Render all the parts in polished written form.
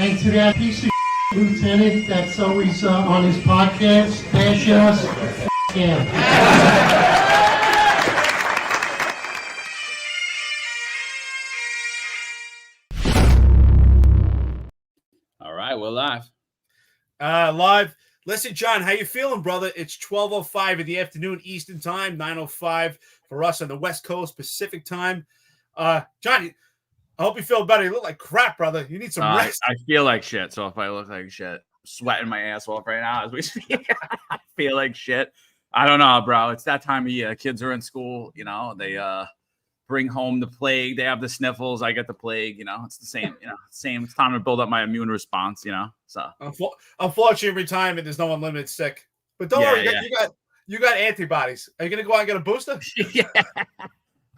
And to that piece of lieutenant that's always on his podcast, bash us, him. All right, we're live. Live. Listen, John, how you feeling, brother? It's 12:05 in the afternoon Eastern time, 9:05 for us on the West Coast Pacific time. John, I hope you feel better. You look like crap, brother. You need some rest. I feel like shit. So if I look like shit, sweating my ass off right now as we speak. I feel like shit. I don't know, bro. It's that time of year. Kids are in school. You know, they bring home the plague. They have the sniffles. I get the plague. You know, it's the same. You know, same. It's time to build up my immune response. You know, so Unfortunately, retirement, there's no unlimited sick. But don't worry, you got antibodies. Are you gonna go out and get a booster? Yeah.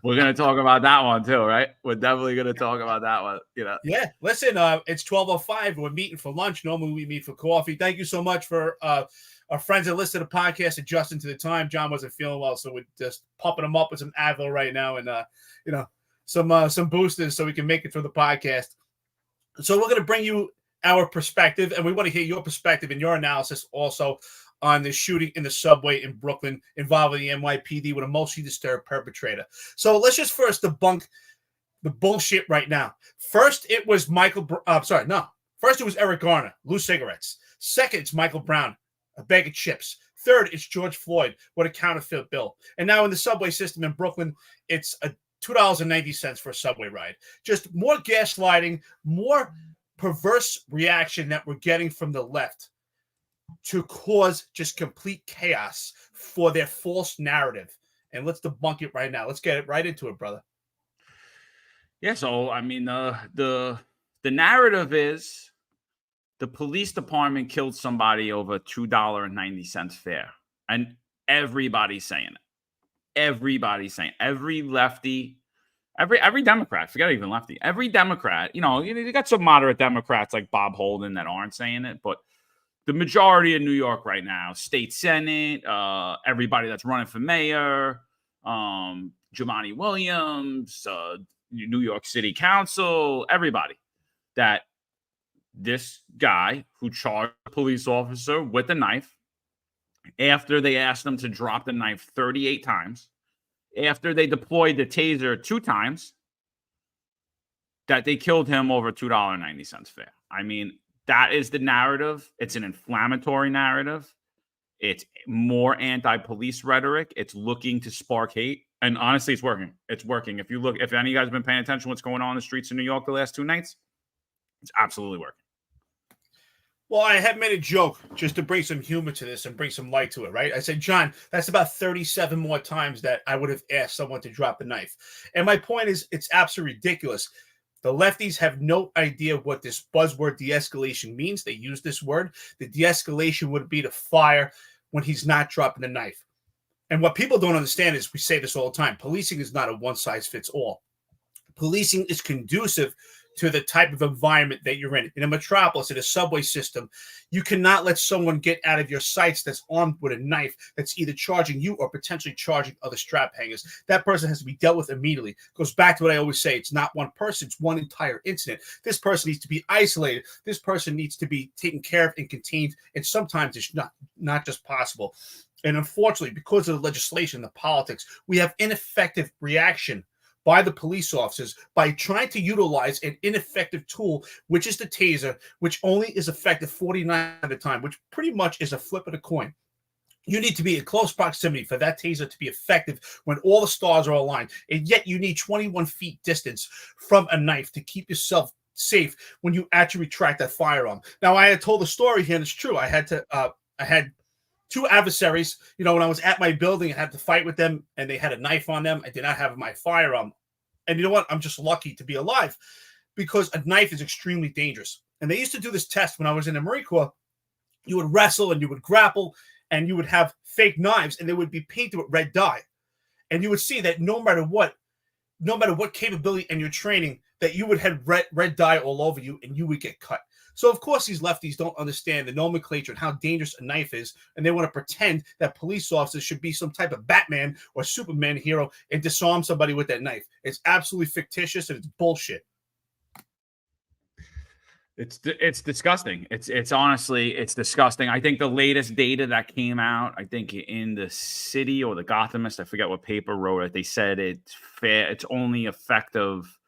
We're going to talk about that one too, right? We're definitely going to talk about that one, you know. Yeah. Listen, it's 12:05. We're meeting for lunch. Normally we meet for coffee. Thank you so much for our friends that listen to the podcast adjusting to the time. John wasn't feeling well, so we're just pumping him up with some Advil right now and some boosters so we can make it through the podcast. So we're going to bring you our perspective, and we want to hear your perspective and your analysis also on the shooting in the subway in Brooklyn involving the NYPD with a mostly disturbed perpetrator. So let's just first debunk the bullshit right now. First, it was First, it was Eric Garner, loose cigarettes. Second, it's Michael Brown, a bag of chips. Third, it's George Floyd with a counterfeit bill. And now in the subway system in Brooklyn, it's $2.90 for a subway ride. Just more gaslighting, more perverse reaction that we're getting from the left to cause just complete chaos for their false narrative. And let's debunk it right now. Let's get it right into it, brother. Yeah, so I mean, the narrative is the police department killed somebody over $2.90 fare, and everybody's saying it. Everybody's saying every lefty, every Democrat, forget even lefty, every Democrat. You got some moderate Democrats like Bob Holden that aren't saying it, but the majority of New York right now, state senate, everybody that's running for mayor, Jumaane Williams, New York City Council, everybody, that this guy who charged a police officer with a knife after they asked him to drop the knife 38 times, after they deployed the taser 2 times, that they killed him over $2.90 fare. I mean, that is the narrative. It's an inflammatory narrative. It's more anti-police rhetoric. It's looking to spark hate. And honestly, it's working. It's working. If any of you guys have been paying attention to what's going on in the streets of New York the last 2 nights, it's absolutely working. Well, I had made a joke just to bring some humor to this and bring some light to it, right? I said, John, that's about 37 more times that I would have asked someone to drop the knife. And my point is, it's absolutely ridiculous. The lefties have no idea what this buzzword de-escalation means. They use this word. The de-escalation would be to fire when he's not dropping the knife. And what people don't understand is, we say this all the time, policing is not a one-size-fits-all. Policing is conducive to the type of environment that you're in. In a metropolis, in a subway system, you cannot let someone get out of your sights that's armed with a knife that's either charging you or potentially charging other strap hangers. That person has to be dealt with immediately. Goes back to what I always say. It's not one person. It's one entire incident. This person needs to be isolated. This person needs to be taken care of and contained. And sometimes it's not just possible. And unfortunately, because of the legislation, the politics, we have ineffective reaction by the police officers by trying to utilize an ineffective tool, which is the taser, which only is effective 49 at a time, which pretty much is a flip of the coin. You need to be in close proximity for that taser to be effective when all the stars are aligned. And yet you need 21 feet distance from a knife to keep yourself safe when you actually retract that firearm. Now, I had told the story here, and it's true. I had 2 adversaries, when I was at my building, I had to fight with them, and they had a knife on them. I did not have my firearm. And you know what? I'm just lucky to be alive, because a knife is extremely dangerous. And they used to do this test when I was in the Marine Corps. You would wrestle and you would grapple and you would have fake knives, and they would be painted with red dye. And you would see that no matter what capability and your training, that you would have red dye all over you and you would get cut. So, of course, these lefties don't understand the nomenclature and how dangerous a knife is, and they want to pretend that police officers should be some type of Batman or Superman hero and disarm somebody with that knife. It's absolutely fictitious, and it's bullshit. It's disgusting. It's honestly, it's disgusting. I think the latest data that came out, I think in the City or the Gothamist, I forget what paper wrote it. They said it's fair. It's only effective.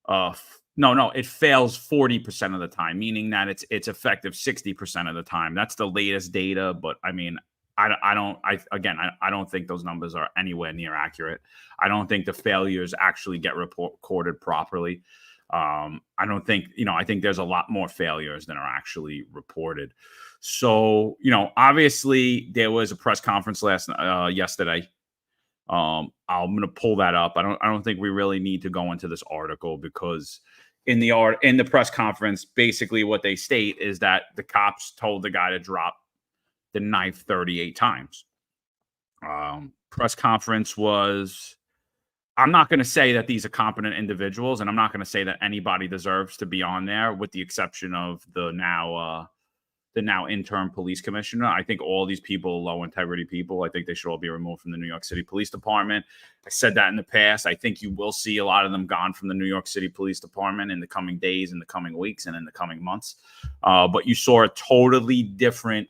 No, it fails 40% of the time, meaning that it's effective 60% of the time. That's the latest data, but I mean, I don't think those numbers are anywhere near accurate. I don't think the failures actually get recorded properly. I don't think, I think there's a lot more failures than are actually reported. So, obviously there was a press conference yesterday. I'm going to pull that up. I don't think we really need to go into this article because in the press conference, basically what they state is that the cops told the guy to drop the knife 38 times. Press conference was, I'm not going to say that these are competent individuals, and I'm not going to say that anybody deserves to be on there, with the exception of the now interim police commissioner. I think all these people are low integrity people. I think they should all be removed from the New York City Police Department. I said that in the past. I think you will see a lot of them gone from the New York City Police Department in the coming days, in the coming weeks, and in the coming months. But you saw a totally different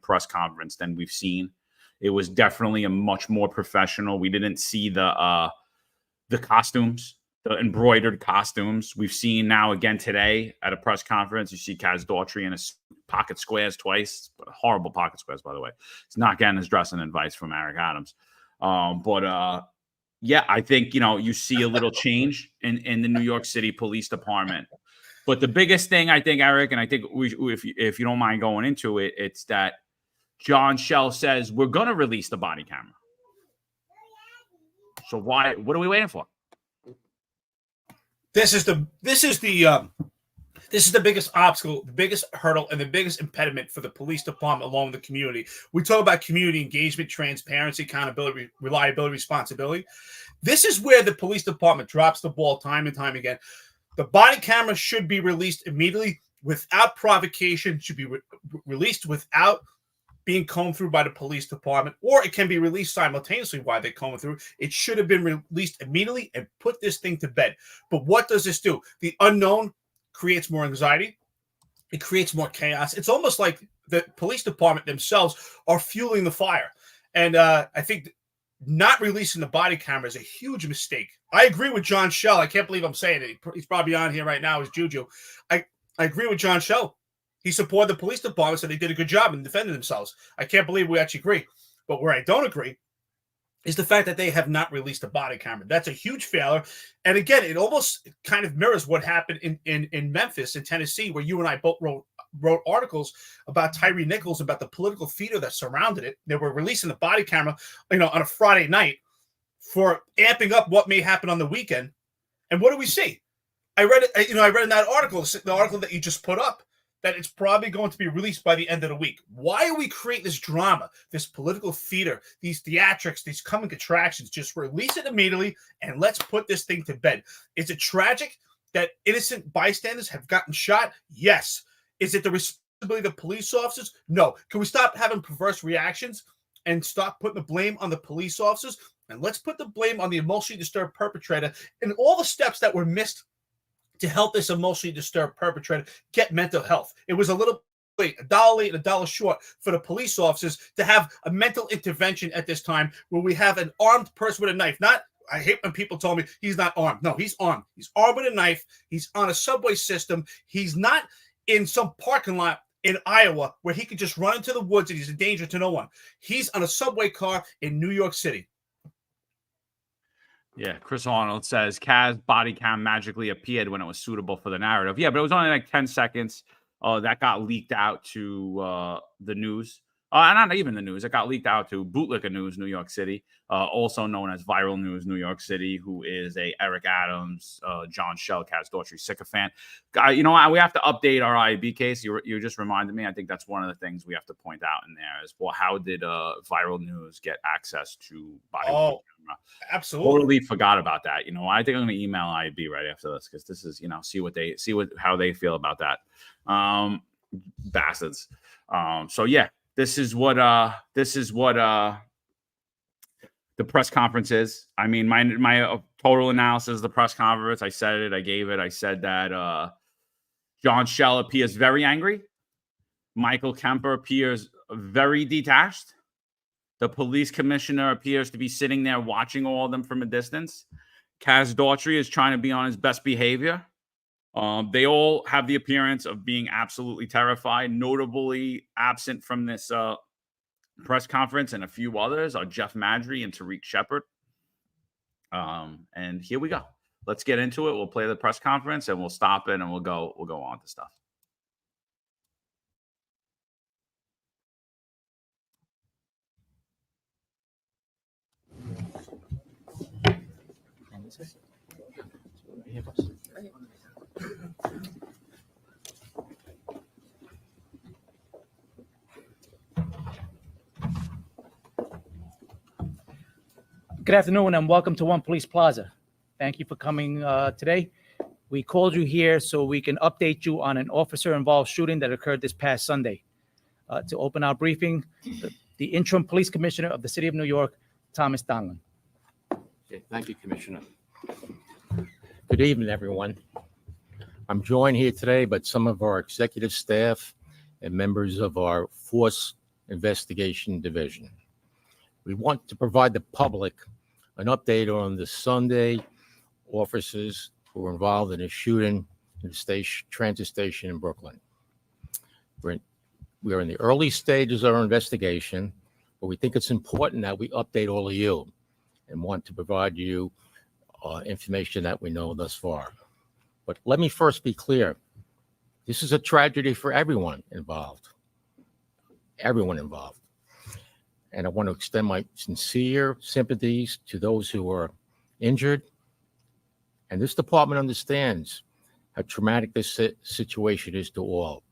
press conference than we've seen. It was definitely a much more professional. We didn't see the costumes, the embroidered costumes. We've seen now again today at a press conference. You see Kaz Daughtry in his pocket squares twice. Horrible pocket squares, by the way. He's not getting his dressing advice from Eric Adams. Yeah, I think you see a little change in the New York City Police Department. But the biggest thing, I think, Eric, and I think if you don't mind going into it, it's that John Shell says we're going to release the body camera. So what are we waiting for? This is the biggest obstacle, the biggest hurdle, and the biggest impediment for the police department along with the community. We talk about community engagement, transparency, accountability, reliability, responsibility. This is where the police department drops the ball time and time again. The body camera should be released immediately without provocation, should be released without being combed through by the police department, or it can be released simultaneously while they comb through. It should have been released immediately and put this thing to bed. But what does this do? The unknown creates more anxiety. It creates more chaos. It's almost like the police department themselves are fueling the fire. And I think not releasing the body camera is a huge mistake. I agree with John Shell. I can't believe I'm saying it. He's probably on here right now as Juju. I agree with John Shell. He supported the police department, so they did a good job in defending themselves. I can't believe we actually agree. But where I don't agree is the fact that they have not released a body camera. That's a huge failure. And again, it almost kind of mirrors what happened in Memphis, in Tennessee, where you and I both wrote articles about Tyree Nichols, about the political theater that surrounded it. They were releasing the body camera, on a Friday night for amping up what may happen on the weekend. And what do we see? I read it. I read in that article, the article that you just put up, that it's probably going to be released by the end of the week. Why do we create this drama, this political theater, these theatrics, these comic attractions? Just release it immediately and let's put this thing to bed. Is it tragic that innocent bystanders have gotten shot? Yes. Is it the responsibility of the police officers? No. Can we stop having perverse reactions and stop putting the blame on the police officers? And let's put the blame on the emotionally disturbed perpetrator and all the steps that were missed to help this emotionally disturbed perpetrator get mental health. It was a little late, $1 late and $1 short for the police officers to have a mental intervention at this time where we have an armed person with a knife. I hate when people tell me he's not armed. No, he's armed. He's armed with a knife. He's on a subway system. He's not in some parking lot in Iowa where he could just run into the woods and he's a danger to no one. He's on a subway car in New York City. Yeah, Chris Arnold says Kaz body cam magically appeared when it was suitable for the narrative. Yeah, but it was only like 10 seconds. That got leaked out to the news. Not even the news. It got leaked out to Bootlicker News, New York City, also known as Viral News, New York City, who is a Eric Adams, John Shell, Kaz Daughtry sycophant. We have to update our IAB case. You just reminded me. I think that's one of the things we have to point out in there is, well, how did Viral News get access to body camera? Absolutely. Totally forgot about that. I think I'm going to email IAB right after this because this is, how they feel about that. Bastards. So yeah. This is what the press conference is. I mean, my total analysis of the press conference. I said it. I gave it. I said that John Shell appears very angry. Michael Kemper appears very detached. The police commissioner appears to be sitting there watching all of them from a distance. Kaz Daughtry is trying to be on his best behavior. They all have the appearance of being absolutely terrified. Notably absent from this press conference and a few others are Jeff Madry and Tariq Shepard. And here we go. Let's get into it. We'll play the press conference and we'll stop it and we'll go on to stuff. Good afternoon and welcome to One Police Plaza. Thank you for coming today. We called you here so we can update you on an officer-involved shooting that occurred this past Sunday. To open our briefing, the interim police commissioner of the city of New York, Thomas Donlan. Okay, thank you, Commissioner. Good evening, everyone. I'm joined here today by some of our executive staff and members of our Force Investigation Division. We want to provide the public an update on the Sunday officers who were involved in a shooting in the transit station in Brooklyn. We are in the early stages of our investigation, but we think it's important that we update all of you and want to provide you information that we know thus far. But let me first be clear. This is a tragedy for everyone involved. Everyone involved. And I want to extend my sincere sympathies to those who are injured. And this department understands how traumatic this situation is to all.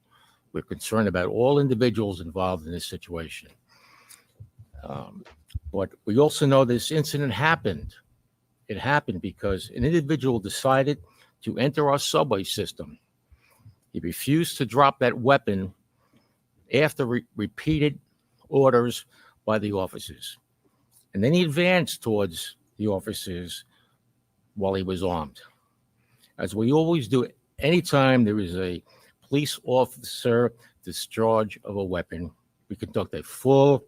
We're concerned about all individuals involved in this situation. But we also know this incident happened. It happened because an individual decided to enter our subway system. He refused to drop that weapon after repeated orders by the officers. And then he advanced towards the officers while he was armed. As we always do, anytime there is a police officer discharge of a weapon, we conduct a full,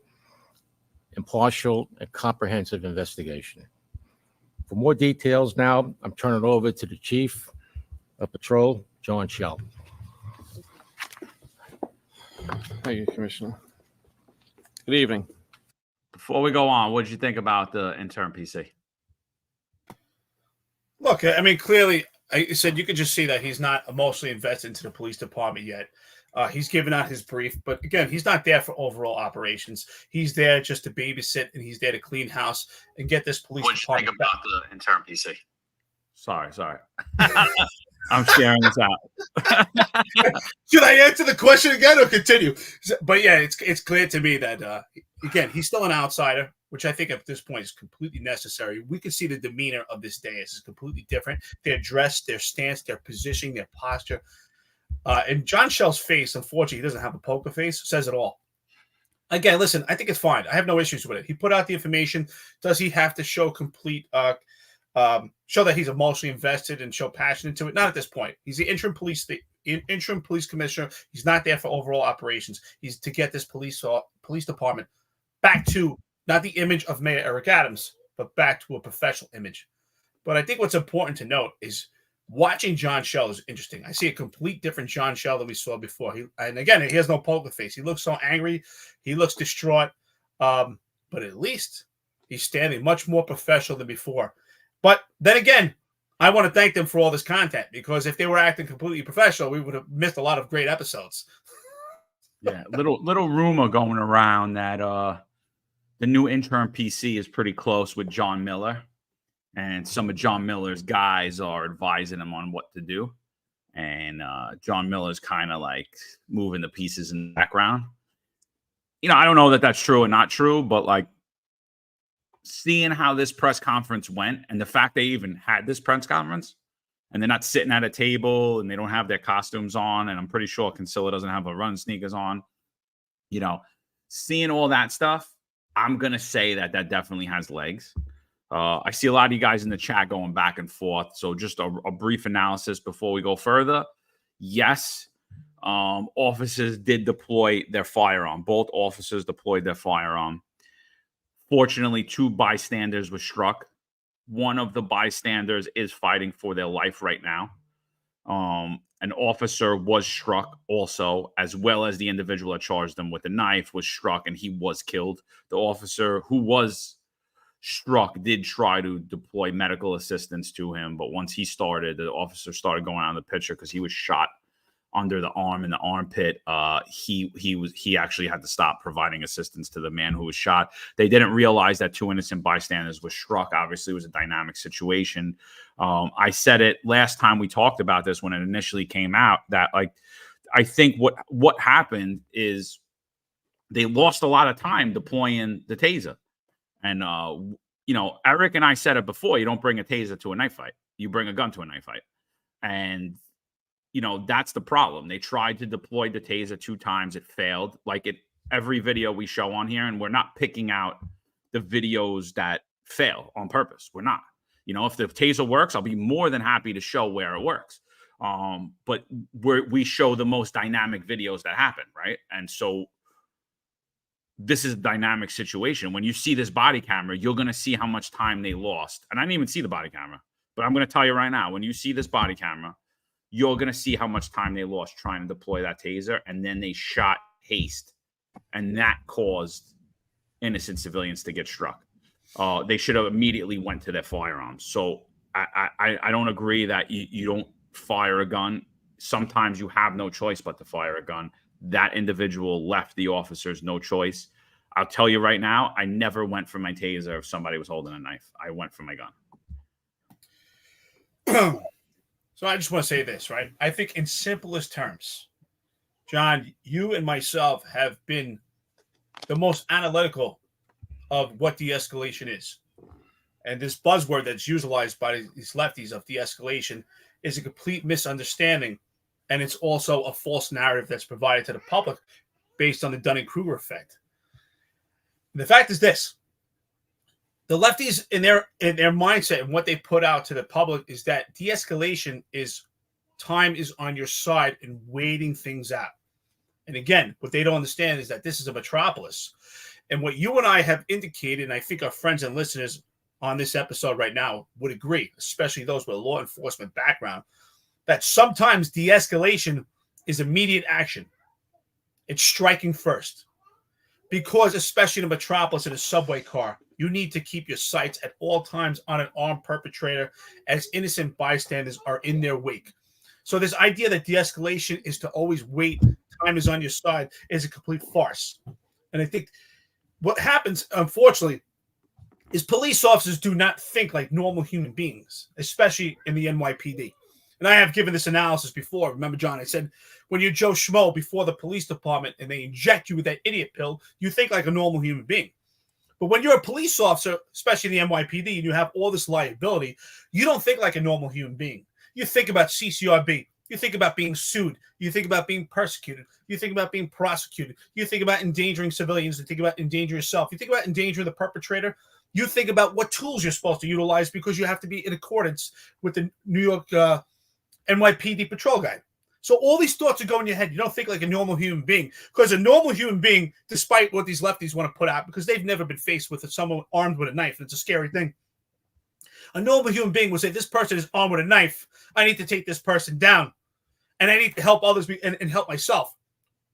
impartial, and comprehensive investigation. For more details now, I'm turning it over to the Chief of Patrol, John Shell. Thank you, Commissioner. Good evening. Before we go on, what did you think about the intern PC? Look, I mean, clearly, I said you could just see that he's not emotionally invested into the police department yet. He's given out his brief, but again, he's not there for overall operations. He's there just to babysit, and he's there to clean house and get this police department. What did you think about the intern PC? Sorry. I'm sharing this out. Should I answer the question again or continue? But yeah, it's clear to me that again, he's still an outsider, which I think at this point is completely necessary. We can see the demeanor of this dais is completely different. Their dress, their stance, their positioning, their posture. And John Shell's face, unfortunately, he doesn't have a poker face, says it all. Again, listen, I think it's fine. I have no issues with it. He put out the information. Does he have to show complete show that he's emotionally invested and show passion into it? Not at this point. He's the interim police commissioner. He's not there for overall operations. He's to get this police department back to not the image of Mayor Eric Adams, but back to a professional image. But I think what's important to note is watching John Shell is interesting. I see a complete different John Shell than we saw before. And again, he has no poker face. He looks so angry. He looks distraught. But at least he's standing much more professional than before. But then again, I want to thank them for all this content, because if they were acting completely professional, we would have missed a lot of great episodes. Yeah, little rumor going around that the new interim PC is pretty close with John Miller, and some of John Miller's guys are advising him on what to do. And John Miller's kind of like moving the pieces in the background. You know, I don't know that that's true or not true, but like seeing how this press conference went and the fact they even had this press conference and they're not sitting at a table and they don't have their costumes on. And I'm pretty sure Kinsella doesn't have a run sneakers on. You know, seeing all that stuff, I'm going to say that definitely has legs. I see a lot of you guys in the chat going back and forth. So just a brief analysis before we go further. yes, officers did deploy their firearm. Both officers deployed their firearm. Fortunately, 2 bystanders were struck. One of the bystanders is fighting for their life right now. An officer was struck also, as well as the individual that charged them with a knife was struck, and he was killed. The officer who was struck did try to deploy medical assistance to him, but once he started, the officer started going on the picture because he was shot under the arm in the armpit. He actually had to stop providing assistance to the man who was shot. They didn't realize that 2 innocent bystanders were struck. Obviously, it was a dynamic situation. I said it last time we talked about this when it initially came out that I think what happened is they lost a lot of time deploying the taser. And Eric and I said it before, you don't bring a taser to a knife fight. You bring a gun to a knife fight. And that's the problem. They tried to deploy the taser 2 times. It failed. Every video we show on here, and we're not picking out the videos that fail on purpose. We're not. If the taser works, I'll be more than happy to show where it works. But we show the most dynamic videos that happen, right? And so this is a dynamic situation. When you see this body camera, you're going to see how much time they lost. And I didn't even see the body camera, but I'm going to tell you right now, when you see this body camera, you're going to see how much time they lost trying to deploy that taser. And then they shot haste. And that caused innocent civilians to get struck. They should have immediately went to their firearms. So I don't agree that you don't fire a gun. Sometimes you have no choice but to fire a gun. That individual left the officers no choice. I'll tell you right now, I never went for my taser if somebody was holding a knife. I went for my gun. So I just want to say this, right? I think in simplest terms, John, you and myself have been the most analytical of what de-escalation is. And this buzzword that's utilized by these lefties of de-escalation is a complete misunderstanding. And it's also a false narrative that's provided to the public based on the Dunning-Kruger effect. And the fact is this. The lefties in their mindset and what they put out to the public is that de-escalation is time is on your side and waiting things out. And again, what they don't understand is that this is a metropolis. And what you and I have indicated, and I think our friends and listeners on this episode right now would agree, especially those with a law enforcement background, that sometimes de-escalation is immediate action. It's striking first. Because especially in a metropolis in a subway car, you need to keep your sights at all times on an armed perpetrator as innocent bystanders are in their wake. So this idea that de-escalation is to always wait, time is on your side, is a complete farce. And I think what happens, unfortunately, is police officers do not think like normal human beings, especially in the NYPD. And I have given this analysis before. Remember, John, I said, when you're Joe Schmo before the police department and they inject you with that idiot pill, you think like a normal human being. But when you're a police officer, especially in the NYPD, and you have all this liability, you don't think like a normal human being. You think about CCRB. You think about being sued. You think about being persecuted. You think about being prosecuted. You think about endangering civilians. You think about endangering yourself. You think about endangering the perpetrator. You think about what tools you're supposed to utilize because you have to be in accordance with the New York NYPD patrol guide. So all these thoughts are going in your head. You don't think like a normal human being, because a normal human being, despite what these lefties want to put out, because they've never been faced with someone armed with a knife, and it's a scary thing. A normal human being will say, this person is armed with a knife. I need to take this person down, and I need to help others and help myself.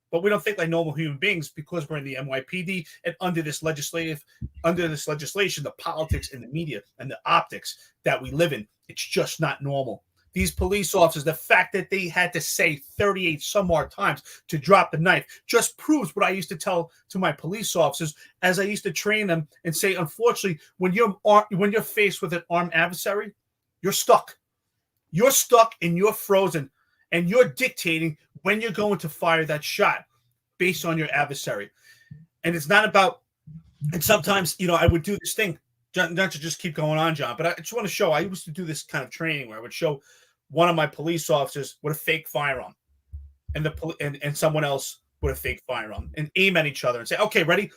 But we don't think like normal human beings because we're in the NYPD and under this legislation, the politics and the media and the optics that we live in, it's just not normal. These police officers, the fact that they had to say 38 some odd times to drop the knife just proves what I used to tell to my police officers as I used to train them and say, unfortunately, when you're faced with an armed adversary, you're stuck. You're stuck and you're frozen, and you're dictating when you're going to fire that shot based on your adversary. And it's not about, and sometimes, I would do this thing, not to just keep going on, John, but I just want to show, I used to do this kind of training where I would show one of my police officers with a fake firearm and someone else with a fake firearm and aim at each other and say, okay, ready?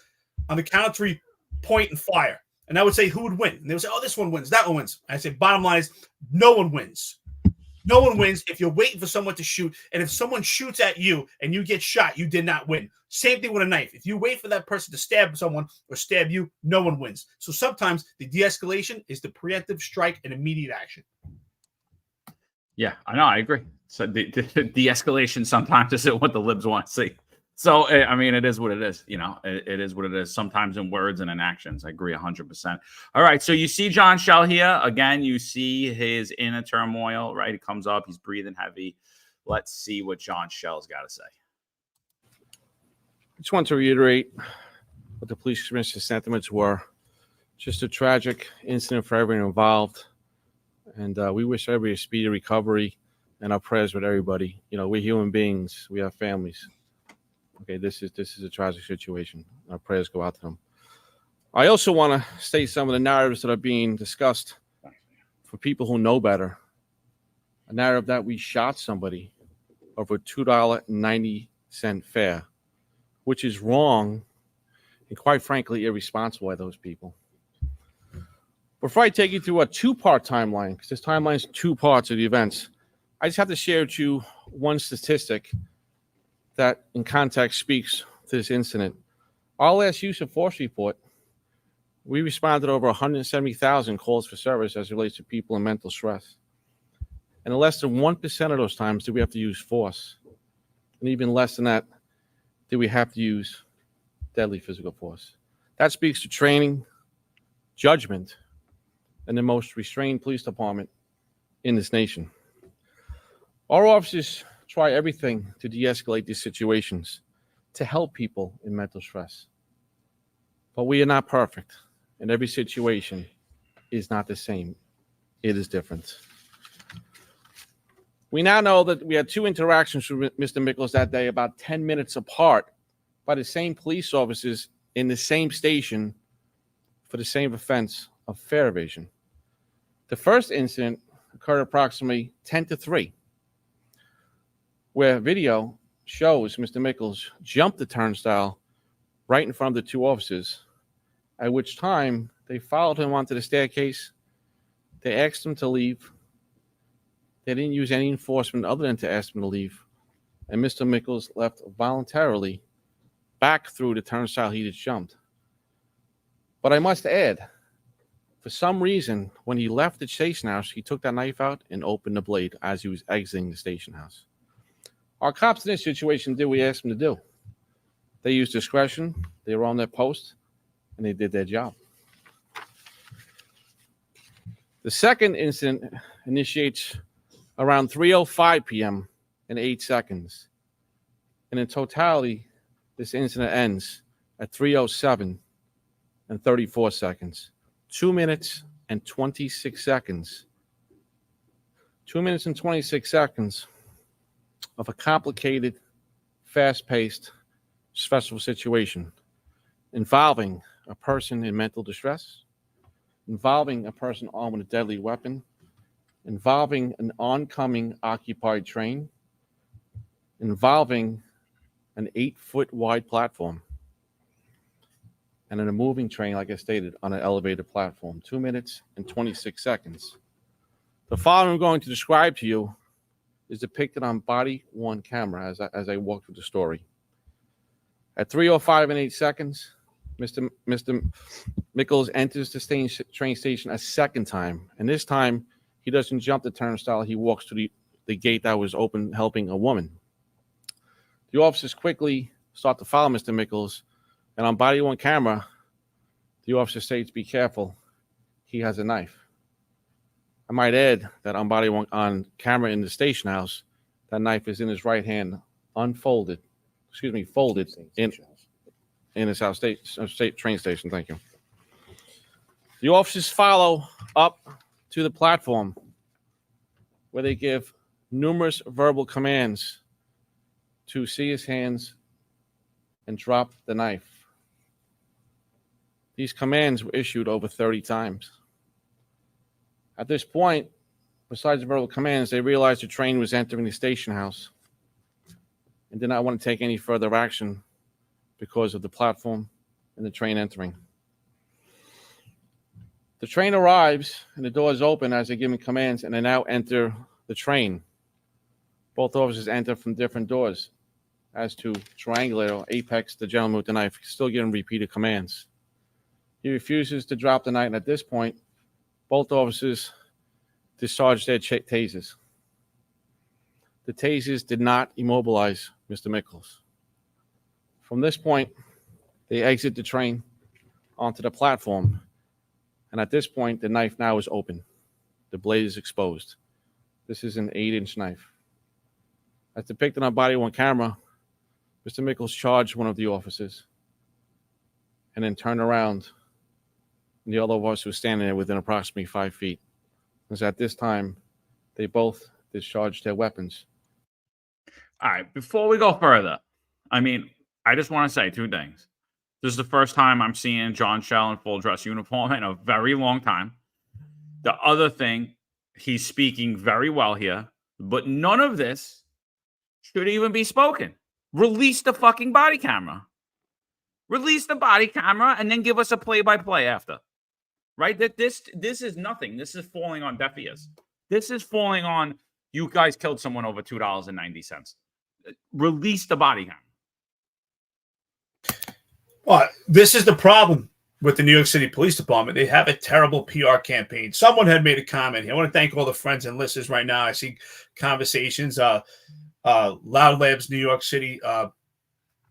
On the count of 3, point and fire. And I would say, who would win? And they would say, oh, this one wins, that one wins. I say, bottom line is, no one wins. No one wins if you're waiting for someone to shoot. And if someone shoots at you and you get shot, you did not win. Same thing with a knife. If you wait for that person to stab someone or stab you, no one wins. So sometimes the de-escalation is the preemptive strike and immediate action. Yeah, I know. I agree. So the de-escalation sometimes isn't what the libs want to see. So, I mean, it is what it is. You know, it is what it is. Sometimes in words and in actions. I agree 100%. All right. So you see John Shell here. Again, you see his inner turmoil, right? He comes up. He's breathing heavy. Let's see what John Shell's got to say. I just want to reiterate what the police commissioner's sentiments were. Just a tragic incident for everyone involved. And we wish everybody a speedy recovery, and our prayers with everybody. You know, we're human beings. We have families. Okay, this is a tragic situation. Our prayers go out to them. I also want to state some of the narratives that are being discussed for people who know better. A narrative that we shot somebody over $2.90 fare, which is wrong and quite frankly irresponsible by those people. Before I take you through a two-part timeline, because this timeline is two parts of the events, I just have to share with you one statistic that in context speaks to this incident. Our last use of force report, we responded over 170,000 calls for service as it relates to people in mental stress. And in less than 1% of those times did we have to use force. And even less than that did we have to use deadly physical force. That speaks to training, judgment, and the most restrained police department in this nation. Our officers try everything to de-escalate these situations, to help people in mental stress. But we are not perfect, and every situation is not the same. It is different. We now know that we had two interactions with Mr. Mickles that day, about 10 minutes apart, by the same police officers in the same station for the same offense of fare evasion. The first incident occurred approximately 10-3, where video shows Mr. Mickles jump the turnstile right in front of the two officers, at which time they followed him onto the staircase. They asked him to leave. They didn't use any enforcement other than to ask him to leave. And Mr. Mickles left voluntarily back through the turnstile he just jumped. But I must add, for some reason, when he left the station house, he took that knife out and opened the blade as he was exiting the station house. Our cops in this situation did what we asked them to do. They used discretion, they were on their post, and they did their job. The second incident initiates around 3:05 p.m. in 8 seconds. And in totality, this incident ends at 3:07 and 34 seconds. 2 minutes and 26 seconds. 2 minutes and 26 seconds of a complicated, fast-paced, stressful situation involving a person in mental distress, involving a person armed with a deadly weapon, involving an oncoming occupied train, involving an 8-foot wide platform, and in a moving train, like I stated, on an elevated platform. 2 minutes and 26 seconds. The following I'm going to describe to you is depicted on body-worn camera as I walk through the story. At 3:05 and 8 seconds, Mr. Mickles enters the train station a second time, and this time he doesn't jump the turnstile. He walks to the gate that was open, helping a woman. The officers quickly start to follow Mr. Mickles, and on body-worn camera, the officer states, "Be careful, he has a knife." I might add that on camera in the station house, that knife is in his right hand, folded in his house state train station. Thank you. The officers follow up to the platform where they give numerous verbal commands to see his hands and drop the knife. These commands were issued over 30 times. At this point, besides the verbal commands, they realized the train was entering the station house and did not want to take any further action because of the platform and the train entering. The train arrives and the doors open as they're giving commands, and they now enter the train. Both officers enter from different doors. As to triangulate or apex the gentleman with the knife, still giving repeated commands. He refuses to drop the knife, and at this point, both officers discharged their tasers. The tasers did not immobilize Mr. Mickles. From this point, they exit the train onto the platform, and at this point, the knife now is open. The blade is exposed. This is an 8-inch knife. As depicted on body-worn camera, Mr. Mickles charged one of the officers and then turned around, and the other officer was standing there within approximately 5 feet. Because at this time, they both discharged their weapons. All right, before we go further, I mean, I just want to say two things. This is the first time I'm seeing John Shell in full dress uniform in a very long time. The other thing, he's speaking very well here, but none of this should even be spoken. Release the fucking body camera. Release the body camera and then give us a play-by-play after. Right? That this is nothing. This is falling on deaf ears. This is falling on, you guys killed someone over $2.90. Release the body camera. Well, this is the problem with the New York City Police Department. They have a terrible PR campaign. Someone had made a comment here. I want to thank all the friends and listeners right now. I see conversations. Loud Labs, New York City,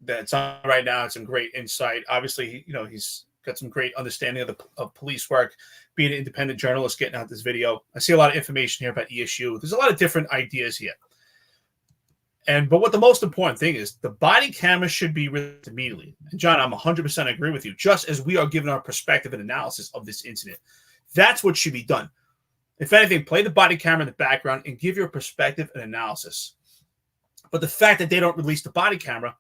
that's on right now. It's some great insight. Obviously, he's got some great understanding of police work, being an independent journalist, getting out this video. I see a lot of information here about ESU. There's a lot of different ideas here. But what the most important thing is, the body camera should be released immediately. And John, I'm 100% agree with you. Just as we are giving our perspective and analysis of this incident, that's what should be done. If anything, play the body camera in the background and give your perspective and analysis. But the fact that they don't release the body camera,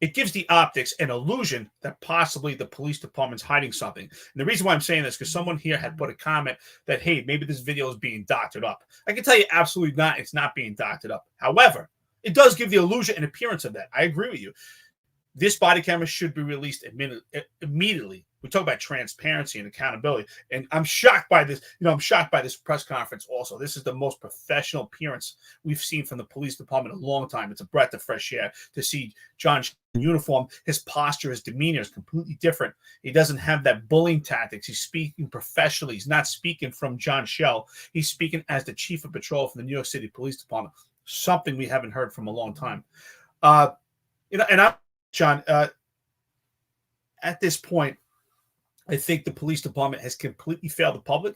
it gives the optics an illusion that possibly the police department's hiding something. And the reason why I'm saying this is because someone here had put a comment that, hey, maybe this video is being doctored up. I can tell you absolutely not. It's not being doctored up. However, it does give the illusion and appearance of that. I agree with you. This body camera should be released immediately. We talk about transparency and accountability. And I'm shocked by this. I'm shocked by this press conference also. This is the most professional appearance we've seen from the police department in a long time. It's a breath of fresh air to see John in uniform. His posture, his demeanor is completely different. He doesn't have that bullying tactics. He's speaking professionally. He's not speaking from John Shell. He's speaking as the chief of patrol for the New York City Police Department, something we haven't heard from a long time. John, at this point, I think the police department has completely failed the public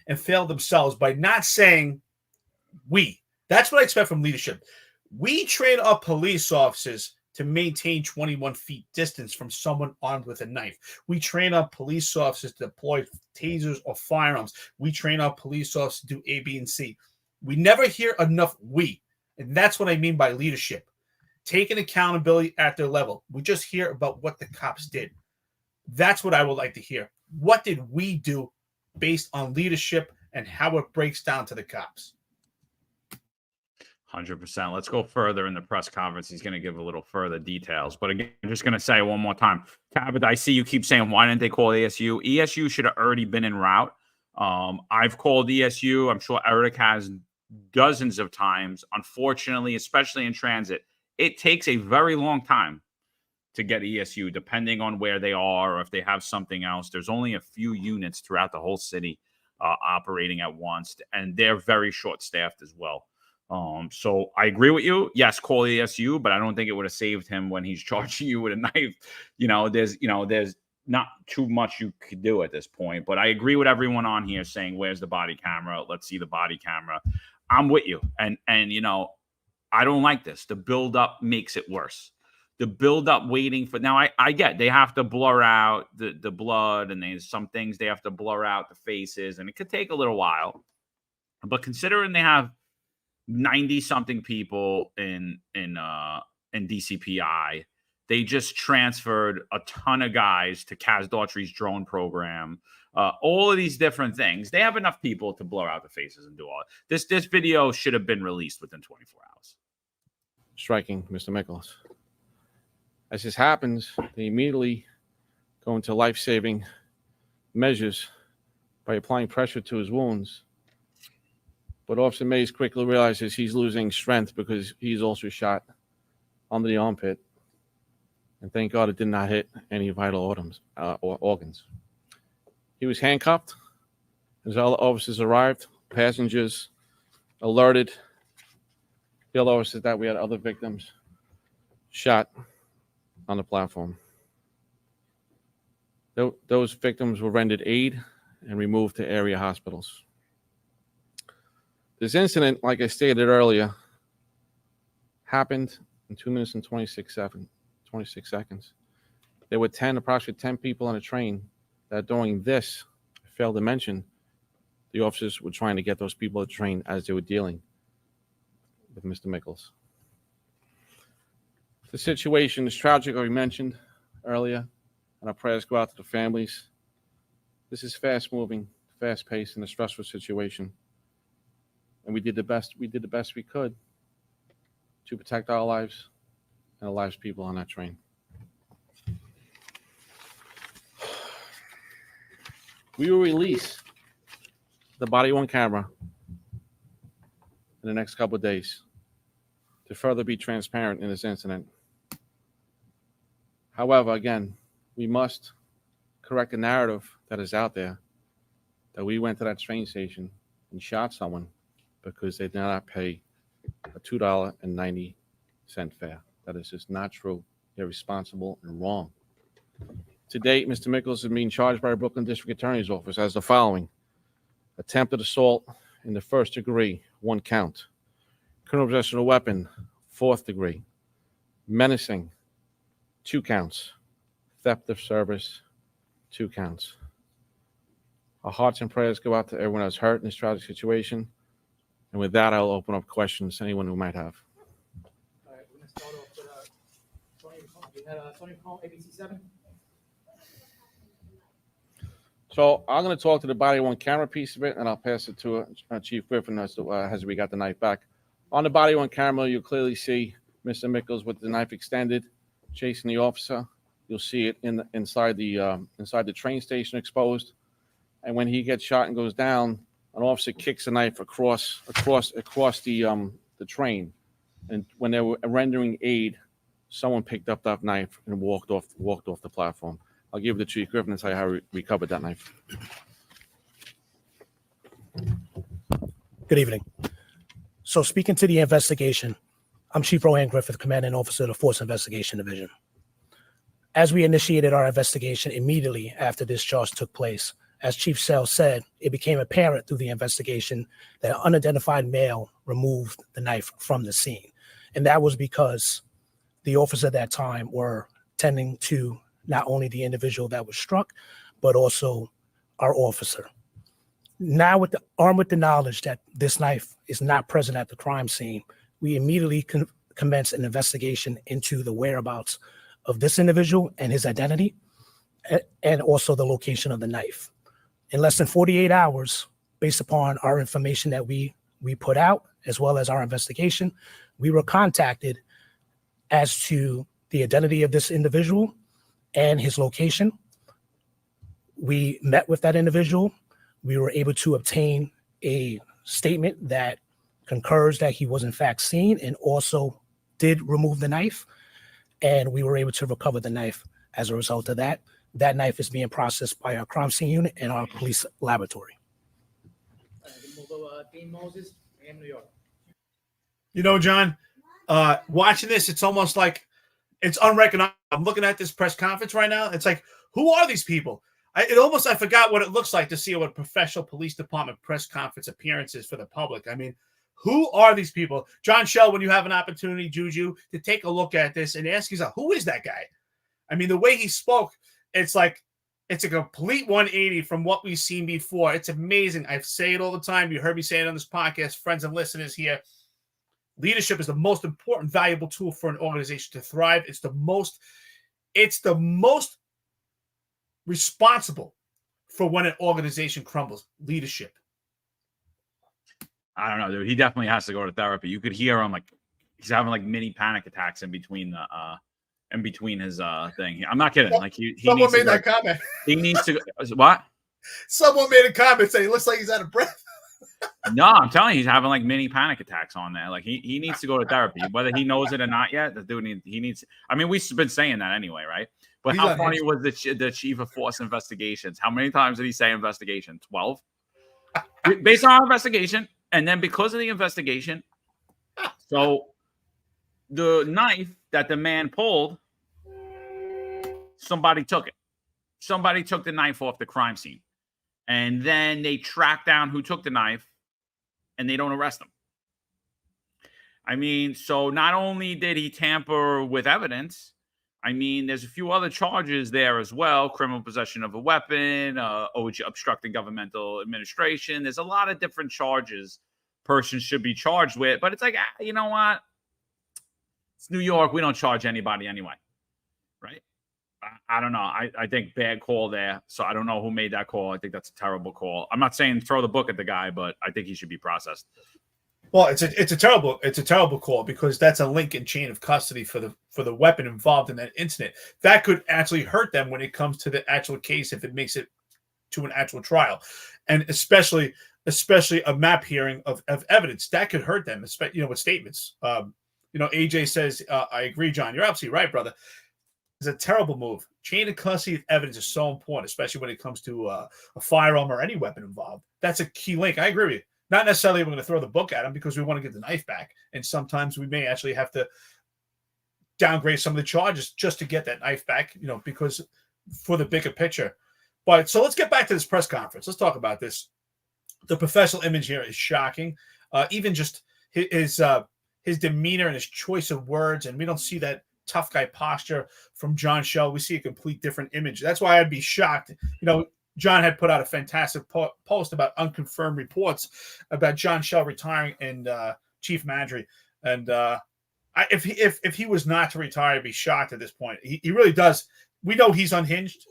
and failed themselves by not saying we. That's what I expect from leadership. We train our police officers to maintain 21 feet distance from someone armed with a knife. We train our police officers to deploy tasers or firearms. We train our police officers to do A, B, and C. We never hear enough we. And that's what I mean by leadership. Taking accountability at their level. We just hear about what the cops did. That's what I would like to hear. What did we do based on leadership and how it breaks down to the cops? 100%. Let's go further in the press conference. He's going to give a little further details. But again, I'm just going to say one more time. Cabot, I see you keep saying, why didn't they call ESU? ESU should have already been en route. I've called ESU. I'm sure Eric has dozens of times. Unfortunately, especially in transit, it takes a very long time to get ESU, depending on where they are or if they have something else. There's only a few units throughout the whole city operating at once, and they're very short-staffed as well. So I agree with you. Yes, call ESU, but I don't think it would have saved him when he's charging you with a knife. There's not too much you could do at this point. But I agree with everyone on here saying, where's the body camera? Let's see the body camera. I'm with you. And I don't like this. The buildup makes it worse. The buildup waiting for now. I get they have to blur out the blood, and there's some things they have to blur out the faces, and it could take a little while. But considering they have 90-something people in DCPI, they just transferred a ton of guys to Kaz Daughtry's drone program. All of these different things. They have enough people to blur out the faces and do all this. This video should have been released within 24 hours. Striking Mr. Mickles. As this happens, they immediately go into life-saving measures by applying pressure to his wounds. But Officer Mays quickly realizes he's losing strength because he's also shot under the armpit. And thank God it did not hit any vital organs. He was handcuffed. As all the officers arrived, passengers alerted the other officers that we had other victims shot on the platform. Those victims were rendered aid and removed to area hospitals. This incident, like I stated earlier, happened in 2 minutes and 26 seconds. There were approximately 10 people on a train that during this, I failed to mention, the officers were trying to get those people to train as they were dealing with Mr. Mickles. The situation is tragic, as we mentioned earlier, and our prayers go out to the families. This is fast-moving, fast-paced, and a stressful situation, and we did the best we could to protect our lives and the lives of people on that train. We will release the body-worn camera in the next couple of days to further be transparent in this incident. However, again, we must correct the narrative that is out there that we went to that train station and shot someone because they did not pay a $2.90 fare. That is just not true, irresponsible, and wrong. To date, Mr. Mickles is being charged by the Brooklyn District Attorney's Office as the following: attempted assault in the 1st degree, 1 count; criminal possession of a weapon, 4th degree; menacing, 2 counts; theft of service, 2 counts. Our hearts and prayers go out to everyone that's hurt in this tragic situation. And with that, I'll open up questions to anyone who might have. All right, we're going to start off with Tony. You had Tony Cole, ABC7. So I'm going to talk to the body-worn camera piece of it, and I'll pass it to Chief Griffin as we got the knife back. On the body-worn camera, you'll clearly see Mr. Mickles with the knife extended, chasing the officer. You'll see it inside the train station exposed. And when he gets shot and goes down, an officer kicks the knife across the train. And when they were rendering aid, someone picked up that knife and walked off the platform. I'll give it to Chief Griffin and tell you how we recovered that knife. Good evening. So speaking to the investigation, I'm Chief Rohan Griffith, Commanding Officer of the Force Investigation Division. As we initiated our investigation immediately after this charge took place, as Chief Sell said, it became apparent through the investigation that an unidentified male removed the knife from the scene. And that was because the officers at that time were tending to not only the individual that was struck, but also our officer. Now, armed with the knowledge that this knife is not present at the crime scene, we immediately commenced an investigation into the whereabouts of this individual and his identity, and also the location of the knife. In less than 48 hours, based upon our information that we put out, as well as our investigation, we were contacted as to the identity of this individual and his location. We met with that individual. We were able to obtain a statement that concurs that he was in fact seen and also did remove the knife. And we were able to recover the knife as a result of that. That knife is being processed by our crime scene unit and our police laboratory. Dean Moses, New York. You know, John, watching this, it's almost like it's unrecognizable. I'm looking at this press conference right now. It's like, who are these people? I forgot what it looks like to see what a professional police department press conference appearance is for the public. I mean, who are these people? John Shell, when you have an opportunity, Juju, to take a look at this and ask yourself, who is that guy? I mean, the way he spoke, it's like it's a complete 180 from what we've seen before. It's amazing. I say it all the time. You heard me say it on this podcast, friends and listeners here. Leadership is the most important, valuable tool for an organization to thrive. It's the most responsible for when an organization crumbles. Leadership. I don't know, dude. He definitely has to go to therapy. You could hear him like he's having like mini panic attacks in between his thing. I'm not kidding. Like he Someone needs made that comment. He needs to what? Someone made a comment saying he looks like he's out of breath. No, I'm telling you, he's having like mini panic attacks on there. Like he needs to go to therapy, whether he knows it or not yet. The dude he needs. I mean, we've been saying that anyway, right? But He's how on funny his- was the chief of force investigations? How many times did he say investigation? 12. Based on our investigation, and then because of the investigation, so the knife that the man pulled, somebody took it. Somebody took the knife off the crime scene, and then they track down who took the knife. And they don't arrest him. I mean, so not only did he tamper with evidence, I mean, there's a few other charges there as well. Criminal possession of a weapon, obstructing governmental administration. There's a lot of different charges persons should be charged with. But it's like, you know what? It's New York. We don't charge anybody anyway, right? I don't know. I think bad call there. So I don't know who made that call. I think that's a terrible call. I'm not saying throw the book at the guy, but I think he should be processed. Well, it's a terrible call because that's a link in chain of custody for the weapon involved in that incident. That could actually hurt them when it comes to the actual case if it makes it to an actual trial, and especially a map hearing of evidence that could hurt them. With statements. AJ says, "I agree, John. You're absolutely right, brother." It's a terrible move. Chain of custody of evidence is so important, especially when it comes to a firearm or any weapon involved. That's a key link. I agree with you. Not necessarily we're going to throw the book at him because we want to get the knife back. And sometimes we may actually have to downgrade some of the charges just to get that knife back, because for the bigger picture. But so let's get back to this press conference. Let's talk about this. The professional image here is shocking. Even just his demeanor and his choice of words. And we don't see that tough guy posture from John Shell. We see a complete different image. That's why I'd be shocked. John had put out a fantastic post about unconfirmed reports about John Shell retiring and Chief Mandry. And if he was not to retire, I'd be shocked at this point. He really does. We know he's unhinged,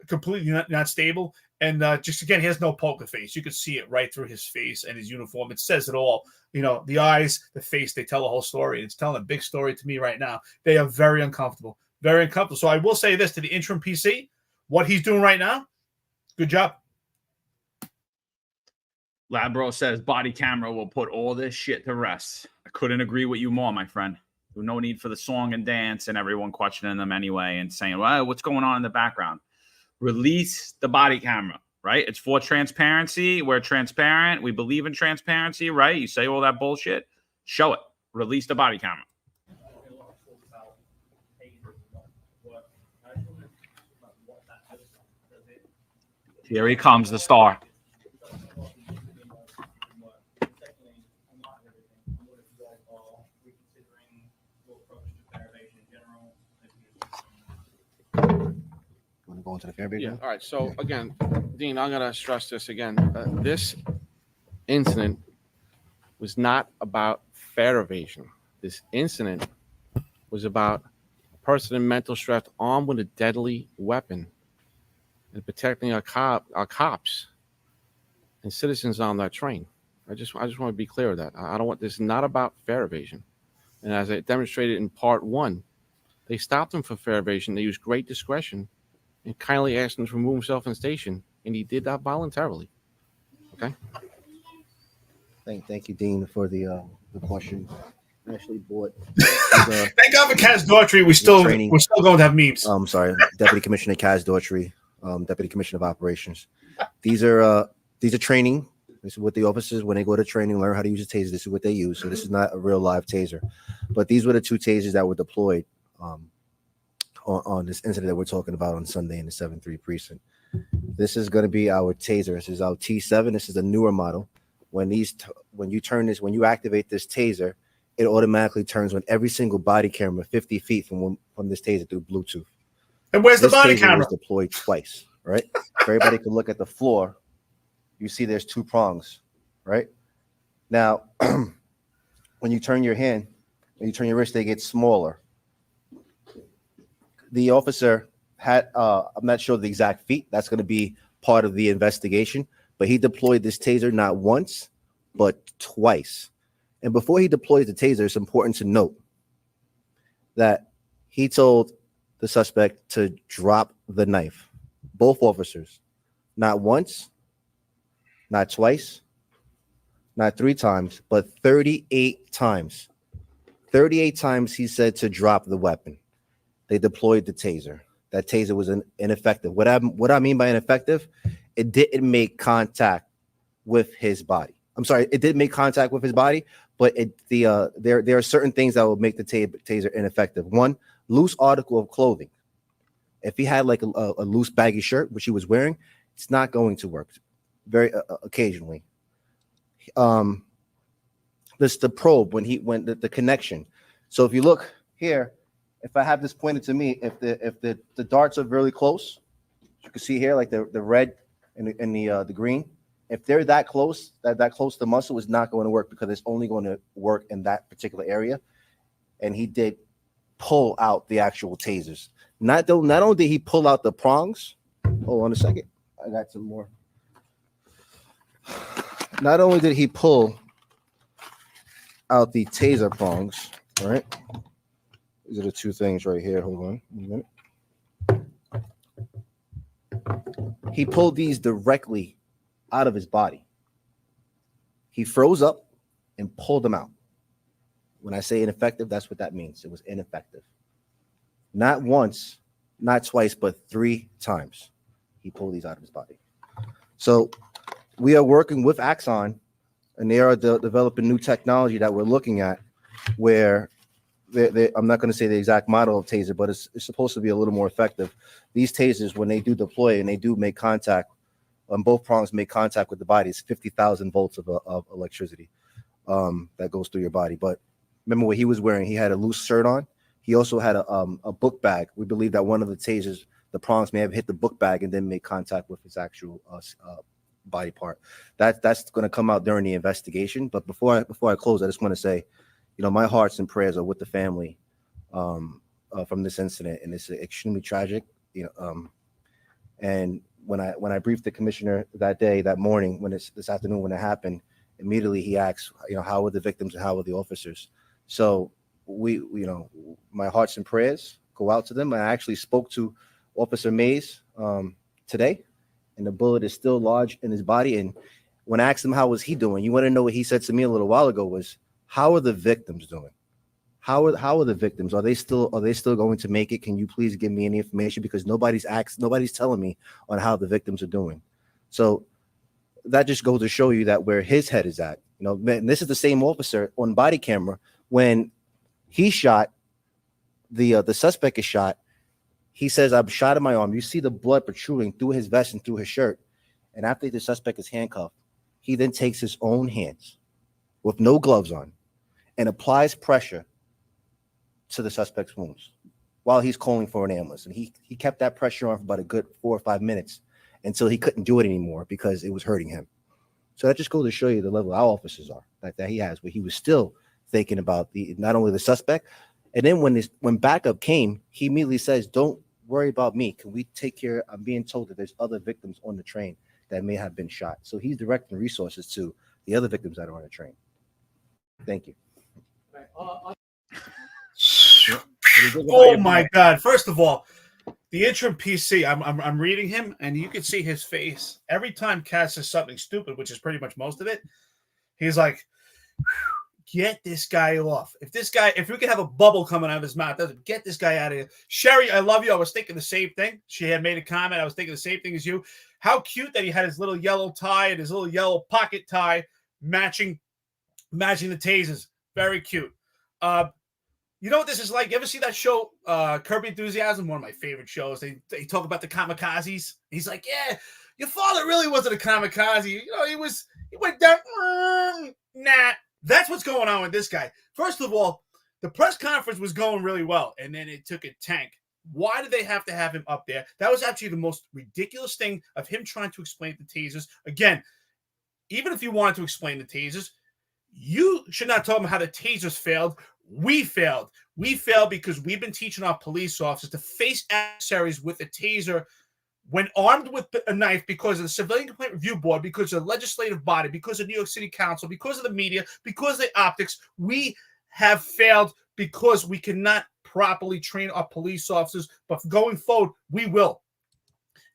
completely not stable. And just again, he has no poker face. You could see it right through his face and his uniform. It says it all. The eyes, the face, they tell the whole story. It's telling a big story to me right now. They are very uncomfortable. Very uncomfortable. So I will say this to the interim PC, what he's doing right now, good job. Labro says body camera will put all this shit to rest. I couldn't agree with you more, my friend. There's no need for the song and dance and everyone questioning them anyway and saying, well, what's going on in the background? Release the body camera, right? It's for transparency. We're transparent. We believe in transparency, right? You say all that bullshit, show it. Release the body camera. Here he comes, the star. Going to the fair Yeah. All right. So again, Dean, I'm going to stress this again. This incident was not about fare evasion. This incident was about a person in mental stress armed with a deadly weapon and protecting our cops and citizens on that train. I just want to be clear with that. I don't want this. Is not about fare evasion. And as I demonstrated in part 1, they stopped him for fare evasion. They used great discretion and kindly asked him to remove himself from the station, and he did that voluntarily. Okay. Thank you, Dean, for the question. I actually bought. Thank God for Kaz Daughtry. We're still going to have memes. Sorry, Deputy Commissioner Kaz Daughtry, Deputy Commissioner of Operations. These are training. This is what the officers, when they go to training, learn how to use a taser. This is what they use. So this is not a real live taser, but these were the 2 tasers that were deployed on this incident that we're talking about on Sunday in the 7-3 precinct. This is going to be our taser. This is our T7. This is a newer model. When you activate this taser, it automatically turns on every single body camera 50 feet from this taser through Bluetooth. And where's the body camera? Was deployed twice, right? If everybody can look at the floor, you see there's 2 prongs, right? Now, when you turn your wrist, they get smaller. The officer had, I'm not sure the exact feet. That's going to be part of the investigation. But he deployed this taser not once, but twice. And before he deploys the taser, it's important to note that he told the suspect to drop the knife. Both officers, not once, not twice, not 3 times, but 38 times. 38 times he said to drop the weapon. They deployed the taser. That taser was ineffective. What I mean by ineffective, it didn't make contact with his body. I'm sorry, it did make contact with his body, but there are certain things that will make the taser ineffective. One, loose article of clothing. If he had like a loose baggy shirt, which he was wearing, it's not going to work. Very occasionally. This the probe when the connection. So if you look here, if I have this pointed to me, if the darts are really close, you can see here like the red and the green. If they're that close, that close to muscle, is not going to work because it's only going to work in that particular area. And he did pull out the actual tasers. Not only did he pull out the prongs. Hold on a second. I got some more. Not only did he pull out the taser prongs, all right? These are the two things right here. Hold on a minute. He pulled these directly out of his body. He froze up and pulled them out. When I say ineffective, that's what that means. It was ineffective. Not once, not twice, but 3 times he pulled these out of his body. So we are working with Axon, and they are developing new technology that we're looking at where I'm not going to say the exact model of taser, but it's supposed to be a little more effective. These tasers, when they do deploy and they do make contact, both prongs make contact with the body, it's 50,000 volts of electricity that goes through your body. But remember what he was wearing? He had a loose shirt on. He also had a book bag. We believe that one of the tasers, the prongs may have hit the book bag and then made contact with his actual body part. That's going to come out during the investigation. But before I close, I just want to say, my hearts and prayers are with the family from this incident, and it's extremely tragic. And when I briefed the commissioner that morning, this afternoon when it happened, immediately he asked, how were the victims and how were the officers? So my hearts and prayers go out to them. I actually spoke to Officer Mays today, and the bullet is still lodged in his body. And when I asked him how was he doing, you want to know what he said to me a little while ago was, how are the victims doing? How are the victims? Are they still going to make it? Can you please give me any information? Because nobody's telling me on how the victims are doing. So that just goes to show you that where his head is at. And this is the same officer on body camera when he shot the suspect is shot. He says, "I'm shot in my arm." You see the blood protruding through his vest and through his shirt. And after the suspect is handcuffed, he then takes his own hands with no gloves on and applies pressure to the suspect's wounds while he's calling for an ambulance. And he kept that pressure on for about a good 4 or 5 minutes until he couldn't do it anymore because it was hurting him. So that just goes to show you the level our officers are that he has, where he was still thinking about not only the suspect. And then when backup came, he immediately says, "Don't worry about me. Can we take care? I'm being told that there's other victims on the train that may have been shot." So he's directing resources to the other victims that are on the train. Thank you. Oh my God! First of all, the interim PC. I'm reading him, and you can see his face every time Cass says something stupid, which is pretty much most of it. He's like, "Get this guy off! If we could have a bubble coming out of his mouth, get this guy out of here." Sherry, I love you. I was thinking the same thing. She had made a comment. I was thinking the same thing as you. How cute that he had his little yellow tie and his little yellow pocket tie matching the tasers. Very cute. You know what this is like? You ever see that show, Curb Enthusiasm? One of my favorite shows. They talk about the kamikazes. He's like, "Yeah, your father really wasn't a kamikaze. He went down. Nah." That's what's going on with this guy. First of all, the press conference was going really well, and then it took a tank. Why did they have to have him up there? That was actually the most ridiculous thing of him trying to explain the tasers. Again, even if you wanted to explain the tasers, you should not tell them how the tasers failed. We failed. We failed because we've been teaching our police officers to face adversaries with a taser when armed with a knife because of the Civilian Complaint Review Board, because of the legislative body, because of New York City Council, because of the media, because of the optics. We have failed because we cannot properly train our police officers. But going forward, we will.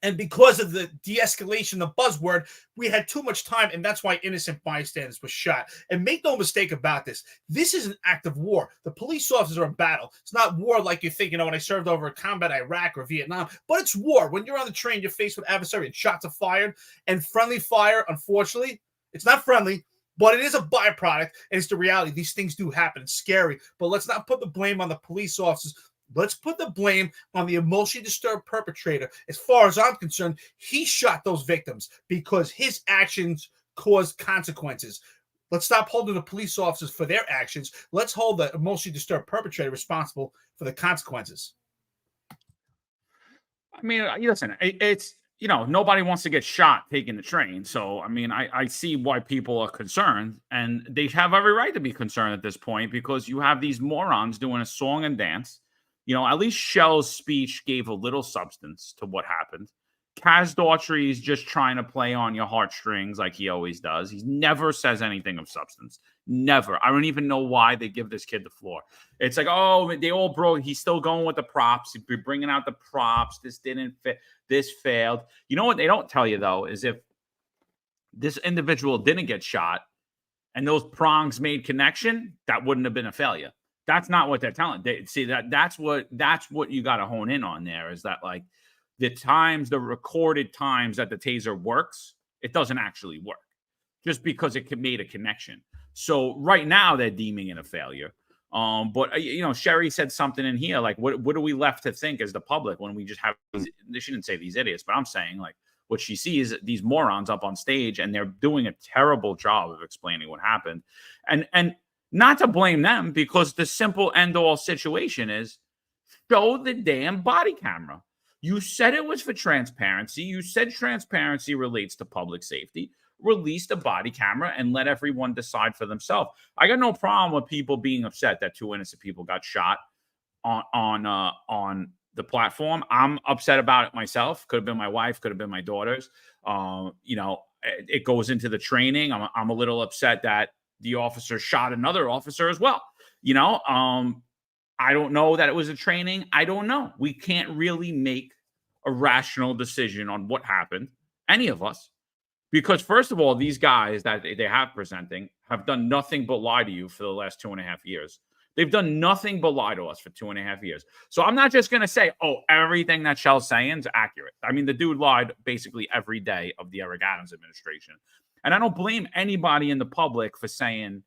And because of the de-escalation, the buzzword, we had too much time, and that's why innocent bystanders were shot. And make no mistake about this. This is an act of war. The police officers are in battle. It's not war like you think, when I served over a combat Iraq or Vietnam, but it's war. When you're on the train, you're faced with adversary and shots are fired. And friendly fire, unfortunately, it's not friendly, but it is a byproduct, and it's the reality. These things do happen. It's scary. But let's not put the blame on the police officers. Let's put the blame on the emotionally disturbed perpetrator. As far as I'm concerned, he shot those victims because his actions caused consequences. Let's stop holding the police officers for their actions. Let's hold the emotionally disturbed perpetrator responsible for the consequences. I mean, listen, it's, nobody wants to get shot taking the train. So, I mean, I see why people are concerned, and they have every right to be concerned at this point because you have these morons doing a song and dance. At least Shell's speech gave a little substance to what happened. Kaz Daughtry is just trying to play on your heartstrings like he always does. He never says anything of substance. Never. I don't even know why they give this kid the floor. It's like, oh, they all broke. He's still going with the props. He's bringing out the props. This didn't fit. This failed. You know what they don't tell you, though, is if this individual didn't get shot and those prongs made connection, that wouldn't have been a failure. That's not what they're telling. That's what you got to hone in on there is that, like, the recorded times that the taser works, it doesn't actually work just because it made a connection. So right now they're deeming it a failure. But Sherry said something in here, like, what are we left to think as the public when we just have, she didn't say these idiots, but I'm saying, like, what she sees these morons up on stage and they're doing a terrible job of explaining what happened. And not to blame them, because the simple end-all situation is show the damn body camera. You said it was for transparency. You said transparency relates to public safety. Release the body camera and let everyone decide for themselves. I got no problem with people being upset that 2 innocent people got shot on the platform. I'm upset about it myself. Could have been my wife. Could have been my daughters. It goes into the training. I'm a little upset that the officer shot another officer as well. I don't know that it was a training. I don't know. We can't really make a rational decision on what happened, any of us, because first of all, these guys that they have presenting have done nothing but lie to you for the last 2.5 years. They've done nothing but lie to us for 2.5 years. So I'm not just going to say, oh, everything that Shell's saying is accurate. I mean, the dude lied basically every day of the Eric Adams administration. And I don't blame anybody in the public for saying,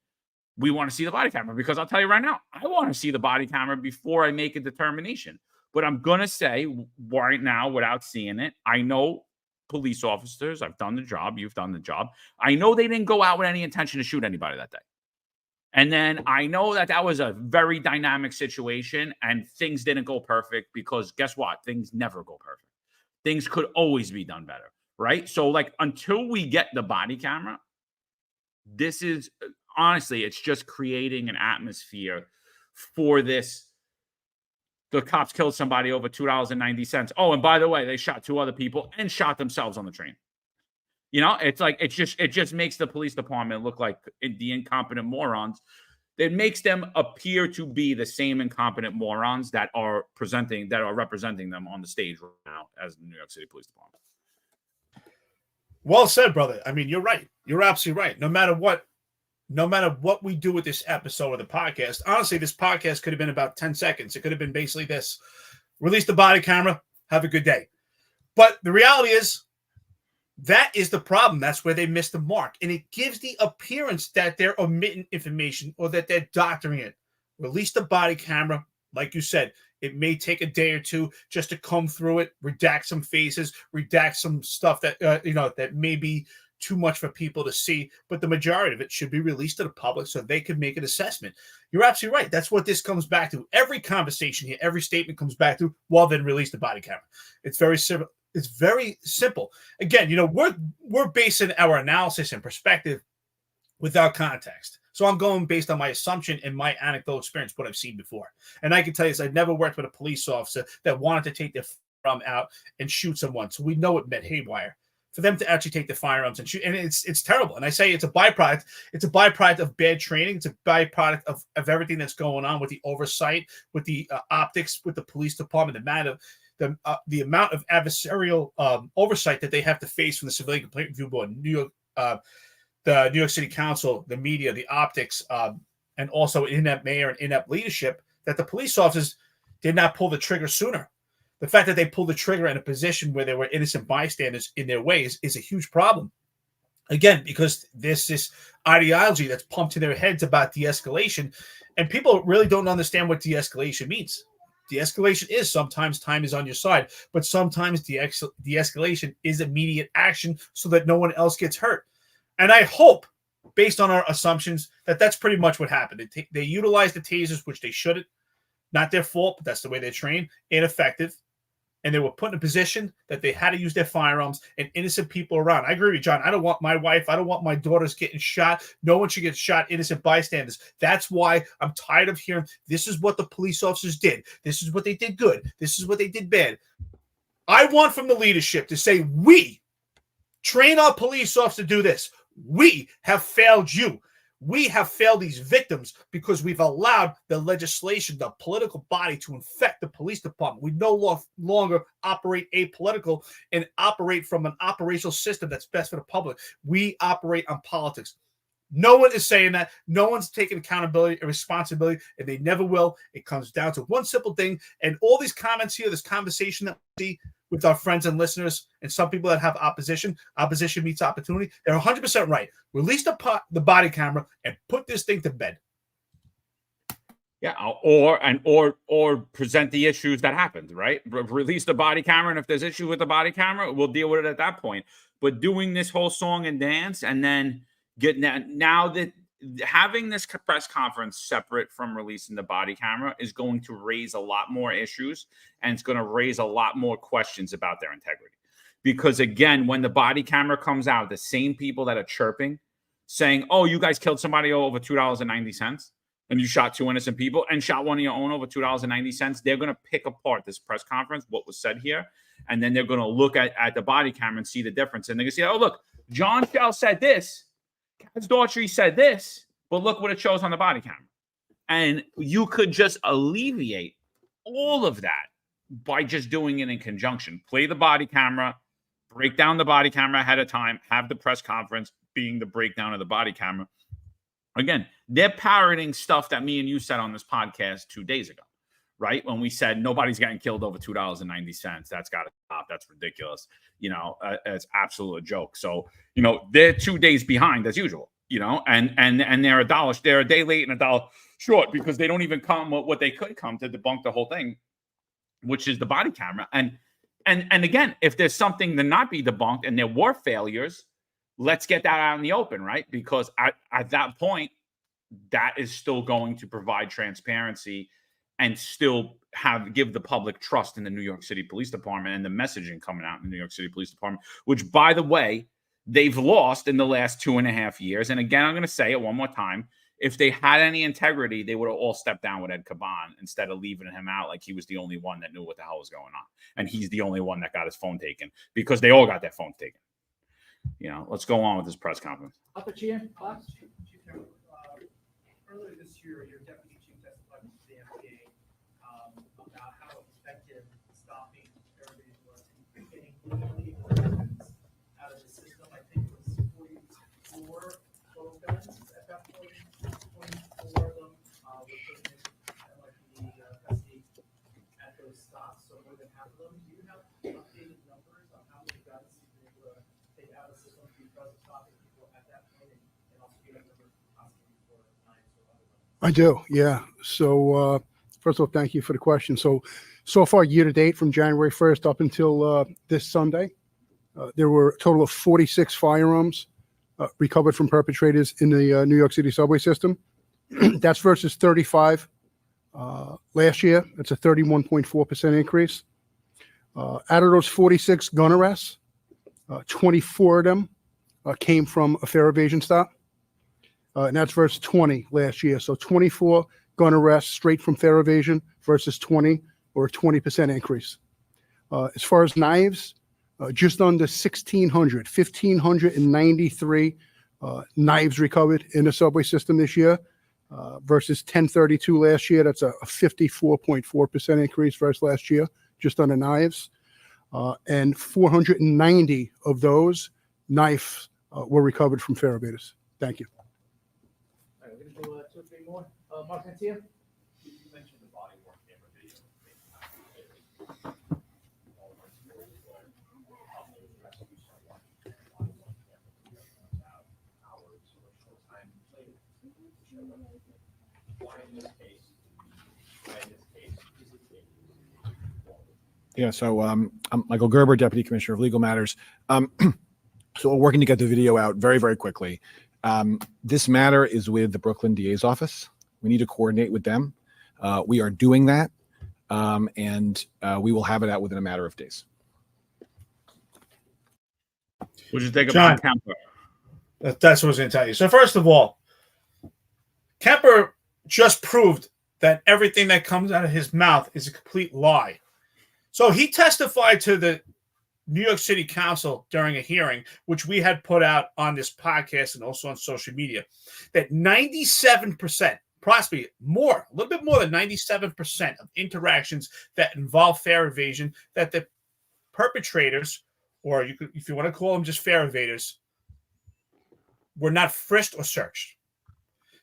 we want to see the body camera, because I'll tell you right now, I want to see the body camera before I make a determination. But I'm going to say right now, without seeing it, I know police officers, I've done the job, you've done the job. I know they didn't go out with any intention to shoot anybody that day. And then I know that was a very dynamic situation and things didn't go perfect, because guess what? Things never go perfect. Things could always be done better, right? So, like, until we get the body camera, this is honestly, it's just creating an atmosphere for this. The cops killed somebody over $2.90. Oh, and by the way, they shot 2 other people and shot themselves on the train. It's like, it just makes the police department look like the incompetent morons. It makes them appear to be the same incompetent morons that are representing them on the stage right now as the New York City Police Department. Well said, brother. I mean, you're right. You're absolutely right. No matter what we do with this episode of the podcast, honestly, this podcast could have been about 10 seconds. It could have been basically this: release the body camera, have a good day. But the reality is, that is the problem. That's where they miss the mark. And it gives the appearance that they're omitting information or that they're doctoring it. Release the body camera. Like you said, it may take a day or two just to comb through it, redact some faces, redact some stuff that, that may be too much for people to see. But the majority of it should be released to the public so they can make an assessment. You're absolutely right. That's what this comes back to. Every conversation here, every statement comes back to, well, then release the body camera. It's very simple. It's very simple. Again, we're basing our analysis and perspective without context. So I'm going based on my assumption and my anecdotal experience, what I've seen before. And I can tell you this, I've never worked with a police officer that wanted to take their firearm out and shoot someone. So we know it meant haywire. For them to actually take the firearms and shoot, and it's terrible. And I say it's a byproduct. It's a byproduct of bad training. It's a byproduct of everything that's going on with the oversight, with the optics, with the police department, the amount of adversarial oversight that they have to face from the Civilian Complaint Review Board, the New York City Council, the media, the optics, and also inept mayor and inept leadership, that the police officers did not pull the trigger sooner. The fact that they pulled the trigger in a position where there were innocent bystanders in their ways is a huge problem. Again, because there's this ideology that's pumped in their heads about de-escalation, and people really don't understand what de-escalation means. De-escalation is sometimes time is on your side, but sometimes de-escalation is immediate action so that no one else gets hurt. And I hope, based on our assumptions, that that's pretty much what happened. They utilized the tasers, which they shouldn't. Not their fault, but that's the way they're trained. Ineffective. And they were put in a position that they had to use their firearms and innocent people around. I agree with you, John. I don't want my wife, I don't want my daughters getting shot. No one should get shot, innocent bystanders. That's why I'm tired of hearing this is what the police officers did. This is what they did good. This is what they did bad. I want from the leadership to say, we train our police officers to do this. We have failed you. We have failed these victims because we've allowed the legislation, the political body, to infect the police department. We no longer operate apolitical and operate from an operational system that's best for the public. We operate on politics. No one is saying that. No one's taking accountability and responsibility, and they never will. It comes down to one simple thing. And all these comments here, this conversation that we see with our friends and listeners, and some people that have opposition meets opportunity, they're 100% right. Release the body camera and put this thing to bed. Yeah, or present the issues that happened, right? Release the body camera, and if there's issue with the body camera, we'll deal with it at that point. But doing this whole song and dance, and then now that having this press conference separate from releasing the body camera is going to raise a lot more issues, and it's going to raise a lot more questions about their integrity. Because again, when the body camera comes out, the same people that are chirping, saying, "Oh, you guys killed somebody over $2.90, and you shot 2 innocent people, and shot one of your own over $2.90," they're going to pick apart this press conference, what was said here, and then they're going to look at the body camera and see the difference, and they're going to say, "Oh, look, John Shell said this. Kaz Daughtry said this, but look what it shows on the body camera." And you could just alleviate all of that by just doing it in conjunction. Play the body camera, break down the body camera ahead of time, have the press conference being the breakdown of the body camera. Again, they're parroting stuff that me and you said on this podcast 2 days ago, right? When we said nobody's getting killed over $2.90. That's got to stop. That's ridiculous. It's absolute a joke. So, they're 2 days behind as usual, and they're a day late and $1 short because they don't even come what they could come to debunk the whole thing, which is the body camera. And again, if there's something to not be debunked and there were failures, let's get that out in the open, right? Because at that point, that is still going to provide transparency and still give the public trust in the New York City Police Department and the messaging coming out in the New York City Police Department, which, by the way, they've lost in the last 2.5 years. And again, I'm going to say it one more time. If they had any integrity, they would have all stepped down with Ed Caban instead of leaving him out like he was the only one that knew what the hell was going on. And he's the only one that got his phone taken because they all got their phones taken. Let's go on with this press conference. Earlier this year, your deputy chief testified to the FDA about how effective stopping everything was in getting illegal weapons out of the system. I think it was 44 total guns at that point. 24 of them were put in NYPD custody at those stops, so more than half of them. Do you have updated numbers on how many guns you've been able to take out of the system because of stopping people at that point, and also do you have numbers possibly for knives or other weapons? I do, yeah. So first of all, thank you for the question. So far, year to date, from January 1st up until this Sunday, there were a total of 46 firearms recovered from perpetrators in the New York City subway system. That's versus 35 last year. That's a 31.4% increase. Out of those 46 gun arrests, 24 of them came from a fare evasion stop. And that's versus 20 last year. So 24 gun arrests straight from fare evasion versus 20, or a 20% increase. As far as knives, just under 1,593 knives recovered in the subway system this year versus 1,032 last year. That's a 54.4% increase versus last year, just on the knives. And 490 of those knives were recovered from fare evaders. Thank you. All right, we're gonna do 2 or 3 more. Mark Garcia? You mentioned the body worn camera video. Yeah, so I'm Michael Gerber, Deputy Commissioner of Legal Matters. So we're working to get the video out very, very quickly. This matter is with the Brooklyn DA's office. We need to coordinate with them. We are doing that, and we will have it out within a matter of days. Would you think John, about Kemper? That's what I was going to tell you. So first of all, Kemper just proved that everything that comes out of his mouth is a complete lie. So he testified to the New York City Council during a hearing, which we had put out on this podcast and also on social media, that 97%, possibly more, a little bit more than 97% of interactions that involve fare evasion, that the perpetrators, or you could, if you want to call them just fare evaders, were not frisked or searched.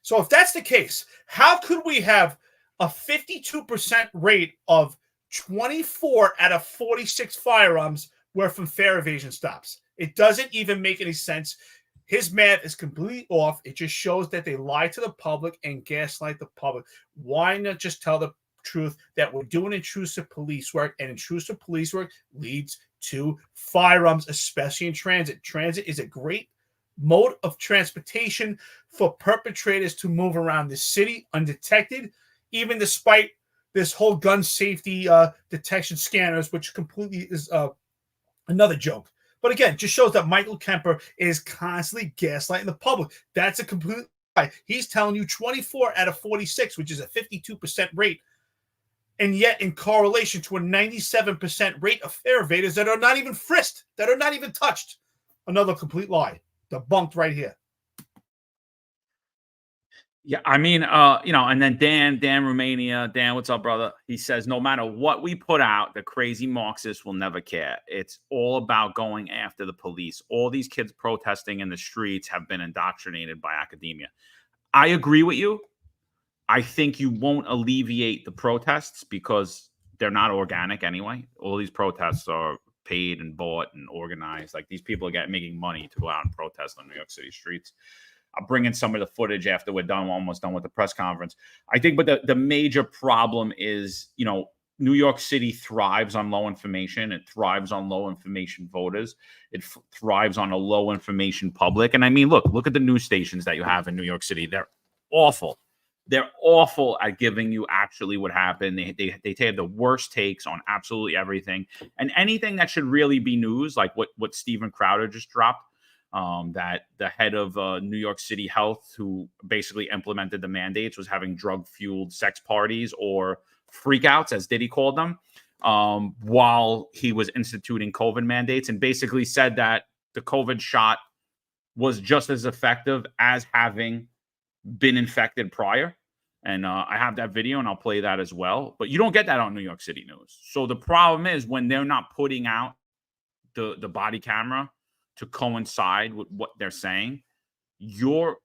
So if that's the case, how could we have a 52% rate of 24 out of 46 firearms were from fare evasion stops? It doesn't even make any sense. His math is completely off. It just shows that they lie to the public and gaslight the public. Why not just tell the truth that we're doing intrusive police work, and intrusive police work leads to firearms, especially in transit. Transit is a great mode of transportation for perpetrators to move around the city undetected, even despite this whole gun safety detection scanners, which completely is another joke. But again, just shows that Michael Kemper is constantly gaslighting the public. That's a complete lie. He's telling you 24 out of 46, which is a 52% rate, and yet in correlation to a 97% rate of fare evaders that are not even frisked, that are not even touched. Another complete lie. Debunked right here. Yeah, I mean, and then Dan Romania, Dan, what's up, brother? He says, no matter what we put out, the crazy Marxists will never care. It's all about going after the police. All these kids protesting in the streets have been indoctrinated by academia. I agree with you. I think you won't alleviate the protests because they're not organic anyway. All these protests are paid and bought and organized. Like, these people are making money to go out and protest on New York City streets. I'll bring in some of the footage after we're almost done with the press conference. I think, but the major problem is, New York City thrives on low information. It thrives on low information voters. It thrives on a low information public. And I mean, look at the news stations that you have in New York City. They're awful. They're awful at giving you actually what happened. They have the worst takes on absolutely everything. And anything that should really be news, like what Steven Crowder just dropped, that the head of New York City Health, who basically implemented the mandates, was having drug-fueled sex parties or freakouts, as Diddy called them, while he was instituting COVID mandates, and basically said that the COVID shot was just as effective as having been infected prior. And I have that video, and I'll play that as well. But you don't get that on New York City news. So the problem is, when they're not putting out the body camera to coincide with what they're saying, you're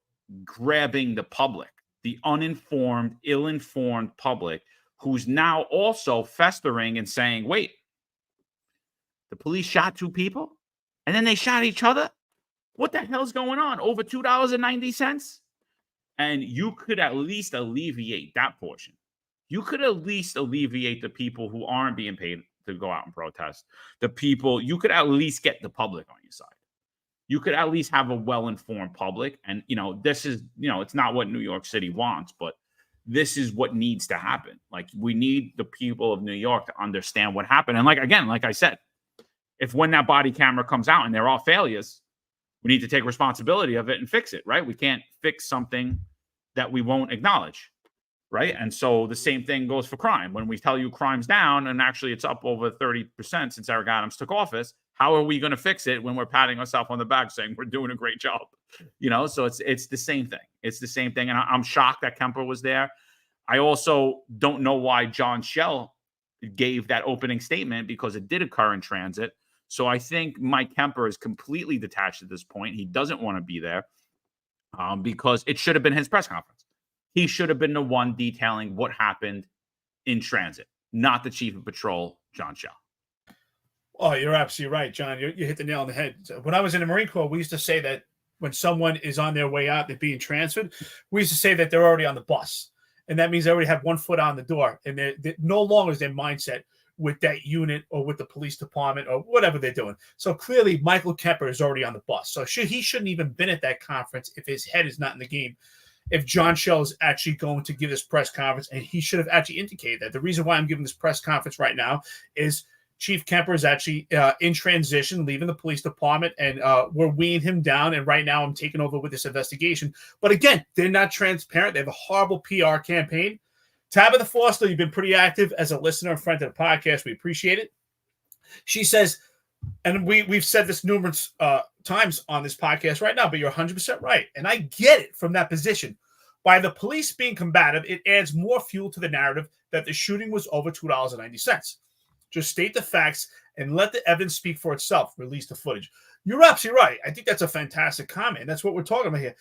grabbing the public, the uninformed, ill-informed public, who's now also festering and saying, wait, the police shot 2 people and then they shot each other? What the hell's going on? Over $2.90? And you could at least alleviate that portion. You could at least alleviate the people who aren't being paid to go out and protest. The people, you could at least get the public on your side. You could at least have a well-informed public. And, this is, it's not what New York City wants, but this is what needs to happen. Like, we need the people of New York to understand what happened. And like I said, if when that body camera comes out and they're all failures, we need to take responsibility of it and fix it, right? We can't fix something that we won't acknowledge, right? And so the same thing goes for crime. When we tell you crime's down, and actually it's up over 30% since Eric Adams took office, how are we going to fix it when we're patting ourselves on the back saying we're doing a great job? So it's the same thing. It's the same thing. And I'm shocked that Kemper was there. I also don't know why John Schell gave that opening statement because it did occur in transit. So I think Mike Kemper is completely detached at this point. He doesn't want to be there because it should have been his press conference. He should have been the one detailing what happened in transit, not the chief of patrol, John Shell. Oh, you're absolutely right, John. You hit the nail on the head. When I was in the Marine Corps, we used to say that when someone is on their way out, they're being transferred, we used to say that they're already on the bus. And that means they already have one foot on the door. And they're no longer is their mindset with that unit or with the police department or whatever they're doing. So clearly, Michael Kemper is already on the bus. So he shouldn't even been at that conference if his head is not in the game. If John Shell is actually going to give this press conference, and he should have actually indicated that. The reason why I'm giving this press conference right now is Chief Kemper is actually in transition, leaving the police department, and we're weaning him down. And right now I'm taking over with this investigation. But again, they're not transparent. They have a horrible PR campaign. Tabitha Foster, you've been pretty active as a listener and friend to the podcast. We appreciate it. She says, and we've said this numerous times on this podcast right now, but you're 100% right. And I get it from that position. By the police being combative, it adds more fuel to the narrative that the shooting was over $2.90. Just state the facts and let the evidence speak for itself. Release the footage. You're absolutely right. I think that's a fantastic comment. That's what we're talking about here.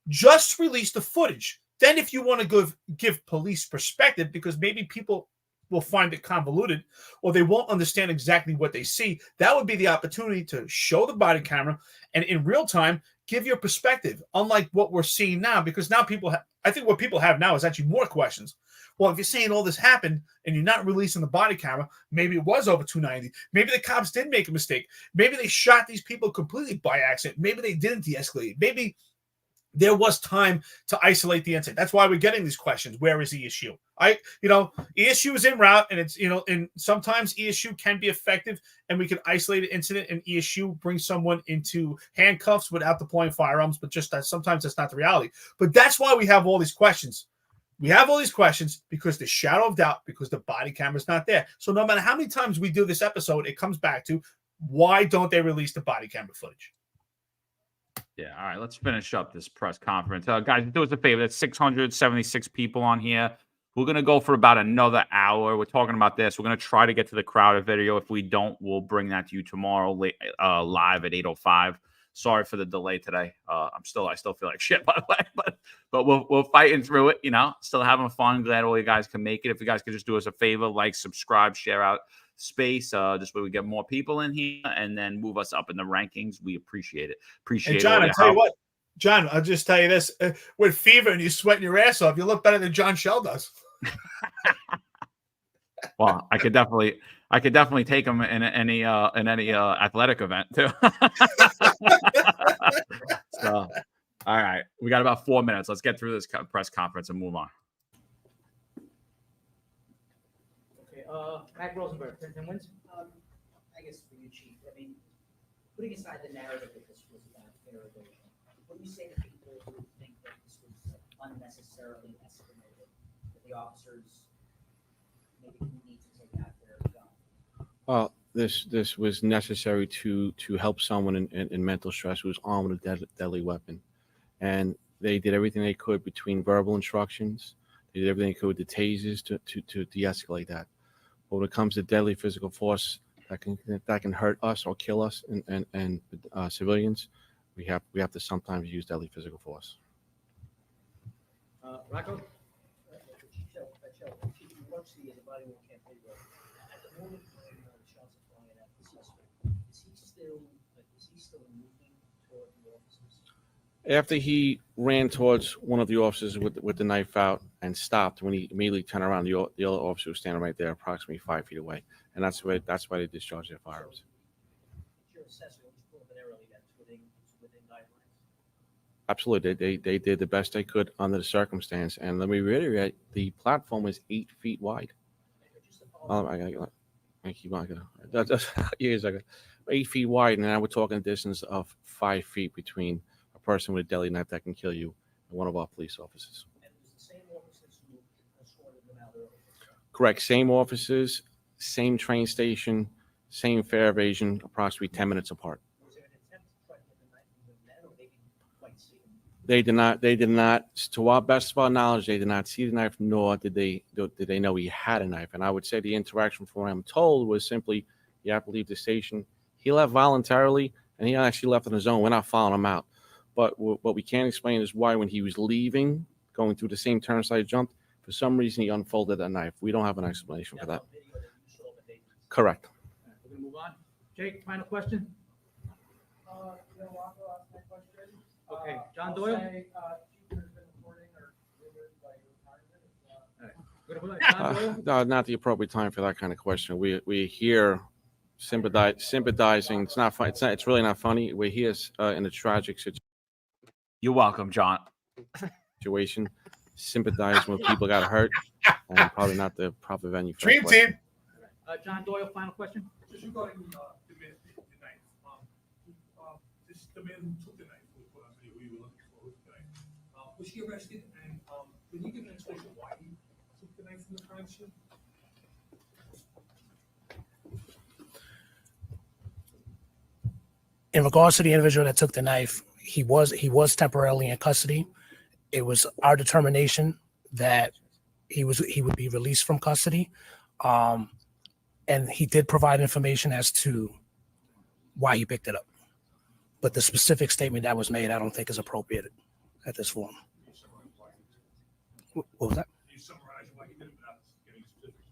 Just release the footage. Then if you want to give police perspective, because maybe people will find it convoluted or they won't understand exactly what they see, that would be the opportunity to show the body camera and in real time give your perspective, unlike what we're seeing now, because now I think what people have now is actually more questions. Well, if you're saying all this happened and you're not releasing the body camera, maybe it was over 290. Maybe the cops did make a mistake. Maybe they shot these people completely by accident. Maybe they didn't de-escalate. Maybe there was time to isolate the incident. That's why we're getting these questions. Where is ESU? ESU is en route, and it's, and sometimes ESU can be effective, and we can isolate an incident, and ESU brings someone into handcuffs without deploying firearms, but just that sometimes that's not the reality. But that's why we have all these questions. We have all these questions because the shadow of doubt, because the body camera's not there. So no matter how many times we do this episode, it comes back to why don't they release the body camera footage? Yeah, all right, let's finish up this press conference. Guys, do us a favor. That's 676 people on here. We're going to go for about another hour. We're talking about this. We're going to try to get to the Crowder video. If we don't, we'll bring that to you tomorrow live at 8:05. Sorry for the delay today. I still feel like shit, by the way, but we're fighting through it, still having fun. Glad all you guys can make it. If you guys could just do us a favor, like, subscribe, share out space, just where we get more people in here and then move us up in the rankings. We appreciate it. And John, I'll tell you what, John, I'll just tell you this, with fever and you sweating your ass off, you look better than John Shell does. Well, I could definitely take him in any athletic event too. So, all right, we got about 4 minutes. Let's get through this press conference and move on. Okay, Mac Rosenberg, 10 wins. I guess for you, Chief, I mean, putting aside the narrative that this was about interrogation, what do you say to people who think that this was unnecessarily escalated, that the officers maybe didn't need to take out their gun? Well, this was necessary to help someone in mental stress who was armed with a deadly weapon. And they did everything they could between verbal instructions. They did everything they could with the tasers to de-escalate that. But when it comes to deadly physical force that can hurt us or kill us and civilians, we have to sometimes use deadly physical force. Rocco? At the moment when the shots are flying at the suspect, is he still moving toward the officers? After he ran towards one of the officers with the knife out and stopped, when he immediately turned around, the other officer was standing right there, approximately 5 feet away, and that's why they discharged their firearms. What's your assessment preliminarily that's within guidelines? Absolutely, they did the best they could under the circumstance, and let me reiterate, the platform was 8 feet wide. That's years ago. 8 feet wide, and now we're talking a distance of 5 feet between a person with a deadly knife that can kill you and one of our police officers. And it was the same officers who escorted them out earlier? Correct. Same officers, same train station, same fare evasion, approximately 10 minutes apart. Was there an attempt to try to get the knife from them then, or maybe quite see him. They did not, to our best of our knowledge, they did not see the knife, nor did they know he had a knife. And I would say the interaction, from what I'm told, was simply, you have to leave the station. He left voluntarily, and he actually left on his own. We're not following him out. But what we can't explain is why, when he was leaving, going through the same turnstile he jumped, for some reason he unfolded that knife. We don't have an explanation for that. Correct. All right, we're gonna move on. Jake, final question? Okay, John Doyle? We're gonna put John Doyle? No, not the appropriate time for that kind of question. We're here sympathizing. It's not fun. It's really not funny. We're here in a tragic You're welcome, John. situation, sympathizing when people got hurt, and probably not the proper venue for Dream that team. question. John Doyle, final question? Just regarding the man who took the knife. The man who took the knife, who put on video, who you were looking for, who took the knife. Was he arrested? And can you give an explanation why he took the knife from the crime scene? In regards to the individual that took the knife, he was temporarily in custody. It was our determination that he would be released from custody. And he did provide information as to why he picked it up. But the specific statement that was made, I don't think is appropriate at this forum. What was that? Can you summarize why he did it without getting specifics?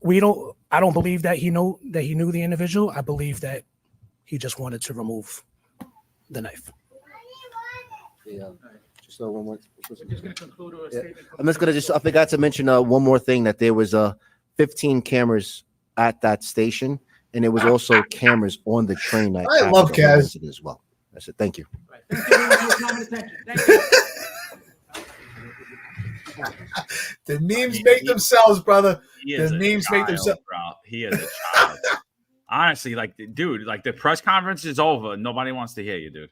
Why? I don't believe that he knew the individual. I believe that he just wanted to remove the knife. Just one more. We're just gonna conclude with a statement. I'm just gonna I forgot to mention one more thing, that there was 15 cameras at that station, and there was also cameras on the train that I love captured Kaz. incident as well. That's it. Thank you. Right. Thank you everyone for your time and attention. Thank you. The memes make themselves, brother. He is The a memes make child, themselves. bro. He is a child. Honestly, like, dude, like, the press conference is over. Nobody wants to hear you, dude.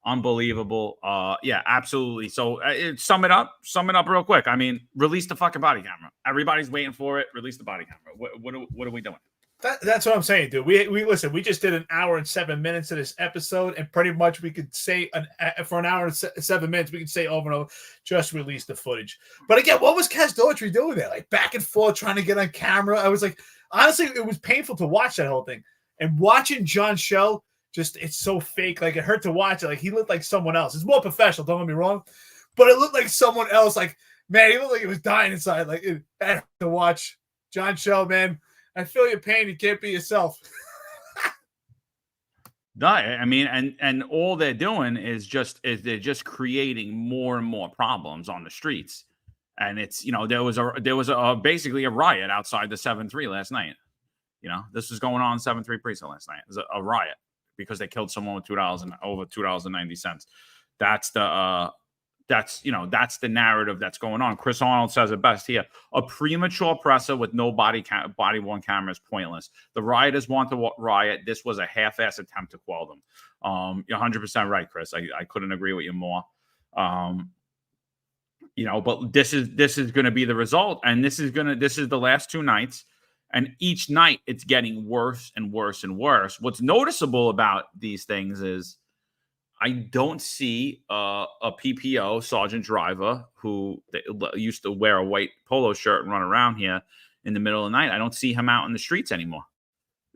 Unbelievable. Yeah, absolutely. So sum it up real quick. I mean, release the fucking body camera. Everybody's waiting for it. Release the body camera. What are we doing? That's what I'm saying, dude. We listen. We just did an hour and 7 minutes of this episode, and pretty much we could say for an hour and 7 minutes, we could say over and over, just release the footage. But again, what was Kaz Daughtry doing there? Like, back and forth, trying to get on camera. I was like, honestly, it was painful to watch that whole thing. And watching John Shell, just, it's so fake. Like, it hurt to watch it. Like, he looked like someone else. It's more professional, don't get me wrong, but it looked like someone else. Like, man, he looked like he was dying inside. Like, it hurt to watch John Shell, man. I feel your pain. You can't be yourself. No, I mean, and all they're doing is they're just creating more and more problems on the streets. And it's, there was basically a riot outside the 7-3 last night. This was going on 7-3 precinct last night. It was a riot because they killed someone with over $2.90. That's the narrative that's going on. Chris Arnold says it best here. A premature presser with no body-worn camera is pointless. The rioters want to riot. This was a half-ass attempt to quell them. You're 100% right, Chris. I couldn't agree with you more. But this is going to be the result, and this is the last 2 nights, and each night it's getting worse and worse and worse. What's noticeable about these things is I don't see a PPO, Sergeant Driver, who used to wear a white polo shirt and run around here in the middle of the night. I don't see him out in the streets anymore.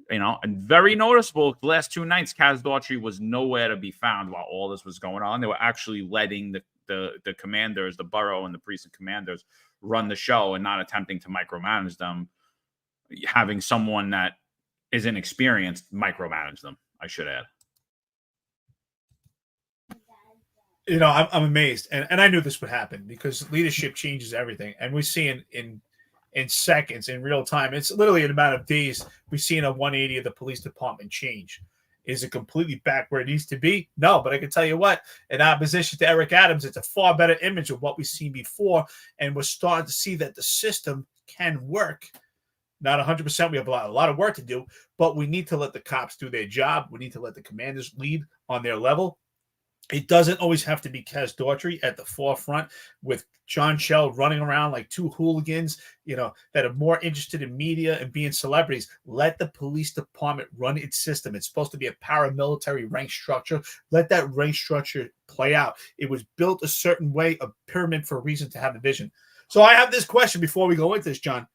And very noticeable, the last 2 nights, Kaz Daughtry was nowhere to be found while all this was going on. They were actually letting the commanders, the borough and the precinct commanders, run the show and not attempting to micromanage them, having someone that is inexperienced micromanage them, I should add. I'm amazed, and I knew this would happen because leadership changes everything, and we're seeing in seconds, in real time. It's literally in a matter of days. We've seen a 180 of the police department change. Is it completely back where it needs to be? No, but I can tell you what, in opposition to Eric Adams, it's a far better image of what we've seen before, and we're starting to see that the system can work. Not 100%. We have a lot of work to do, but we need to let the cops do their job. We need to let the commanders lead on their level. It doesn't always have to be Kaz Daughtry at the forefront with John Shell running around like two hooligans, that are more interested in media and being celebrities. Let the police department run its system. It's supposed to be a paramilitary rank structure. Let that rank structure play out. It was built a certain way, a pyramid, for a reason to have a vision. So I have this question before we go into this, John.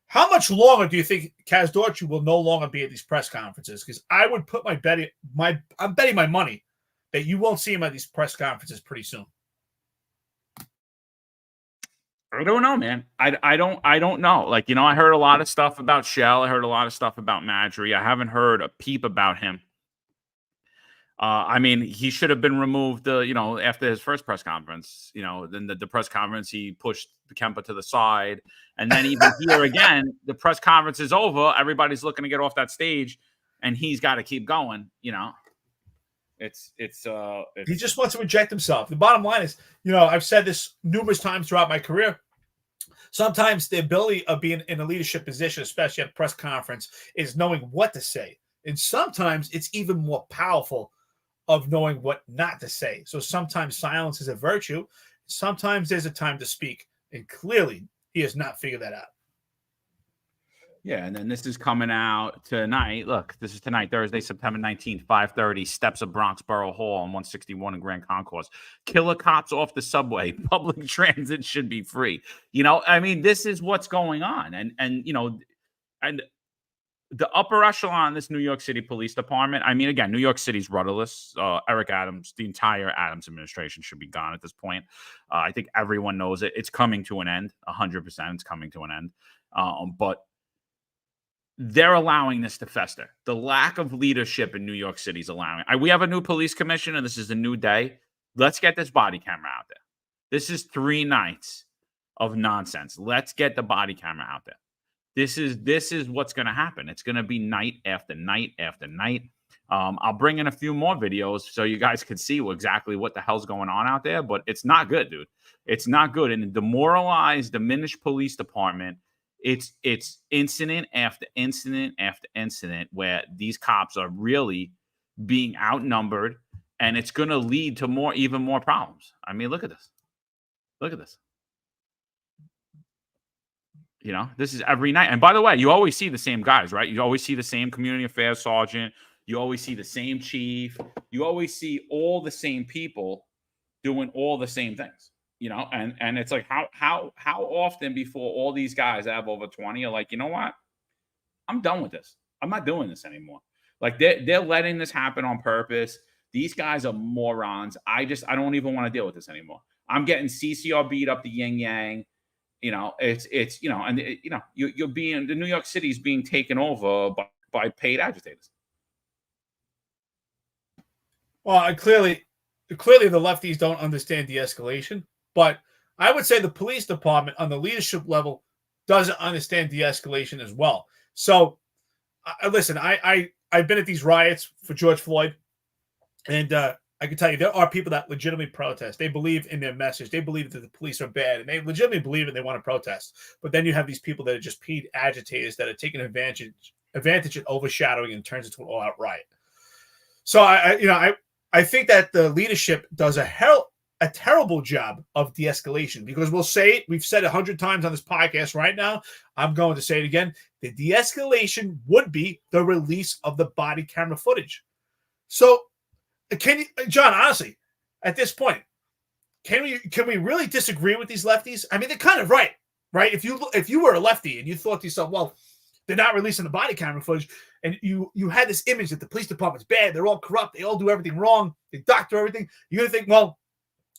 How much longer do you think Kaz Daughtry will no longer be at these press conferences? Because I would put I'm betting my money that you won't see him at these press conferences pretty soon. I don't know, man. I don't know. Like, I heard a lot of stuff about Shell. I heard a lot of stuff about Madry. I haven't heard a peep about him. I mean, he should have been removed, after his first press conference. Then the press conference, he pushed Kempa to the side. And then even here again, the press conference is over. Everybody's looking to get off that stage, and he's got to keep going, He just wants to inject himself. The bottom line is, I've said this numerous times throughout my career. Sometimes the ability of being in a leadership position, especially at a press conference, is knowing what to say. And sometimes it's even more powerful of knowing what not to say. So sometimes silence is a virtue. Sometimes there's a time to speak. And clearly, he has not figured that out. Yeah, and then this is coming out tonight. Look, this is tonight, Thursday, September 19th, 5:30, steps of Bronxborough Hall on 161 in Grand Concourse. Killer cops off the subway. Public transit should be free. This is what's going on. And the upper echelon of this New York City Police Department, again, New York City's rudderless. Eric Adams, the entire Adams administration should be gone at this point. I think everyone knows it. It's coming to an end. 100% it's coming to an end. But they're allowing this to fester. The lack of leadership in New York City is allowing it. We have a new police commissioner. This is a new day. Let's get this body camera out there. This is 3 nights of nonsense. Let's get the body camera out there. This is what's going to happen. It's going to be night after night after night. I'll bring in a few more videos so you guys can see exactly what the hell's going on out there. But it's not good, dude. It's not good. And a demoralized, diminished police department. It's incident after incident after incident where these cops are really being outnumbered, and it's going to lead to even more problems. Look at this. Look at this. This is every night. And by the way, you always see the same guys, right? You always see the same community affairs sergeant. You always see the same chief. You always see all the same people doing all the same things. And it's like, how often before all these guys have over 20 are like, you know what? I'm done with this. I'm not doing this anymore. Like they're letting this happen on purpose. These guys are morons. I don't even want to deal with this anymore. I'm getting CCR beat up the yin yang. You're being, the New York City is being taken over by paid agitators. Well, clearly the lefties don't understand de-escalation. But I would say the police department on the leadership level doesn't understand de-escalation as well. So, listen, I've been at these riots for George Floyd, and I can tell you there are people that legitimately protest. They believe in their message. They believe that the police are bad, and they legitimately believe it. They want to protest. But then you have these people that are just paid agitators that are taking advantage and overshadowing and turns into an all-out riot. So I think that the leadership does a terrible job of de-escalation, because we'll say it, we've said 100 times on this podcast right now. I'm going to say it again. The de-escalation would be the release of the body camera footage. So can you, John, honestly, at this point, can we really disagree with these lefties? They're kind of right? If you were a lefty and you thought to yourself, well, they're not releasing the body camera footage, and you had this image that the police department's bad, they're all corrupt, they all do everything wrong, they doctor everything, you're going to think, well,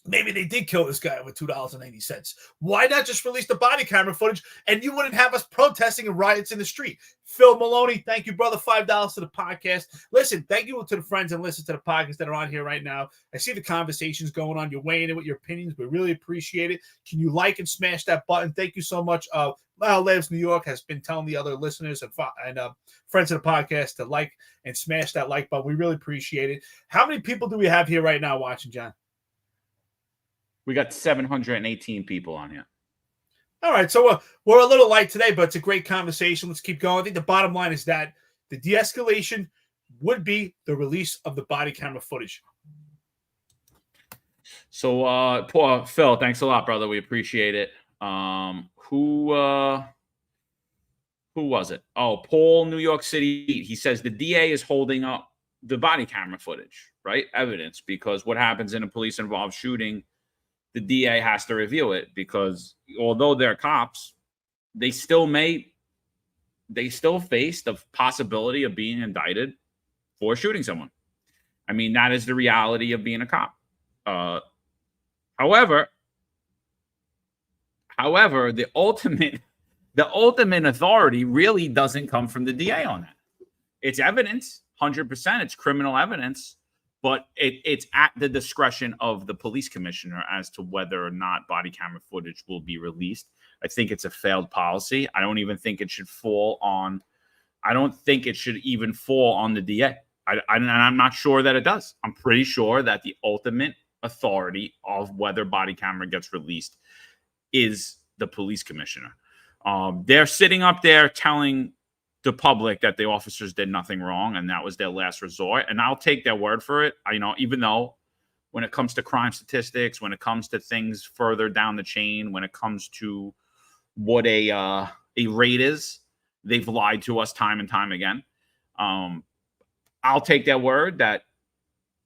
maybe they did kill this guy with $2.80. Why not just release the body camera footage, and you wouldn't have us protesting and riots in the street? Phil Maloney, thank you, brother. $5 to the podcast. Listen, thank you to the friends and listen to the podcast that are on here right now. I see the conversations going on. You're weighing in with your opinions. We really appreciate it. Can you like and smash that button? Thank you so much. Lyle Lives New York has been telling the other listeners and friends of the podcast to like and smash that like button. We really appreciate it. How many people do we have here right now watching, John? We got 718 people on here. All right, so we're a little light today, but it's a great conversation. Let's keep going. I think the bottom line is that the de-escalation would be the release of the body camera footage. So, poor Phil, thanks a lot, brother. We appreciate it. Who was it? Oh, Paul, New York City. He says the DA is holding up the body camera footage, right? Evidence, because what happens in a police involved shooting, the DA has to review it because although they're cops, they still face the possibility of being indicted for shooting someone. I mean, that is the reality of being a cop. However, the ultimate authority really doesn't come from the DA on that. It's evidence, 100%. It's criminal evidence, but it's at the discretion of the police commissioner as to whether or not body camera footage will be released. I think it's a failed policy. I don't even think it should fall on. I don't think it should even fall on the DA. And I'm not sure that it does. I'm pretty sure that the ultimate authority of whether body camera gets released is the police commissioner. They're sitting up there telling the public that the officers did nothing wrong and that was their last resort. And I'll take their word for it. Even though when it comes to crime statistics, when it comes to things further down the chain, when it comes to what a rate is, they've lied to us time and time again. I'll take their word that,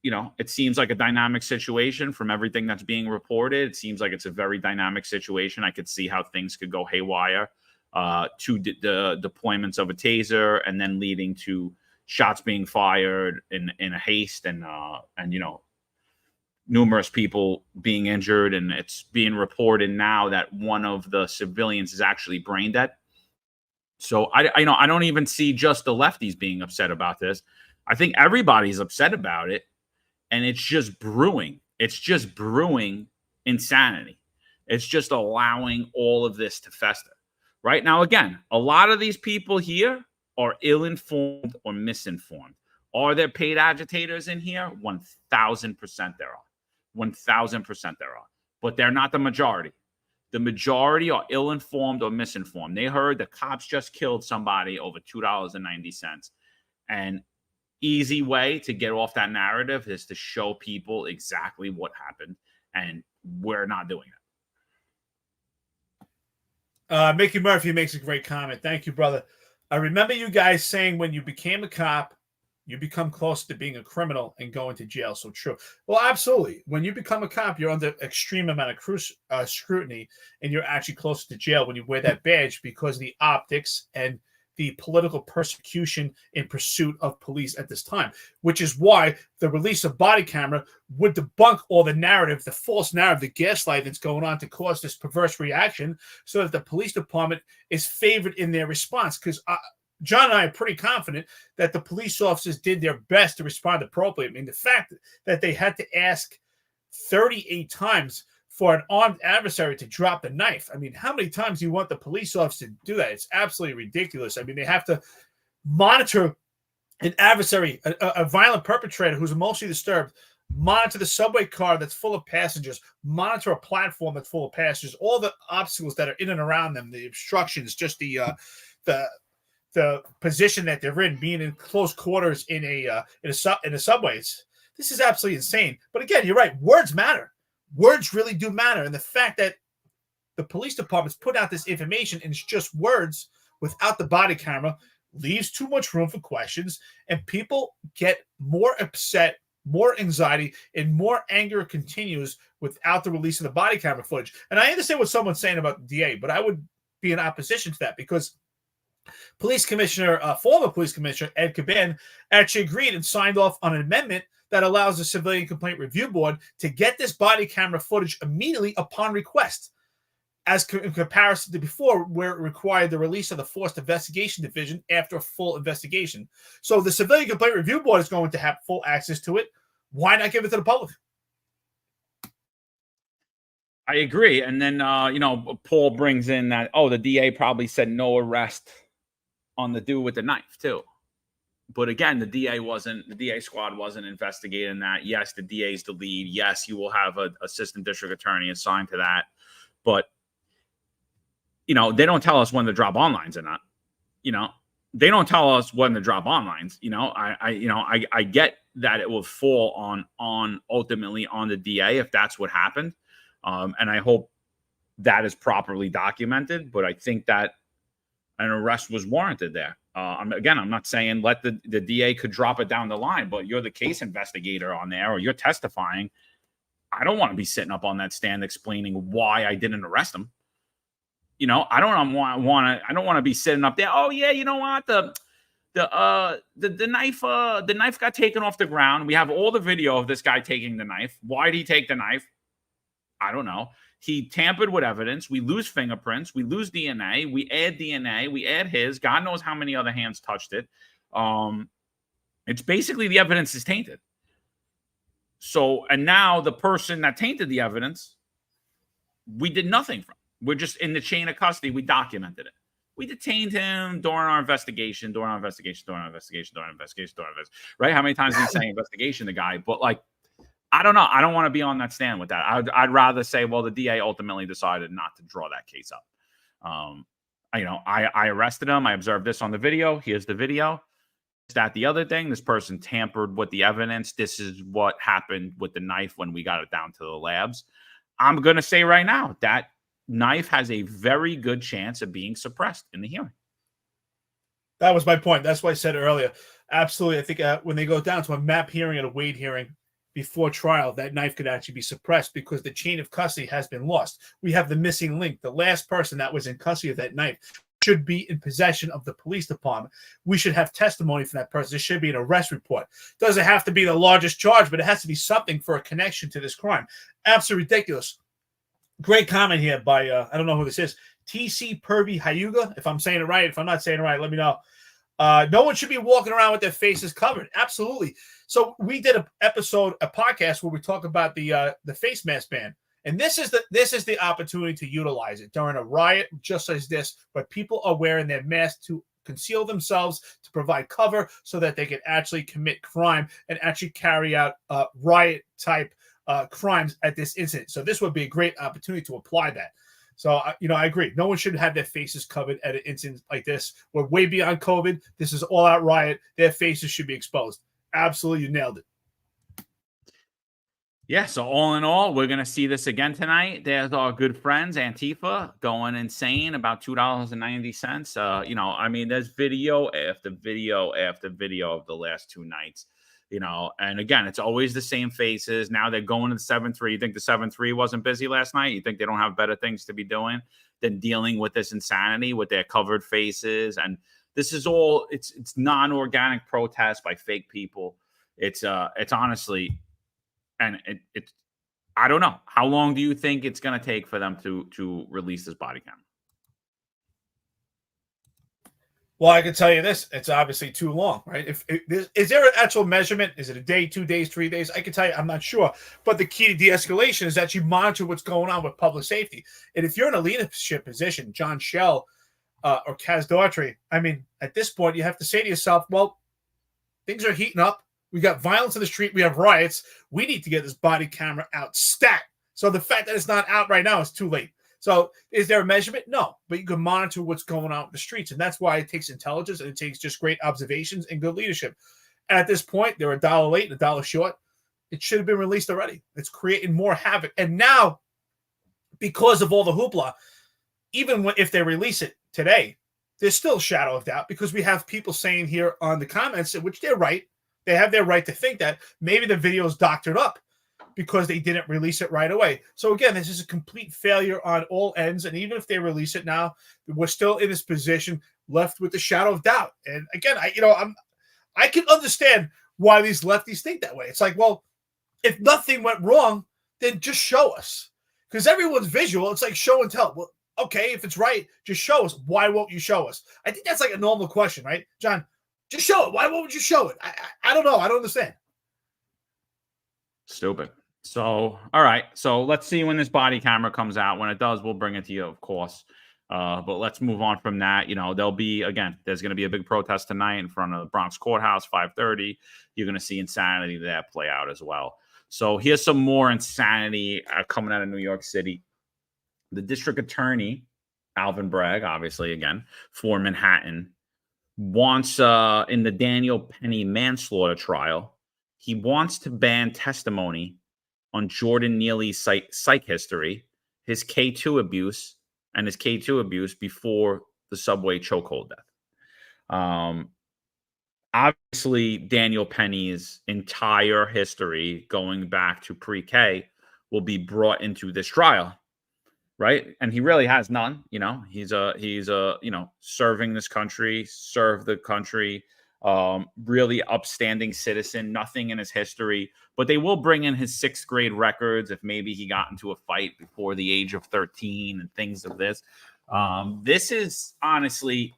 it seems like a dynamic situation from everything that's being reported. It seems like it's a very dynamic situation. I could see how things could go haywire to the deployments of a taser and then leading to shots being fired in a haste and numerous people being injured. And it's being reported now that one of the civilians is actually brain dead. So I don't even see just the lefties being upset about this. I think everybody's upset about it. And it's just brewing. It's just brewing insanity. It's just allowing all of this to fester. Right now, again, a lot of these people here are ill-informed or misinformed. Are there paid agitators in here? 1,000% there are. 1,000% there are. But they're not the majority. The majority are ill-informed or misinformed. They heard the cops just killed somebody over $2.90. And easy way to get off that narrative is to show people exactly what happened, and we're not doing it. Mickey Murphy makes a great comment. Thank you, brother. I remember you guys saying when you became a cop, you become closer to being a criminal and going to jail. So true. Well, absolutely. When you become a cop, you're under extreme amount of scrutiny, and you're actually closer to jail when you wear that badge because of the optics and the political persecution in pursuit of police at this time, which is why the release of body camera would debunk all the narrative, the false narrative, the gaslight that's going on to cause this perverse reaction so that the police department is favored in their response. Because John and I are pretty confident that the police officers did their best to respond appropriately. I mean, the fact that they had to ask 38 times for an armed adversary to drop the knife. I mean, how many times do you want the police officer to do that? It's absolutely ridiculous. I mean, they have to monitor an adversary, a violent perpetrator who's emotionally disturbed, monitor the subway car that's full of passengers, monitor a platform that's full of passengers, all the obstacles that are in and around them, the obstructions, just the position that they're in, being in close quarters in a subway. This is absolutely insane. But again, you're right. Words matter. Words really do matter. And the fact that the police department's put out this information and it's just words without the body camera leaves too much room for questions, and people get more upset, more anxiety, and more anger continues without the release of the body camera footage. And I understand what someone's saying about the DA, but I would be in opposition to that because former police commissioner Ed Caban actually agreed and signed off on an amendment that allows the Civilian Complaint Review Board to get this body camera footage immediately upon request, as in comparison to before, where it required the release of the Forced Investigation Division after a full investigation. So the Civilian Complaint Review Board is going to have full access to it. Why not give it to the public? I agree. And then, Paul brings in that, the DA probably said no arrest on the dude with the knife, too. But again, the DA squad wasn't investigating that. Yes, the DA is the lead. Yes, you will have an assistant district attorney assigned to that. But, they don't tell us when to drop onlines or not. They don't tell us when to drop onlines. I get that it will fall on ultimately on the DA if that's what happened. And I hope that is properly documented. But I think that an arrest was warranted there. I'm not saying let the DA could drop it down the line, but you're the case investigator on there, or you're testifying. I don't want to be sitting up on that stand explaining why I didn't arrest him. You know, I don't want to be sitting up there. Oh yeah, you know what? The knife got taken off the ground. We have all the video of this guy taking the knife. Why did he take the knife? I don't know. He tampered with evidence. We lose fingerprints. We lose DNA. We add DNA. We add his. God knows how many other hands touched it. It's basically the evidence is tainted. So, and now the person that tainted the evidence, we did nothing from. We're just in the chain of custody. We documented it. We detained him during our investigation, right? How many times did he say investigation, the guy? But like, I don't know. I don't want to be on that stand with that. I'd rather say, well, the DA ultimately decided not to draw that case up. I arrested him. I observed this on the video. Here's the video. Is that the other thing? This person tampered with the evidence. This is what happened with the knife when we got it down to the labs. I'm going to say right now that knife has a very good chance of being suppressed in the hearing. That was my point. That's what I said earlier. Absolutely. I think when they go down to a MAP hearing and a Wade hearing before trial, that knife could actually be suppressed because the chain of custody has been lost. We have the missing link. The last person that was in custody of that knife should be in possession of the police department. We should have testimony from that person. There should be an arrest report. Doesn't have to be the largest charge, but it has to be something for a connection to this crime. Absolutely ridiculous. Great comment here by, I don't know who this is, TC Purvi Hayuga. If I'm saying it right, if I'm not saying it right, let me know. No one should be walking around with their faces covered. Absolutely. So we did a podcast where we talk about the face mask ban. And this is the opportunity to utilize it during a riot just as this, but people are wearing their masks to conceal themselves, to provide cover so that they can actually commit crime and actually carry out riot type crimes at this incident. So this would be a great opportunity to apply that. So, I agree. No one should have their faces covered at an incident like this. We're way beyond COVID. This is all out riot. Their faces should be exposed. Absolutely. You nailed it. Yeah, so all in all, we're going to see this again tonight. There's our good friends, Antifa, going insane about $2.90. There's video after video after video of the last two nights, and again, it's always the same faces. Now they're going to the 7-3. You think the 7-3 wasn't busy last night? You think they don't have better things to be doing than dealing with this insanity with their covered faces? And this is all, it's non-organic protest by fake people. It's honestly... And it's, I don't know. How long do you think it's going to take for them to release this body camera? Well, I can tell you this. It's obviously too long, right? Is there an actual measurement? Is it a day, 2 days, 3 days? I can tell you, I'm not sure. But the key to de-escalation is that you monitor what's going on with public safety. And if you're in a leadership position, John Schell or Kaz Daughtry, at this point, you have to say to yourself, well, things are heating up. We got violence in the street. We have riots. We need to get this body camera out stat. So the fact that it's not out right now is too late. So is there a measurement? No, but you can monitor what's going on in the streets. And that's why it takes intelligence and it takes just great observations and good leadership. And at this point, they're $1 late and $1 short. It should have been released already. It's creating more havoc. And now, because of all the hoopla, even if they release it today, there's still a shadow of doubt because we have people saying here on the comments, which they're right. They have their right to think that maybe the video is doctored up because they didn't release it right away. So again, this is a complete failure on all ends. And even if they release it now, we're still in this position left with the shadow of doubt. And again, I can understand why these lefties think that way. It's like, well, if nothing went wrong, then just show us. Because everyone's visual. It's like show and tell. Well, okay, if it's right, just show us. Why won't you show us? I think that's like a normal question, right, John? Just show it. Why won't you show it? I don't know. I don't understand. Stupid. So, all right. So let's see when this body camera comes out. When it does, we'll bring it to you, of course. But let's move on from that. There'll be, again, there's going to be a big protest tonight in front of the Bronx courthouse, 5:30. You're going to see insanity there play out as well. So here's some more insanity coming out of New York City. The district attorney, Alvin Bragg, obviously, again, for Manhattan, wants in the Daniel Penny manslaughter trial, he wants to ban testimony on Jordan Neely's psych history, his K2 abuse, and his K2 abuse before the subway chokehold death. Obviously, Daniel Penny's entire history going back to pre-K will be brought into this trial, right? And he really has none. He's serving this country, served the country, really upstanding citizen, nothing in his history. But they will bring in his 6th grade records if maybe he got into a fight before the age of 13 and things of this. This is honestly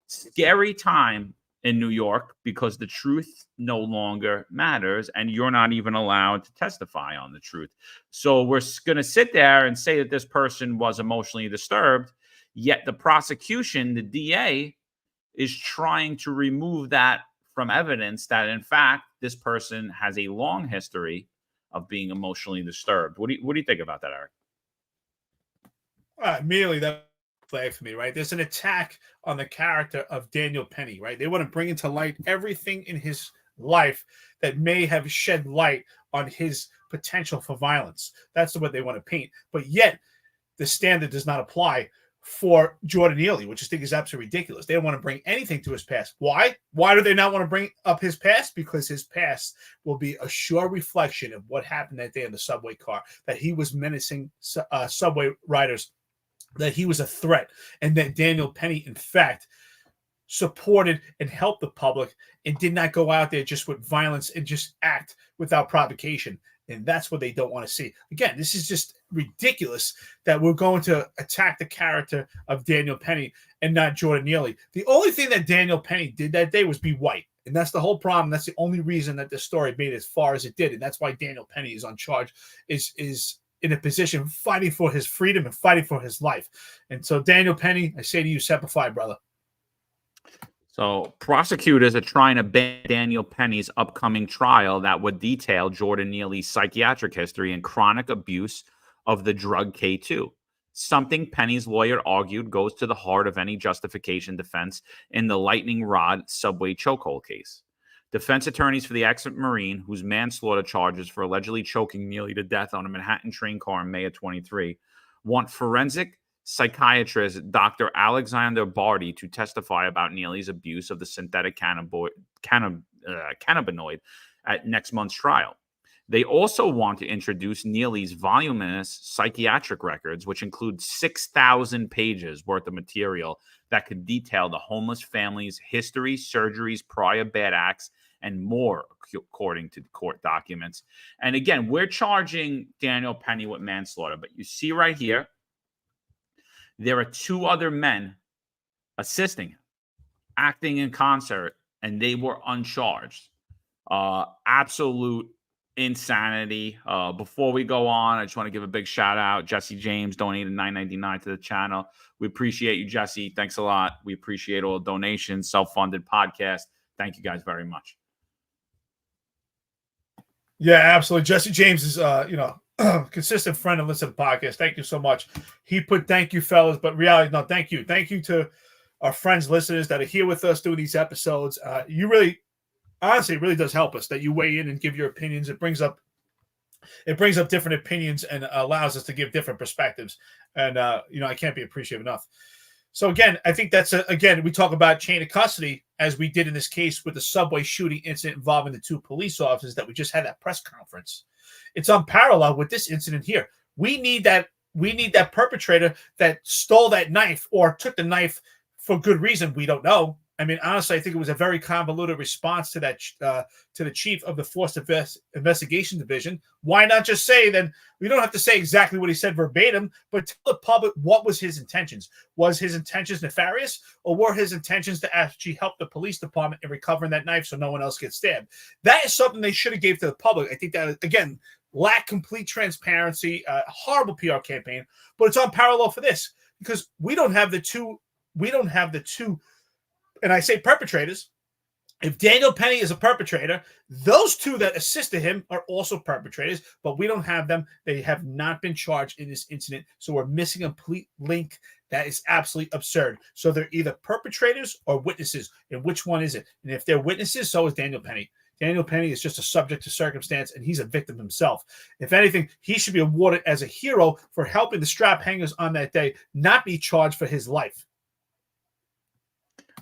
scary time in New York because the truth no longer matters and you're not even allowed to testify on the truth. So we're going to sit there and say that this person was emotionally disturbed, yet the prosecution, the DA, is trying to remove that from evidence that, in fact, this person has a long history of being emotionally disturbed. What do you think about that, Eric? Immediately, that flag for me, right? There's an attack on the character of Daniel Penny, right? They want to bring into light everything in his life that may have shed light on his potential for violence. That's what they want to paint. But yet, the standard does not apply for Jordan Neely, which I think is absolutely ridiculous. They don't want to bring anything to his past. Why? Why do they not want to bring up his past? Because his past will be a sure reflection of what happened that day in the subway car, that he was menacing subway riders, that he was a threat, and that Daniel Penny, in fact, supported and helped the public and did not go out there just with violence and just act without provocation. And that's what they don't want to see. Again, this is just ridiculous that we're going to attack the character of Daniel Penny and not Jordan Neely. The only thing that Daniel Penny did that day was be white. And that's the whole problem. That's the only reason that this story made it as far as it did. And that's why Daniel Penny is on charge, is in a position fighting for his freedom and fighting for his life. And so, Daniel Penny, I say to you, Semper Fi, brother. So prosecutors are trying to ban Daniel Penny's upcoming trial that would detail Jordan Neely's psychiatric history and chronic abuse of the drug K2. Something Penny's lawyer argued goes to the heart of any justification defense in the lightning rod subway chokehold case. Defense attorneys for the ex-Marine, whose manslaughter charges for allegedly choking Neely to death on a Manhattan train car in May of 23, want forensic psychiatrist Dr. Alexander Barty to testify about Neely's abuse of the synthetic cannabinoid at next month's trial. They also want to introduce Neely's voluminous psychiatric records, which include 6,000 pages worth of material that could detail the homeless family's history, surgeries, prior bad acts, and more, according to court documents. And again, we're charging Daniel Penny with manslaughter, but you see right here, there are 2 other men assisting him, acting in concert, and they were uncharged. Absolute insanity. Before we go on, I just want to give a big shout out. Jesse James donated $9.99 to the channel. We appreciate you, Jesse. Thanks a lot. We appreciate all the donations, self-funded podcast. Thank you guys very much. Yeah, absolutely. Jesse James is, consistent friend and listen to the podcast. Thank you so much. He put thank you, fellas, but reality, no, thank you. Thank you to our friends, listeners that are here with us doing these episodes. You really, honestly, it really does help us that you weigh in and give your opinions. It brings up different opinions and allows us to give different perspectives. And, I can't be appreciative enough. So again, I think that's, we talk about chain of custody as we did in this case with the subway shooting incident involving the 2 police officers that we just had that press conference. It's unparalleled with this incident here. We need that perpetrator that stole that knife or took the knife for good reason. We don't know. I mean, honestly, I think it was a very convoluted response to that to the chief of the Force Investigation Division. Why not just say then? We don't have to say exactly what he said verbatim, but tell the public what was his intentions. Was his intentions nefarious, or were his intentions to actually help the police department in recovering that knife so no one else gets stabbed? That is something they should have gave to the public. I think that, again, lacked complete transparency, horrible PR campaign, but it's unparalleled for this because we don't have the two. And I say perpetrators. If Daniel Penny is a perpetrator, those 2 that assisted him are also perpetrators, but we don't have them. They have not been charged in this incident. So we're missing a complete link. That is absolutely absurd. So they're either perpetrators or witnesses. And which one is it? And if they're witnesses, so is Daniel Penny. Daniel Penny is just a subject to circumstance, and he's a victim himself. If anything, he should be awarded as a hero for helping the strap hangers on that day, not be charged for his life.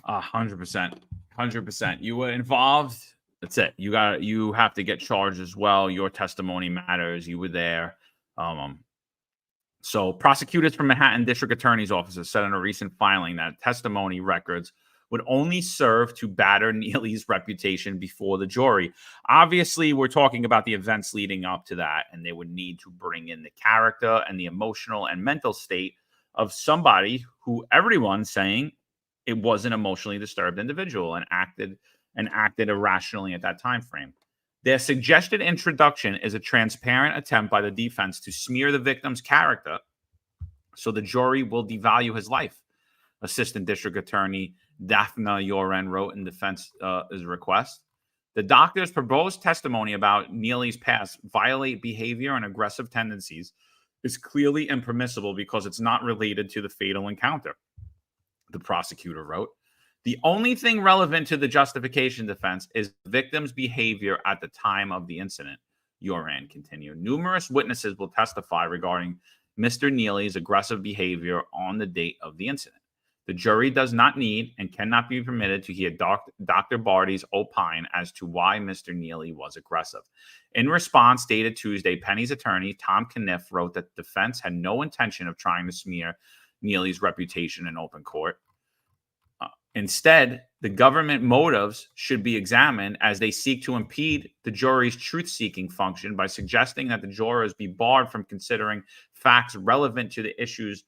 100%. 100%. You were involved. That's it. You have to get charged as well. Your testimony matters. You were there. So prosecutors from Manhattan District Attorney's offices said in a recent filing that testimony records would only serve to batter Neely's reputation before the jury. Obviously, we're talking about the events leading up to that, and they would need to bring in the character and the emotional and mental state of somebody who everyone's saying it was an emotionally disturbed individual and acted irrationally at that time frame. Their suggested introduction is a transparent attempt by the defense to smear the victim's character so the jury will devalue his life. Assistant District Attorney Daphna Yoren wrote in defense's request. The doctor's proposed testimony about Neely's past violent behavior and aggressive tendencies is clearly impermissible because it's not related to the fatal encounter, the prosecutor wrote. The only thing relevant to the justification defense is the victim's behavior at the time of the incident, Yoran continued. Numerous witnesses will testify regarding Mr. Neely's aggressive behavior on the date of the incident. The jury does not need and cannot be permitted to hear Dr. Barty's opine as to why Mr. Neely was aggressive. In response, dated Tuesday, Penny's attorney, Tom Caniff, wrote that the defense had no intention of trying to smear Neely's reputation in open court. Instead, the government motives should be examined as they seek to impede the jury's truth-seeking function by suggesting that the jurors be barred from considering facts relevant to the issues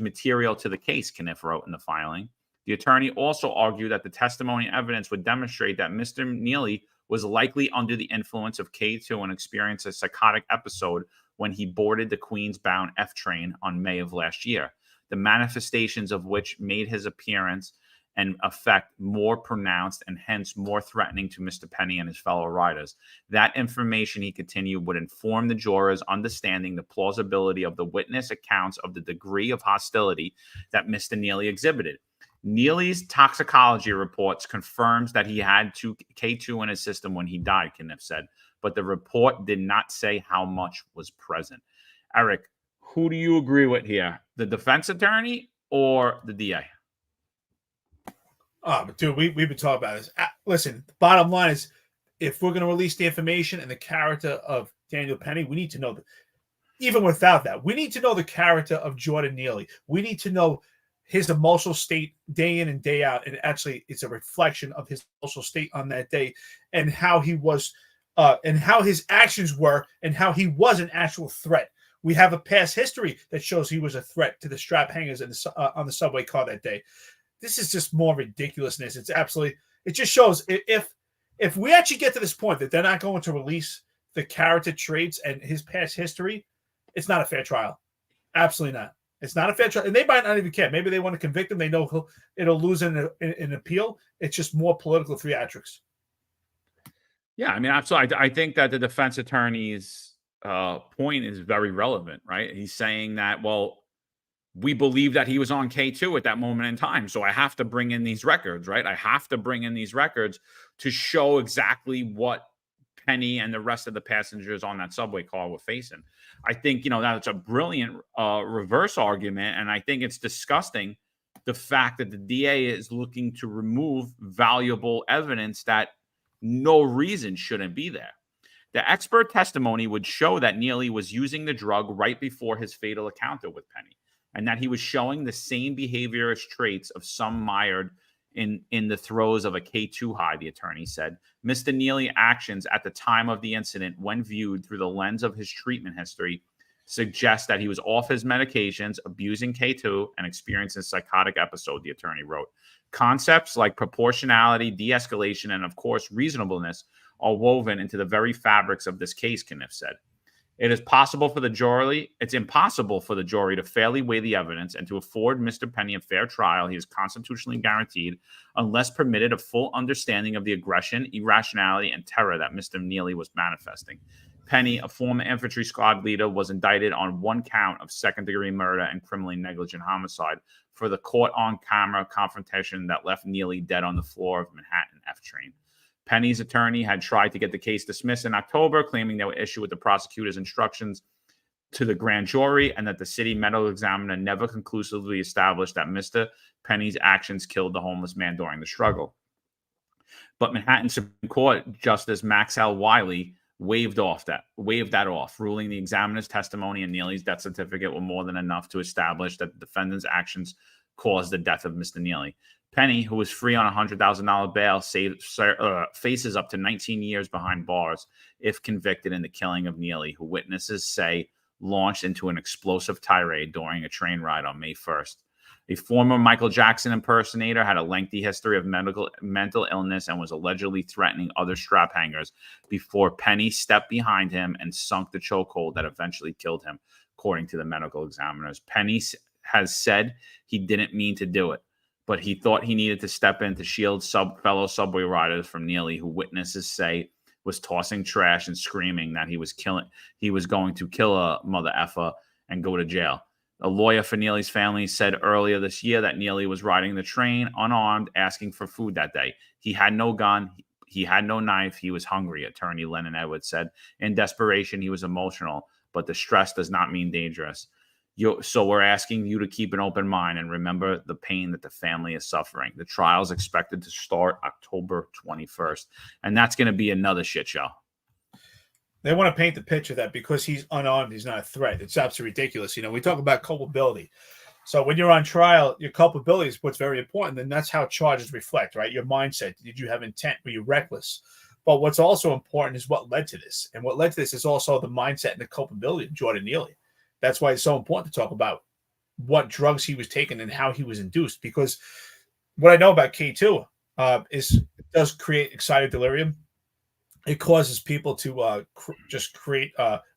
material to the case, Caniff wrote in the filing. The attorney also argued that the testimony evidence would demonstrate that Mr. Neely was likely under the influence of K2 and experienced a psychotic episode when he boarded the Queens-bound F train on May of last year, the manifestations of which made his appearance and effect more pronounced and hence more threatening to Mr. Penny and his fellow riders. That information, he continued, would inform the jurors understanding the plausibility of the witness accounts of the degree of hostility that Mr. Neely exhibited. Neely's toxicology reports confirms that he had K2 in his system when he died, Caniff said, but the report did not say how much was present. Eric, who do you agree with here? The defense attorney or the DA? Oh, but dude, we've been talking about this. Listen, the bottom line is, if we're going to release the information and the character of Daniel Penny, we need to know that. Even without that, we need to know the character of Jordan Neely. We need to know his emotional state day in and day out. And actually, it's a reflection of his emotional state on that day and how he was, and how his actions were, and how he was an actual threat. We have a past history that shows he was a threat to the strap hangers on the subway car that day. This is just more ridiculousness. It's absolutely, it just shows if we actually get to this point that they're not going to release the character traits and his past history, it's not a fair trial. Absolutely not. It's not a fair trial. And they might not even care. Maybe they want to convict him. They know it'll lose an appeal. It's just more political theatrics. Yeah, I mean, absolutely. I think that the defense attorney's point is very relevant, right? He's saying that, well, we believe that he was on K2 at that moment in time. So I have to bring in these records, right? I have to bring in these records to show exactly what Penny and the rest of the passengers on that subway car were facing. I think, that's a brilliant reverse argument. And I think it's disgusting the fact that the DA is looking to remove valuable evidence that no reason shouldn't be there. The expert testimony would show that Neely was using the drug right before his fatal encounter with Penny, and that he was showing the same behaviorist traits of some mired in the throes of a K2 high, the attorney said. Mr. Neely's actions at the time of the incident, when viewed through the lens of his treatment history, suggest that he was off his medications, abusing K2, and experiencing a psychotic episode, the attorney wrote. Concepts like proportionality, de-escalation, and, of course, reasonableness are woven into the very fabrics of this case, Caniff said. It's impossible for the jury to fairly weigh the evidence and to afford Mr. Penny a fair trial he is constitutionally guaranteed unless permitted a full understanding of the aggression, irrationality, and terror that Mr. Neely was manifesting. Penny, a former infantry squad leader, was indicted on one count of second-degree murder and criminally negligent homicide for the caught-on-camera confrontation that left Neely dead on the floor of Manhattan F train. Penny's attorney had tried to get the case dismissed in October, claiming they were issued with the prosecutor's instructions to the grand jury and that the city medical examiner never conclusively established that Mr. Penny's actions killed the homeless man during the struggle. But Manhattan Supreme Court Justice Maxwell Wiley waved that off, ruling the examiner's testimony and Neely's death certificate were more than enough to establish that the defendant's actions caused the death of Mr. Neely. Penny, who was free on a $100,000 bail, faces up to 19 years behind bars if convicted in the killing of Neely, who witnesses say launched into an explosive tirade during a train ride on May 1st. A former Michael Jackson impersonator had a lengthy history of mental illness and was allegedly threatening other strap hangers before Penny stepped behind him and sunk the chokehold that eventually killed him, according to the medical examiners. Penny has said he didn't mean to do it, but he thought he needed to step in to shield fellow subway riders from Neely, who witnesses say was tossing trash and screaming that he was going to kill a mother effer and go to jail. A lawyer for Neely's family said earlier this year that Neely was riding the train unarmed, asking for food that day. He had no gun. He had no knife. He was hungry, attorney Lennon Edwards said. In desperation, he was emotional, but the stress does not mean dangerous. So we're asking you to keep an open mind and remember the pain that the family is suffering. The trial is expected to start October 21st, and that's going to be another shit show. They want to paint the picture that because he's unarmed, he's not a threat. It's absolutely ridiculous. You know, we talk about culpability. So when you're on trial, your culpability is what's very important, and that's how charges reflect, right? Your mindset. Did you have intent? Were you reckless? But what's also important is what led to this. And what led to this is also the mindset and the culpability of Jordan Neely. That's why it's so important to talk about what drugs he was taking and how he was induced. Because what I know about K2 is it does create excited delirium. It causes people to just create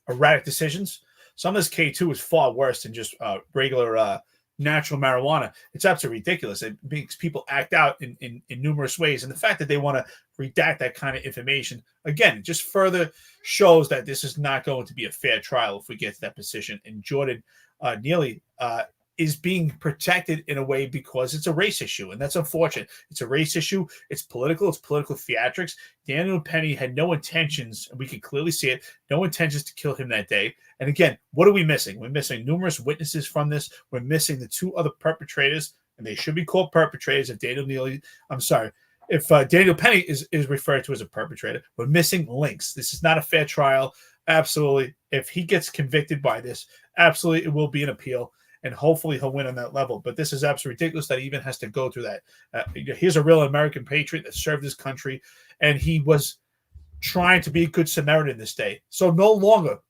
erratic decisions. Some of this K2 is far worse than just regular natural marijuana. It's absolutely ridiculous. It makes people act out in numerous ways. And the fact that they want to redact that kind of information, again, it just further shows that this is not going to be a fair trial if we get to that position. And Jordan Neely is being protected in a way because it's a race issue, and that's unfortunate. It's a race issue. It's political theatrics. Daniel Penny had no intentions, and we can clearly see it, no intentions to kill him that day. And again, what are we missing? We're missing numerous witnesses from this. We're missing the two other perpetrators, and they should be called perpetrators if Daniel Penny is referred to as a perpetrator. We're missing links. This is not a fair trial. Absolutely. If he gets convicted by this, absolutely it will be an appeal. And hopefully he'll win on that level. But this is absolutely ridiculous that he even has to go through that. He's a real American patriot that served his country, and he was trying to be a good Samaritan this day. So no longer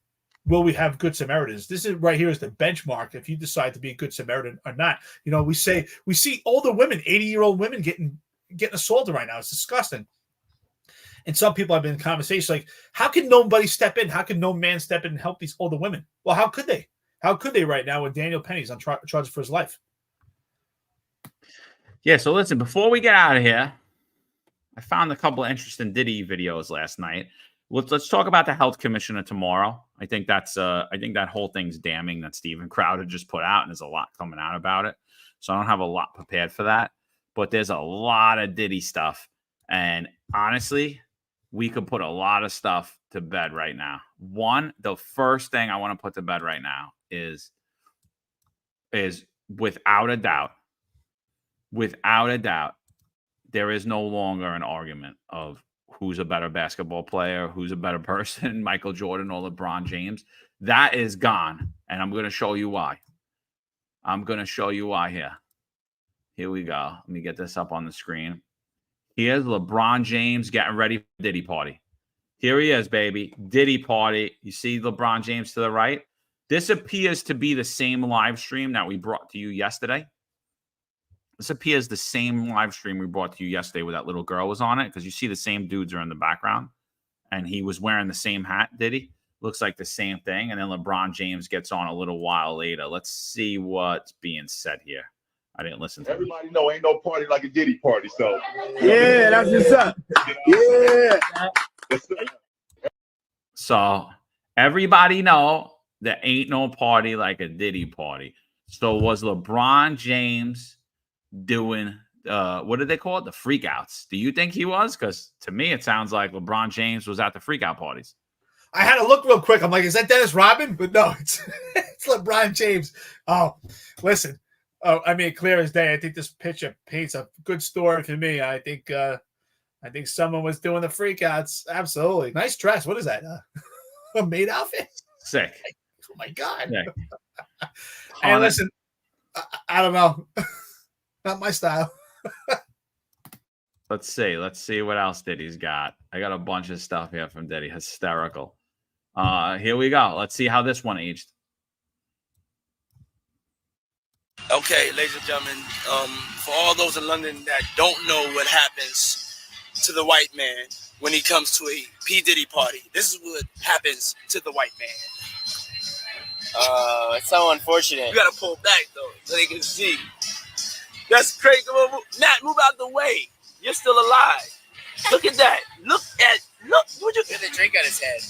will we have good Samaritans. This is right here is the benchmark if you decide to be a good Samaritan or not. You know, we see older women, 80-year-old women getting assaulted right now. It's disgusting. And some people have been in conversations like, how can nobody step in? How can no man step in and help these older women? Well, how could they? How could they right now when Daniel Penny's on charge for his life? Yeah, so listen, before we get out of here, I found a couple of interesting Diddy videos last night. Let's talk about the health commissioner tomorrow. I think that whole thing's damning that Steven Crowder just put out, and there's a lot coming out about it. So I don't have a lot prepared for that. But there's a lot of Diddy stuff. And honestly, we could put a lot of stuff to bed right now. The first thing I want to put to bed right now is without a doubt, there is no longer an argument of who's a better basketball player, who's a better person, Michael Jordan or LeBron James. That is gone. And I'm going to show you why. Here. Here we go. Let me get this up on the screen. Here's LeBron James getting ready for Diddy party. Here he is, baby. Diddy party. You see LeBron James to the right? This appears to be the same live stream that we brought to you yesterday. This appears the same live stream we brought to you yesterday where that little girl was on it, because you see the same dudes are in the background. And he was wearing the same hat, Diddy. Looks like the same thing. And then LeBron James gets on a little while later. Let's see what's being said here. I didn't listen to everybody know ain't no party like a Diddy party. So yeah, that's what's up. Yeah. So everybody know there ain't no party like a Diddy party. So was LeBron James doing what did they call it? The freakouts. Do you think he was? Because to me, it sounds like LeBron James was at the freakout parties. I had to look real quick. I'm like, is that Dennis Rodman? But no, it's LeBron James. Oh, listen. Oh, I mean, clear as day. I think this picture paints a good story for me. I think someone was doing the freakouts. Absolutely. Nice dress. What is that? A maid outfit? Sick. Oh my God. Sick. Hey, listen, I don't know. Not my style. Let's see what else Diddy's got. I got a bunch of stuff here from Diddy. Hysterical. Here we go. Let's see how this one aged. Okay, ladies and gentlemen, for all those in London that don't know what happens to the white man when he comes to a P. Diddy party, this is what happens to the white man. It's so unfortunate. You gotta pull back though, so they can see. That's crazy. Matt, move out the way. You're still alive. Look at that. Look. Would you get a drink on his head?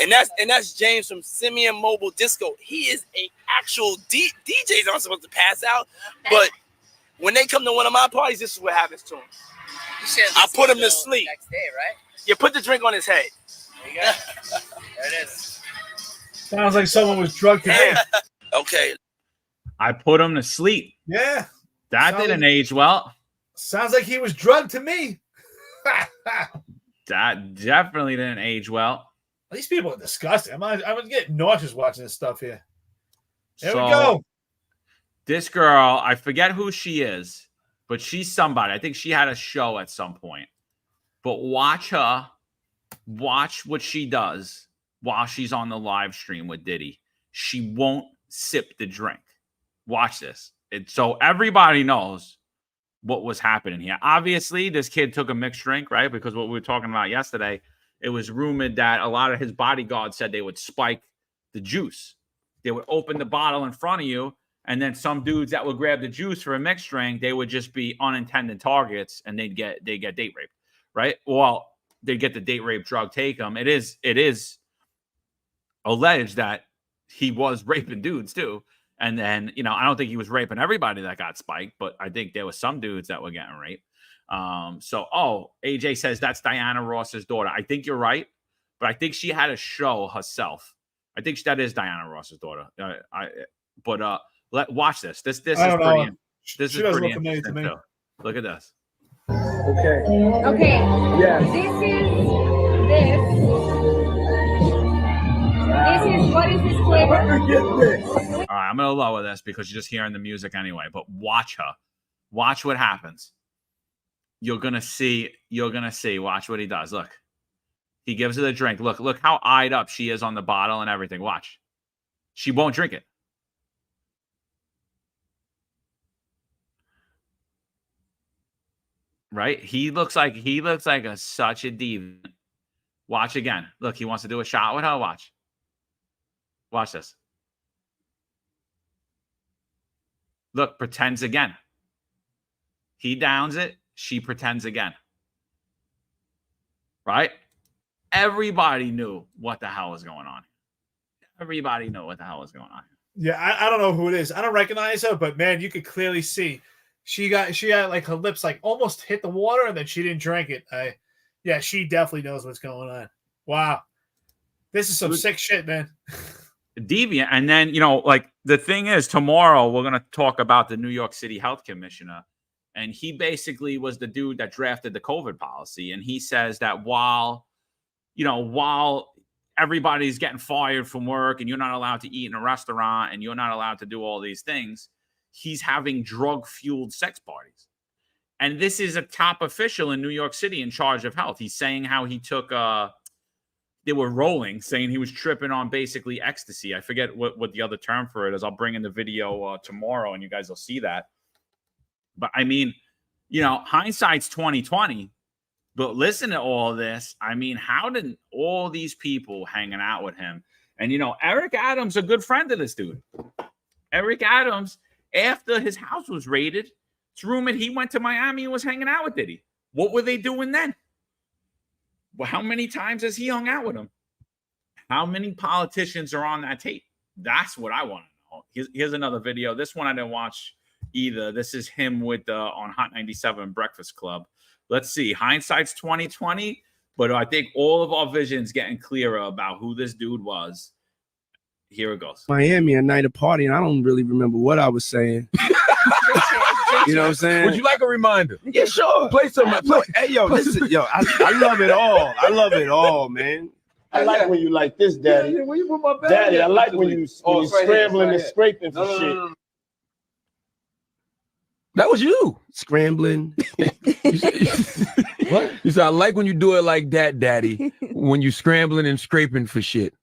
And that's James from Simeon Mobile Disco. He is a actual DJs aren't supposed to pass out, but when they come to one of my parties, this is what happens to him. I put him to sleep. Next day, right? You put the drink on his head. There you go. There it is. Sounds like someone was drugged today. Okay. I put him to sleep. Yeah. That didn't age well. Sounds like he was drugged to me. That definitely didn't age well. These people are disgusting. I was getting nauseous watching this stuff here. There So, we go. This girl, I forget who she is, but she's somebody. I think she had a show at some point. But watch her. Watch what she does while she's on the live stream with Diddy. She won't sip the drink. Watch this. So everybody knows what was happening here. Obviously, this kid took a mixed drink, right? Because what we were talking about yesterday, it was rumored that a lot of his bodyguards said they would spike the juice. They would open the bottle in front of you, and then some dudes that would grab the juice for a mixed drink, they would just be unintended targets, and they'd get date raped, right? Well, they get the date rape drug, take them. It is alleged that he was raping dudes too. And then, I don't think he was raping everybody that got spiked, but I think there was some dudes that were getting raped. AJ says that's Diana Ross's daughter. I think you're right, but I think she had a show herself. I think that is Diana Ross's daughter. Watch this. This is pretty. This is pretty interesting too. Look at this. Okay. Yeah. This is what is this flavor? All right, I'm gonna lower this because you're just hearing the music anyway. But watch her. Watch what happens. You're gonna see. Watch what he does. Look. He gives her the drink. Look how eyed up she is on the bottle and everything. Watch. She won't drink it. Right? He looks like such a diva. Watch again. Look, he wants to do a shot with her. Watch. Watch this. Look, pretends again. He downs it. She pretends again. Right? Everybody knew what the hell was going on. Everybody knew what the hell was going on. Yeah, I don't know who it is. I don't recognize her, but man, you could clearly see she got like her lips like almost hit the water, and then she didn't drink it. Yeah, she definitely knows what's going on. Wow, this is some sick shit, man. Deviant. And then like the thing is, tomorrow we're gonna talk about the New York City Health Commissioner, and he basically was the dude that drafted the COVID policy, and he says that while everybody's getting fired from work and you're not allowed to eat in a restaurant and you're not allowed to do all these things, he's having drug-fueled sex parties. And this is a top official in New York City in charge of health. He's saying how he took they were rolling, saying he was tripping on basically ecstasy. I forget what the other term for it is. I'll bring in the video tomorrow and you guys will see that. But I mean, hindsight's 2020. But listen to all this. I mean, how did all these people hanging out with him? And, Eric Adams, a good friend of this dude. Eric Adams, after his house was raided, it's rumored he went to Miami and was hanging out with Diddy. What were they doing then? Well, how many times has he hung out with him? How many politicians are on that tape? That's what I want to know. Here's another video. This one I didn't watch either. This is him with on Hot 97 Breakfast Club. Let's see. Hindsight's 2020, but I think all of our vision's getting clearer about who this dude was. Here it goes. Miami a night of party, and I don't really remember what I was saying. You know what I'm saying? Would you like a reminder? Yeah, sure. Play some. Hey, yo, listen, yo, I love it all. I love it all, man. I like when you like this, Daddy. Yeah, where you put my bag? Daddy, I like when you it's right here, scrambling it's and right scraping for here. shit. No. That was you. Scrambling. What? You said, I like when you do it like that, Daddy. When you scrambling and scraping for shit.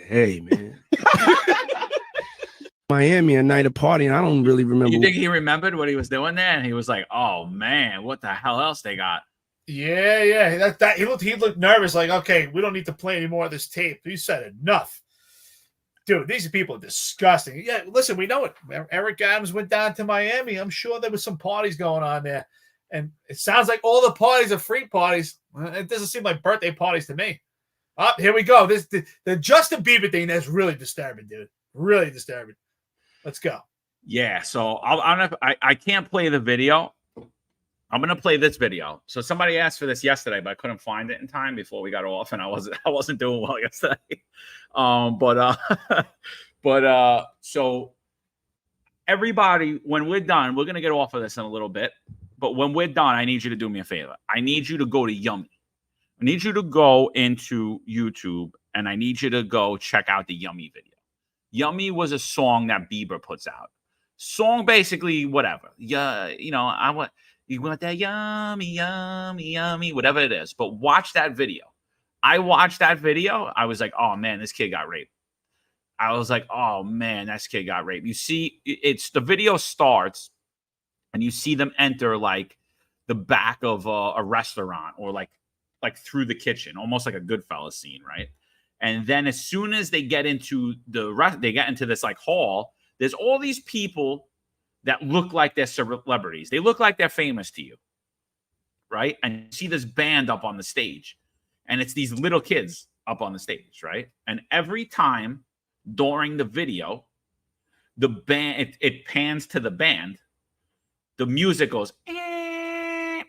Hey, man. Miami a night of party, and I don't really remember. You think he remembered what he was doing there? And he was like, oh, man, what the hell else they got? Yeah. He looked nervous, like, okay, we don't need to play any more of this tape. He said enough. Dude, these people are disgusting. Yeah, listen, we know it. Eric Adams went down to Miami. I'm sure there was some parties going on there. And it sounds like all the parties are free parties. It doesn't seem like birthday parties to me. Oh, here we go. The Justin Bieber thing, that's really disturbing, dude. Really disturbing. Let's go. Yeah, so I can't play the video. I'm gonna play this video. So somebody asked for this yesterday, but I couldn't find it in time before we got off, and I wasn't doing well yesterday. So everybody, when we're done, we're gonna get off of this in a little bit. But when we're done, I need you to do me a favor. I need you to go to Yummy. I need you to go into YouTube, and I need you to go check out the Yummy video. Yummy was a song that Bieber puts out. Song basically whatever. Yeah, you want that yummy, whatever it is. But watch that video. I watched that video. I was like, oh man, this kid got raped. I was like, oh man, this kid got raped. You see, it's the video starts, and you see them enter like the back of a restaurant or like through the kitchen, almost like a Goodfellas scene, right? And then as soon as they get into this like hall, there's all these people that look like they're celebrities. They look like they're famous to you, right? And you see this band up on the stage, and it's these little kids up on the stage, right? And every time during the video, the band it pans to the band, the music goes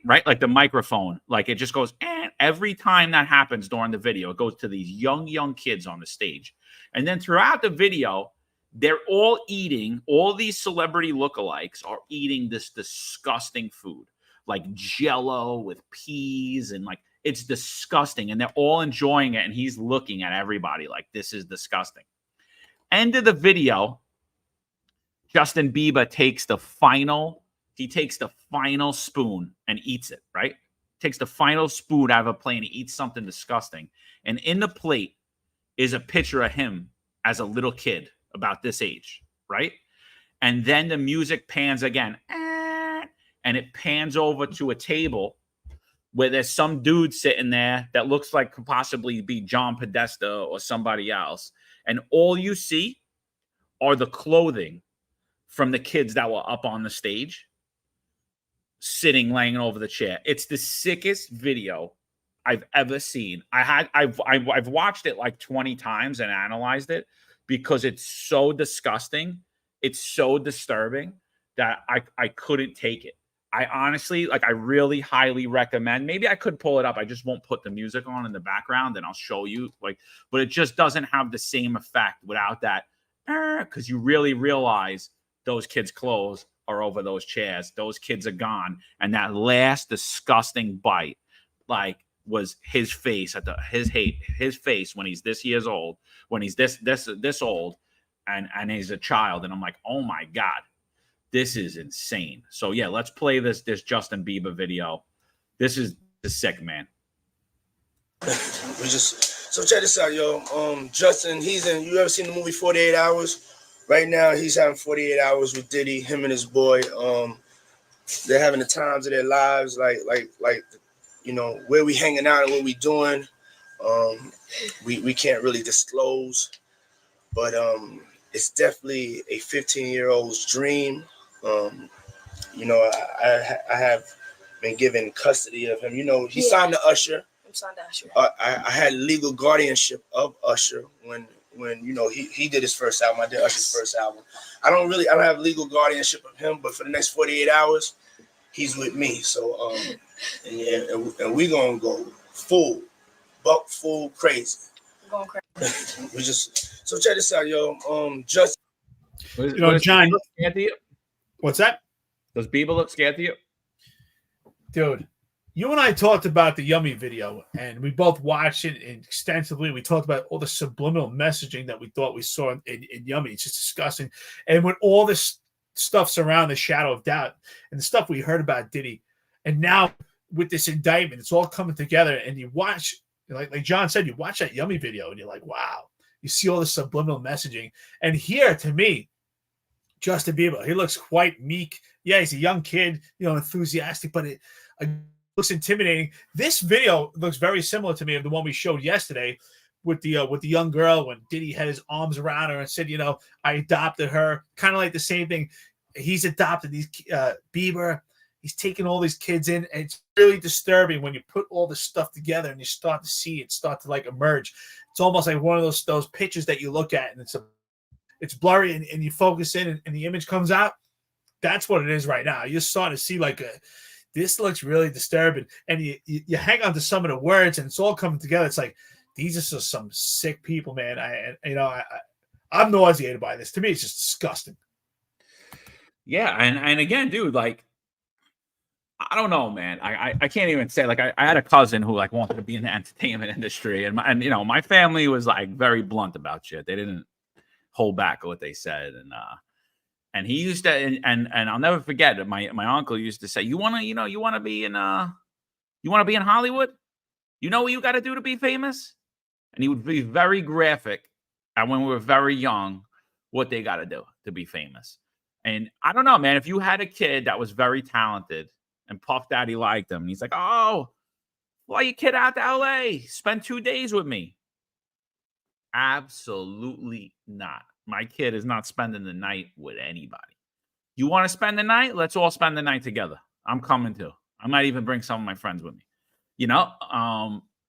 right, like the microphone, like it just goes every time that happens during the video. It goes to these young kids on the stage, and then throughout the video, they're all eating. All these celebrity lookalikes are eating this disgusting food, like Jell-O with peas, and like it's disgusting, and they're all enjoying it. And he's looking at everybody like this is disgusting. End of the video, Justin Bieber takes the final spoon and eats it, right? Takes the final spoon out of a plate and he eats something disgusting. And in the plate is a picture of him as a little kid about this age, right? And then the music pans again, and it pans over to a table where there's some dude sitting there that looks like could possibly be John Podesta or somebody else. And all you see are the clothing from the kids that were up on the stage, sitting, laying over the chair. It's the sickest video I've ever seen. I've watched it like 20 times and analyzed it because it's so disgusting. It's so disturbing that I couldn't take it. I honestly, I really highly recommend. Maybe I could pull it up. I just won't put the music on in the background and I'll show you. But it just doesn't have the same effect without that, because you really realize those kids' clothes are over those chairs. Those kids are gone. And that last disgusting bite, was his face his face when he's this years old, when he's this old, and he's a child. And I'm like, oh my God, this is insane. So yeah, let's play this Justin Bieber video. This is sick, man. So check this out, yo. Justin, you ever seen the movie 48 Hours? Right now, he's having 48 hours with Diddy, him and his boy. They're having the times of their lives, where we hanging out and what we doing. We can't really disclose, but it's definitely a 15-year-old's dream. I have been given custody of him. He signed to Usher. I'm signed to Usher. I had legal guardianship of Usher when when he did his first album. I did Usher's first album. I don't have legal guardianship of him, but for the next 48 hours, he's with me. So and we gonna go full crazy. Going crazy. We just so check this out, yo. Just John, scared to you? What's that? Does Bieber look scared to you? Dude, you and I talked about the Yummy video, and we both watched it extensively. We talked about all the subliminal messaging that we thought we saw in Yummy. It's just disgusting. And when all this stuff surrounding the shadow of doubt and the stuff we heard about Diddy, and now with this indictment, it's all coming together. And you watch, like John said, you watch that Yummy video, and you're like, wow. You see all the subliminal messaging. And here, to me, Justin Bieber, he looks quite meek. Yeah, he's a young kid, enthusiastic, but it looks intimidating. This video looks very similar to me of the one we showed yesterday with the young girl when Diddy had his arms around her and said, I adopted her. Kind of like the same thing. He's adopted these Bieber. He's taking all these kids in, and it's really disturbing when you put all this stuff together and you start to see it start to emerge. It's almost like one of those pictures that you look at and it's blurry and you focus in and the image comes out. That's what it is right now. You're starting to see this looks really disturbing, and you hang on to some of the words and it's all coming together. It's like, these are just some sick people, man. I'm nauseated by this. To me, it's just disgusting. Yeah, and again, dude, I don't know, man. I can't even say. I had a cousin who wanted to be in the entertainment industry, and my family was very blunt about shit. They didn't hold back what they said, and he used to, and I'll never forget it. My uncle used to say, you want to be in Hollywood? You know what you got to do to be famous? And he would be very graphic, and when we were very young, what they got to do to be famous. And I don't know, man. If you had a kid that was very talented and Puff Daddy liked him, and he's like, oh, fly your kid out to LA, spend 2 days with me. Absolutely not. My kid is not spending the night with anybody. You want to spend the night? Let's all spend the night together. I'm coming too. I might even bring some of my friends with me.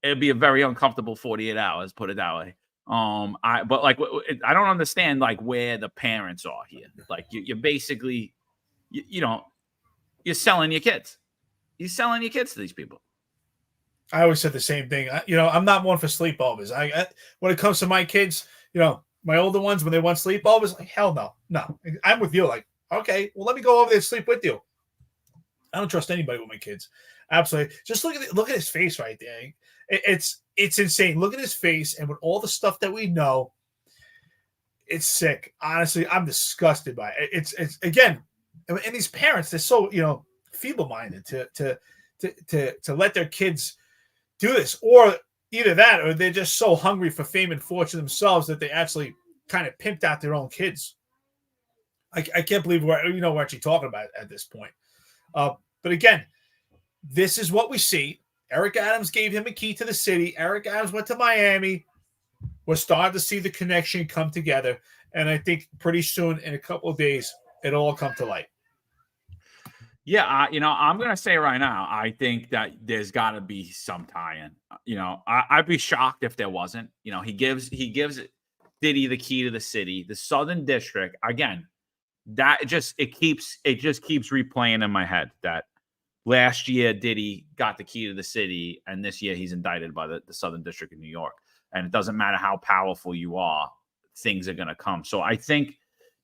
It'd be a very uncomfortable 48 hours, put it that way. I don't understand where the parents are here. You're basically, you're selling your kids. You're selling your kids to these people. I always said the same thing. I'm not one for sleepovers. When it comes to my kids, my older ones, when they want sleepovers, hell no. I'm with you. Okay, well, let me go over there and sleep with you. I don't trust anybody with my kids. Absolutely. Just look at his face right there. It's insane. Look at his face, and with all the stuff that we know, it's sick. Honestly, I'm disgusted by it. It's again, and these parents, they're so feeble-minded to let their kids do this, or either that, or they're just so hungry for fame and fortune themselves that they actually kind of pimped out their own kids. I can't believe we're actually talking about it at this point. But again, this is what we see. Eric Adams gave him a key to the city. Eric Adams went to Miami. We're starting to see the connection come together, and I think pretty soon, in a couple of days, it'll all come to light. Yeah, I'm gonna say right now, I think that there's got to be some tie-in. I'd be shocked if there wasn't. He gives Diddy the key to the city, the Southern District. Again, it just keeps replaying in my head that last year Diddy got the key to the city, and this year he's indicted by the Southern District of New York. And it doesn't matter how powerful you are, things are gonna come. So I think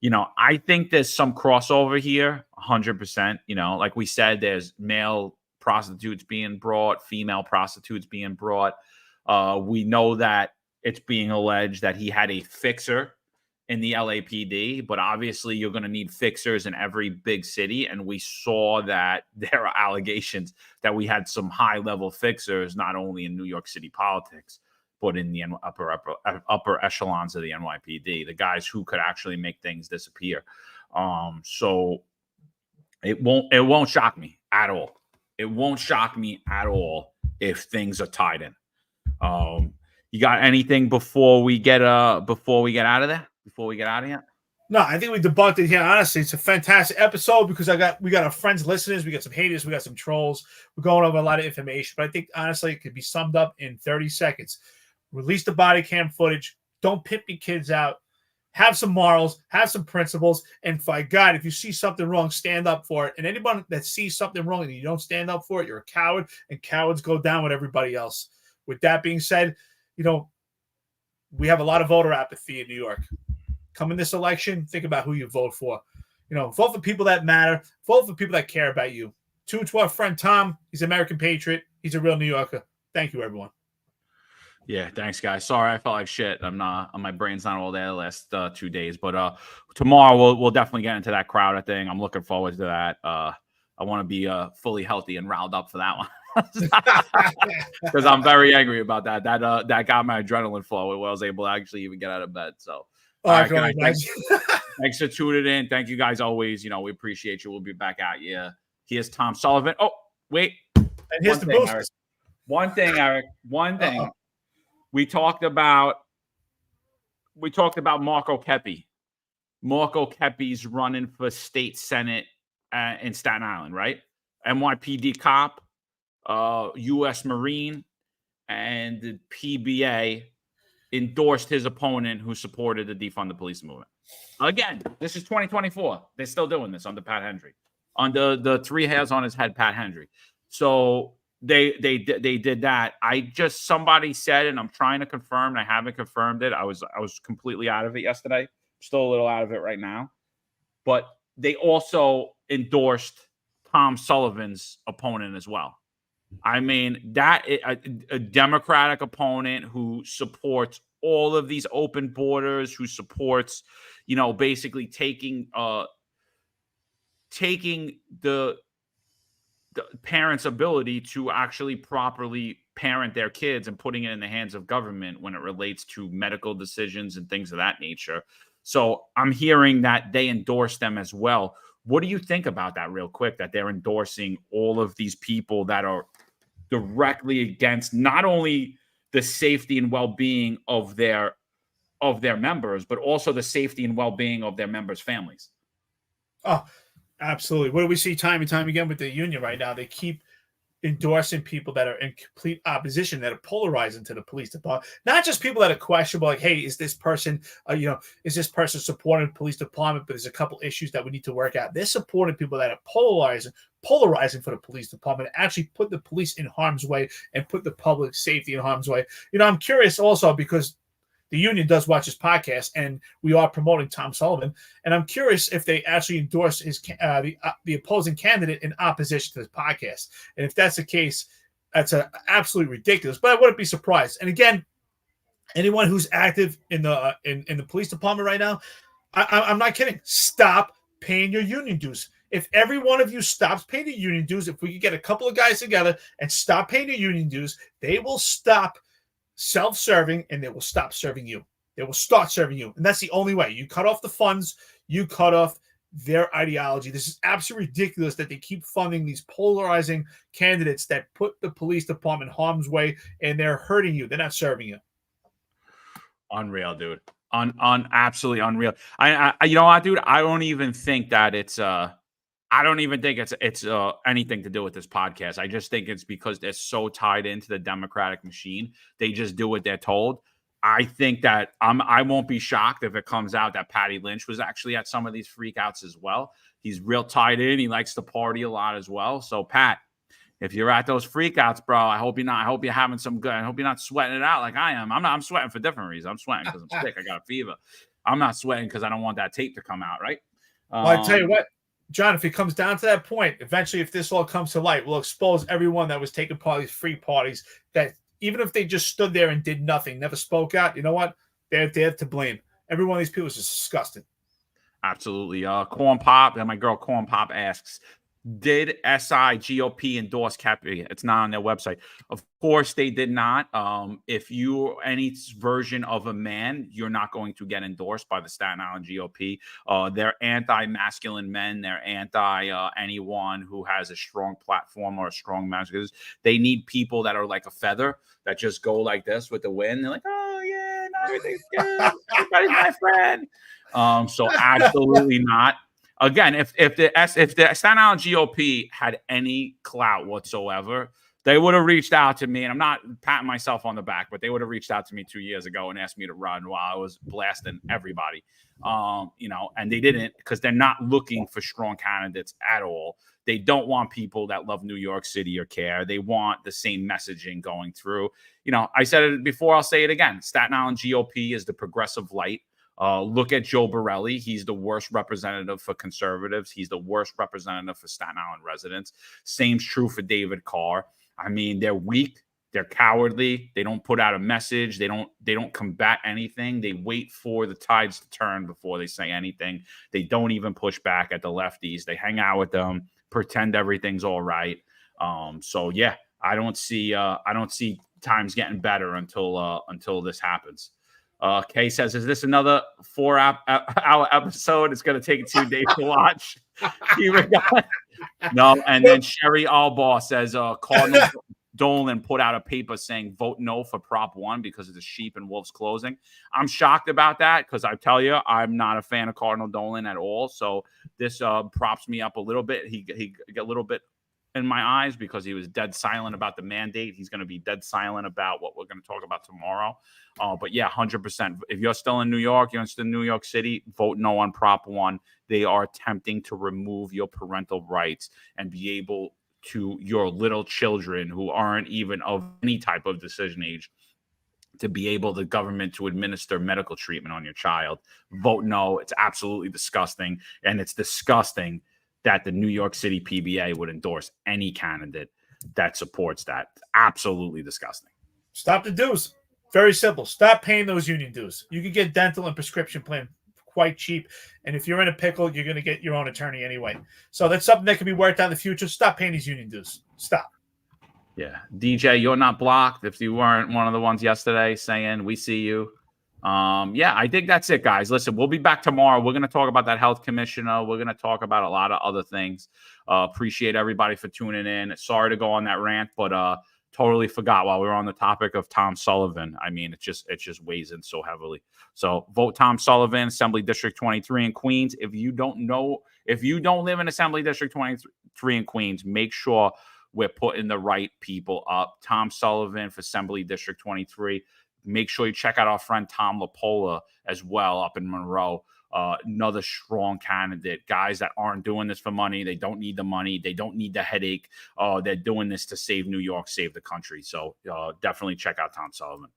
there's some crossover here, 100%. Like we said, there's male prostitutes being brought, female prostitutes being brought. We know that it's being alleged that he had a fixer in the LAPD, but obviously you're going to need fixers in every big city. And we saw that there are allegations that we had some high-level fixers, not only in New York City politics, but in the upper echelons of the NYPD, the guys who could actually make things disappear. So it won't shock me at all. It won't shock me at all if things are tied in. You got anything before we get out of there? Before we get out of here? No, I think we debunked it here. Honestly, it's a fantastic episode because we got our friends, listeners, we got some haters, we got some trolls. We're going over a lot of information, but I think honestly it could be summed up in 30 seconds. Release the body cam footage, Don't pimp your kids out. Have some morals, have some principles, and by God, if you see something wrong, stand up for it. And anyone that sees something wrong and you don't stand up for it, you're a coward, and cowards go down with everybody else. With that being said, we have a lot of voter apathy in New York. Coming this election, think about who you vote for. Vote for people that matter. Vote for people that care about you. To our friend Tom, he's an American patriot. He's a real New Yorker. Thank you, everyone. Yeah, thanks, guys. Sorry, I felt like shit. My brain's not all there the last 2 days, but tomorrow we'll definitely get into that Crowder thing. I'm looking forward to that. I want to be fully healthy and riled up for that one because I'm very angry about that. That got my adrenaline flowing. I was able to actually even get out of bed. So, all right, guys, thanks for tuning in. Thank you guys always. We appreciate you. We'll be back at you. Here's Tom Sullivan. Oh, wait. And here's the boost. Eric. One thing, Eric. One thing. Uh-oh. We talked about Marco Kepi. Marco Kepi's running for state senate in Staten Island, right? NYPD cop, U.S. Marine, and the PBA endorsed his opponent who supported the defund the police movement. Again, this is 2024. They're still doing this under Pat Hendry, under the three hairs on his head, Pat Hendry. So they did that. Somebody said, and I'm trying to confirm, and I haven't confirmed it. I was completely out of it yesterday. Still a little out of it right now. But they also endorsed Tom Sullivan's opponent as well. I mean, a Democratic opponent who supports all of these open borders, who supports, basically taking the parents' ability to actually properly parent their kids and putting it in the hands of government when it relates to medical decisions and things of that nature. So I'm hearing that they endorse them as well. What do you think about that real quick, that they're endorsing all of these people that are directly against not only the safety and well-being of their members, but also the safety and well-being of their members' families? Oh, absolutely. What do we see time and time again with the union right now? They keep endorsing people that are in complete opposition, that are polarizing to the police department. Not just people that are questionable, like, hey, is this person supporting the police department, but there's a couple issues that we need to work out. They're supporting people that are polarizing for the police department, actually put the police in harm's way and put the public safety in harm's way. I'm curious also because the union does watch this podcast, and we are promoting Tom Sullivan. And I'm curious if they actually endorse his the opposing candidate in opposition to this podcast. And if that's the case, that's absolutely ridiculous. But I wouldn't be surprised. And again, anyone who's active in the police department right now, I'm not kidding. Stop paying your union dues. If every one of you stops paying the union dues, if we could get a couple of guys together and stop paying the union dues, they will stop self-serving, and they will stop serving you. They will start serving you. And that's the only way. You cut off the funds, you cut off their ideology. This is absolutely ridiculous that they keep funding these polarizing candidates that put the police department harm's way, and they're hurting you. They're not serving you. Unreal, dude. Absolutely unreal. I you know what, dude? I don't even think that it's anything to do with this podcast. I just think it's because they're so tied into the Democratic machine. They just do what they're told. I think that I won't be shocked if it comes out that Patty Lynch was actually at some of these freakouts as well. He's real tied in. He likes to party a lot as well. So, Pat, if you're at those freakouts, bro, I hope you're having some good. I hope you're not sweating it out like I am. I'm sweating for different reasons. I'm sweating because I'm sick. I got a fever. I'm not sweating because I don't want that tape to come out, right? Well, I tell you what, John, if it comes down to that point, eventually, if this all comes to light, we'll expose everyone that was taking part of these free parties, that even if they just stood there and did nothing, never spoke out, you know what? They're to blame. Every one of these people is just disgusting. Absolutely. Corn Pop, and my girl Corn Pop asks, did GOP endorse Kepi? It's not on their website. Of course, they did not. If you're any version of a man, you're not going to get endorsed by the Staten Island GOP. They're anti-masculine men. They're anti anyone who has a strong platform or a strong masculine. They need people that are like a feather that just go like this with the wind. They're like, oh yeah, no, everything's good. Everybody's my friend. So absolutely not. Again, if the Staten Island GOP had any clout whatsoever, They would have reached out to me, and I'm not patting myself on the back, but they would have reached out to me 2 years ago and asked me to run while I was blasting everybody. And they didn't, because they're not looking for strong candidates at all. They don't want people that love New York City or care. They want the same messaging going through. I said it before, I'll say it again. Staten Island GOP is the progressive light. Look at Joe Borelli. He's the worst representative for conservatives. He's the worst representative for Staten Island residents. Same's true for David Carr. I mean, they're weak. They're cowardly. They don't put out a message. They don't combat anything. They wait for the tides to turn before they say anything. They don't even push back at the lefties. They hang out with them, pretend everything's all right. So yeah, I don't see times getting better until this happens. Kay says, is this another 4-hour episode? It's going to take 2 days to watch. No. And then Sherry Albaugh says, Cardinal Dolan put out a paper saying vote no for Prop 1 because of the sheep and wolves closing. I'm shocked about that because I tell you, I'm not a fan of Cardinal Dolan at all. So this props me up a little bit. He got a little bit in my eyes because he was dead silent about the mandate. He's going to be dead silent about what we're going to talk about tomorrow. But yeah, 100%. If you're still in New York, you're still in New York City, vote no on Prop 1. They are attempting to remove your parental rights and be able to your little children who aren't even of any type of decision age to be able the government to administer medical treatment on your child. Vote no. It's absolutely disgusting. And it's disgusting that the New York City PBA would endorse any candidate that supports that. Absolutely disgusting. Stop the dues. Very simple. Stop paying those union dues. You can get dental and prescription plan quite cheap. And if you're in a pickle, you're going to get your own attorney anyway. So that's something that can be worked out in the future. Stop paying these union dues. Stop. Yeah. DJ, you're not blocked. If you weren't one of the ones yesterday saying, we see you. Yeah, I think that's it, guys. Listen, we'll be back tomorrow. We're going to talk about that health commissioner. We're going to talk about a lot of other things. Appreciate everybody for tuning in. Sorry to go on that rant, but totally forgot while we were on the topic of Tom Sullivan. I mean, it just weighs in so heavily. So vote Tom Sullivan, Assembly District 23 in Queens. If you don't live in Assembly District 23 in Queens, make sure we're putting the right people up. Tom Sullivan for Assembly District 23. Make sure you check out our friend Tom LaPola as well up in Monroe. Another strong candidate. Guys that aren't doing this for money. They don't need the money. They don't need the headache. They're doing this to save New York, save the country. So definitely check out Tom Sullivan.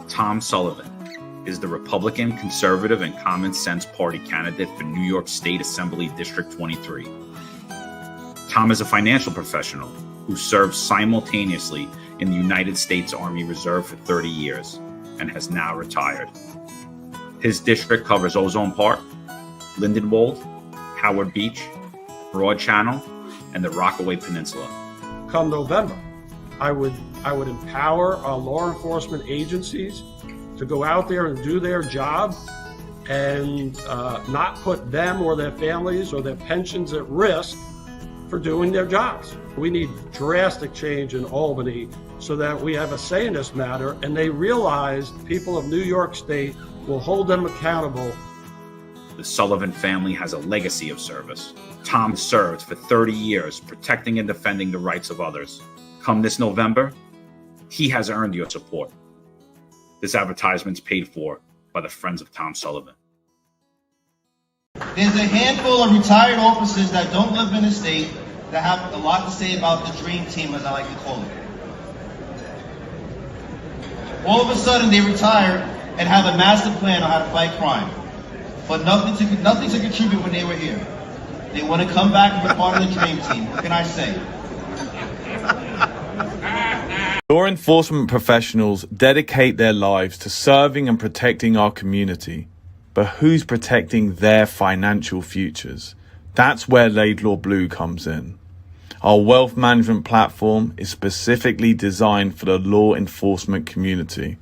Tom Sullivan is the Republican, Conservative, and Common Sense Party candidate for New York State Assembly District 23. Tom is a financial professional who served simultaneously in the United States Army Reserve for 30 years and has now retired. His district covers Ozone Park, Lindenwold, Howard Beach, Broad Channel, and the Rockaway Peninsula. Come November, I would empower our law enforcement agencies to go out there and do their job and not put them or their families or their pensions at risk for doing their jobs. We need drastic change in Albany so that we have a say in this matter and they realize people of New York State will hold them accountable. The Sullivan family has a legacy of service. Tom served for 30 years protecting and defending the rights of others. Come this November, he has earned your support. This advertisement's paid for by the Friends of Tom Sullivan. There's a handful of retired officers that don't live in the state that have a lot to say about the dream team, as I like to call it. All of a sudden, they retire and have a master plan on how to fight crime, but nothing to contribute when they were here. They want to come back and be part of the dream team. What can I say? Law enforcement professionals dedicate their lives to serving and protecting our community. But who's protecting their financial futures? That's where Laidlaw Blue comes in. Our wealth management platform is specifically designed for the law enforcement community.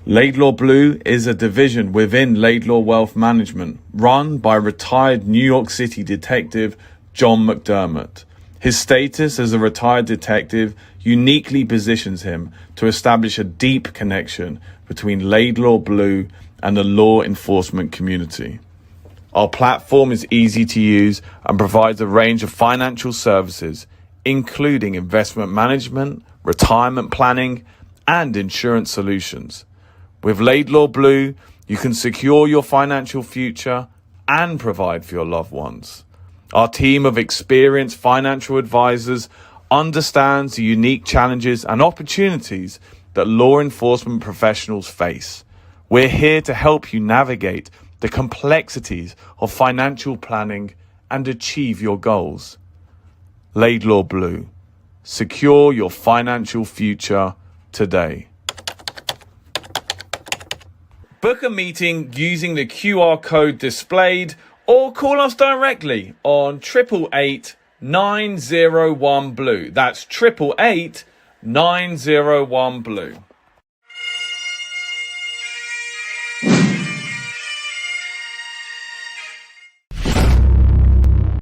Laidlaw Blue is a division within Laidlaw Wealth Management, run by retired New York City detective John McDermott. His status as a retired detective uniquely positions him to establish a deep connection between Laidlaw Blue and the law enforcement community. Our platform is easy to use and provides a range of financial services, including investment management, retirement planning, and insurance solutions. With Laidlaw Blue, you can secure your financial future and provide for your loved ones. Our team of experienced financial advisors understands the unique challenges and opportunities that law enforcement professionals face. We're here to help you navigate the complexities of financial planning and achieve your goals. Laidlaw Blue. Secure your financial future today. Book a meeting using the QR code displayed or call us directly on 888 901 Blue. That's 888 901 Blue.